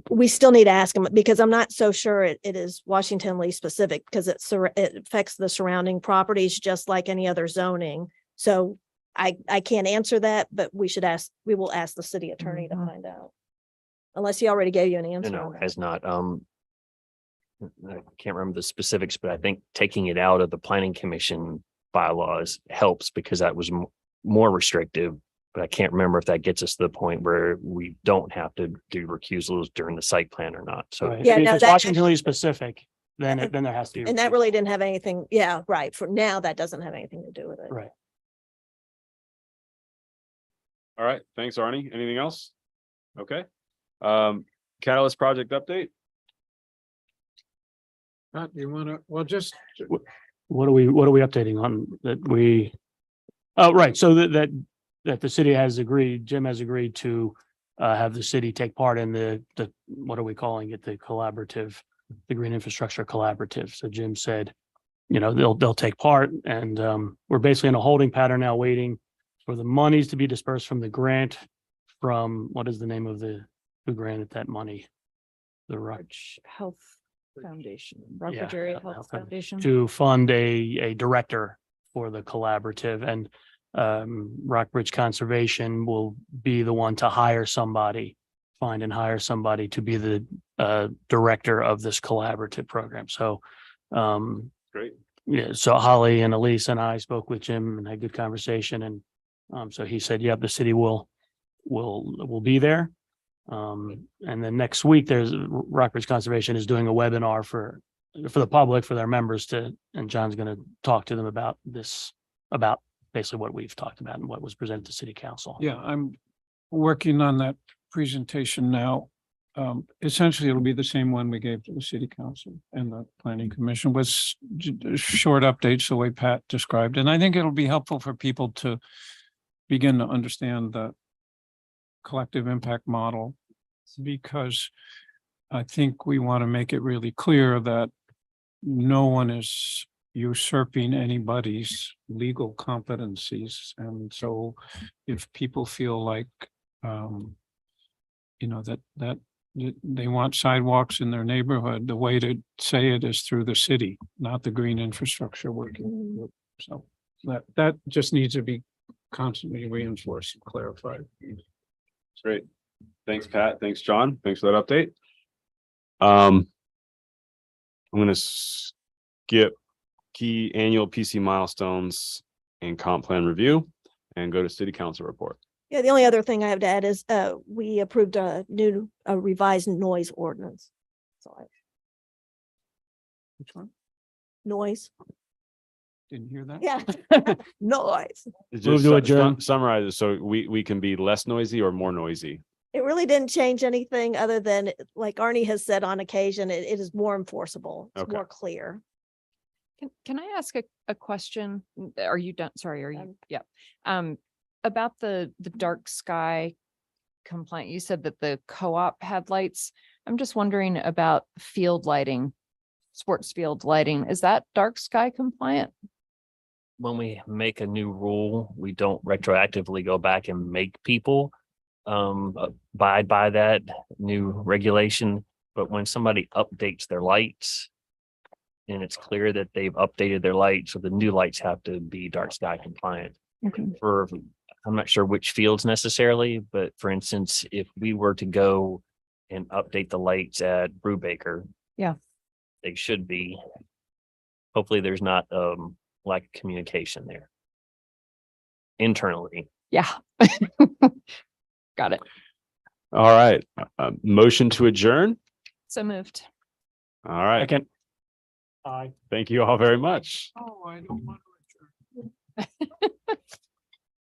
Speaker 2: We still need to ask them because I'm not so sure it is Washington Lee specific because it affects the surrounding properties just like any other zoning. So I can't answer that, but we will ask the city attorney to find out. Unless he already gave you an answer.
Speaker 6: No,
Speaker 2: on that.
Speaker 6: has not. I can't remember the specifics, but I think taking it out of the planning commission bylaws helps because that was more restrictive. But I can't remember if that gets us to the point where we don't have to do recusals during the site plan or not. So
Speaker 7: right?
Speaker 2: Yeah,
Speaker 7: If
Speaker 2: no,
Speaker 7: it's
Speaker 2: that
Speaker 7: Washington Lee specific, then there has to be.
Speaker 2: And that
Speaker 7: recusal.
Speaker 2: really didn't have anything, yeah, right. For now, that doesn't have anything to do with it.
Speaker 7: Right.
Speaker 1: All right, thanks, Arnie. Anything else? Okay. Catalyst project update?
Speaker 4: You wanna, well, just,
Speaker 7: What are we updating on that we? Oh, right. So that the city has agreed, Jim has agreed to have the city take part in the, what are we calling it? The collaborative, the Green Infrastructure Collaborative. So Jim said, they'll take part and we're basically in a holding pattern now, waiting for the monies to be dispersed from the grant from, what is the name of who granted that money? The Rock
Speaker 3: Health Foundation,
Speaker 7: Yeah,
Speaker 3: Rockbridge Area
Speaker 7: Health
Speaker 3: Health Foundation.
Speaker 7: to fund a director for the collaborative, and Rockbridge Conservation will be the one to hire somebody find and hire somebody to be the director of this collaborative program. So
Speaker 1: Great.
Speaker 7: yeah, so Holly and Elise and I spoke with Jim and had a good conversation, and so he said, yep, the city will be there. And then next week, there's Rockbridge Conservation is doing a webinar for the public, for their members and John's going to talk to them about about basically what we've talked about and what was presented to city council.
Speaker 4: Yeah, I'm working on that presentation now. Essentially, it'll be the same one we gave to the city council and the planning commission with short updates, the way Pat described. And I think it'll be helpful for people to begin to understand the collective impact model, because I think we want to make it really clear that no one is usurping anybody's legal competencies. And so if people feel like, that they want sidewalks in their neighborhood, the way to say it is through the city, not the green infrastructure working group. So that just needs to be constantly reinforced and clarified.
Speaker 1: Great. Thanks, Pat. Thanks, John. Thanks for that update. I'm going to skip key annual PC milestones and comp plan review and go to city council report.
Speaker 2: Yeah, the only other thing I have to add is we approved a revised noise ordinance. So
Speaker 4: Which one?
Speaker 2: noise,
Speaker 4: Didn't hear that?
Speaker 2: yeah, noise.
Speaker 1: It's
Speaker 7: Move
Speaker 1: just
Speaker 7: to adjourn.
Speaker 1: summarize it so we can be less noisy or more noisy.
Speaker 2: It really didn't change anything other than, like Arnie has said on occasion, it is more enforceable. It's
Speaker 1: Okay.
Speaker 2: more clear.
Speaker 3: Can I ask a question? Are you done? Sorry, are you?
Speaker 2: Done.
Speaker 3: Yeah. About the dark sky complaint, you said that the co-op had lights. I'm just wondering about field lighting, sports field lighting. Is that dark sky compliant?
Speaker 6: When we make a new rule, we don't retroactively go back and make people abide by that new regulation. But when somebody updates their lights and it's clear that they've updated their lights, so the new lights have to be dark sky compliant.
Speaker 3: Okay.
Speaker 6: I'm not sure which fields necessarily, but for instance, if we were to go and update the lights at Brubaker.
Speaker 3: Yeah.
Speaker 6: They should be. Hopefully there's not lack of communication there. Internally.
Speaker 3: Yeah. Got it.
Speaker 1: All right. Motion to adjourn.
Speaker 3: So moved.
Speaker 1: All right.
Speaker 7: Second.
Speaker 1: Thank you all very much.
Speaker 4: Oh, I don't want to adjourn.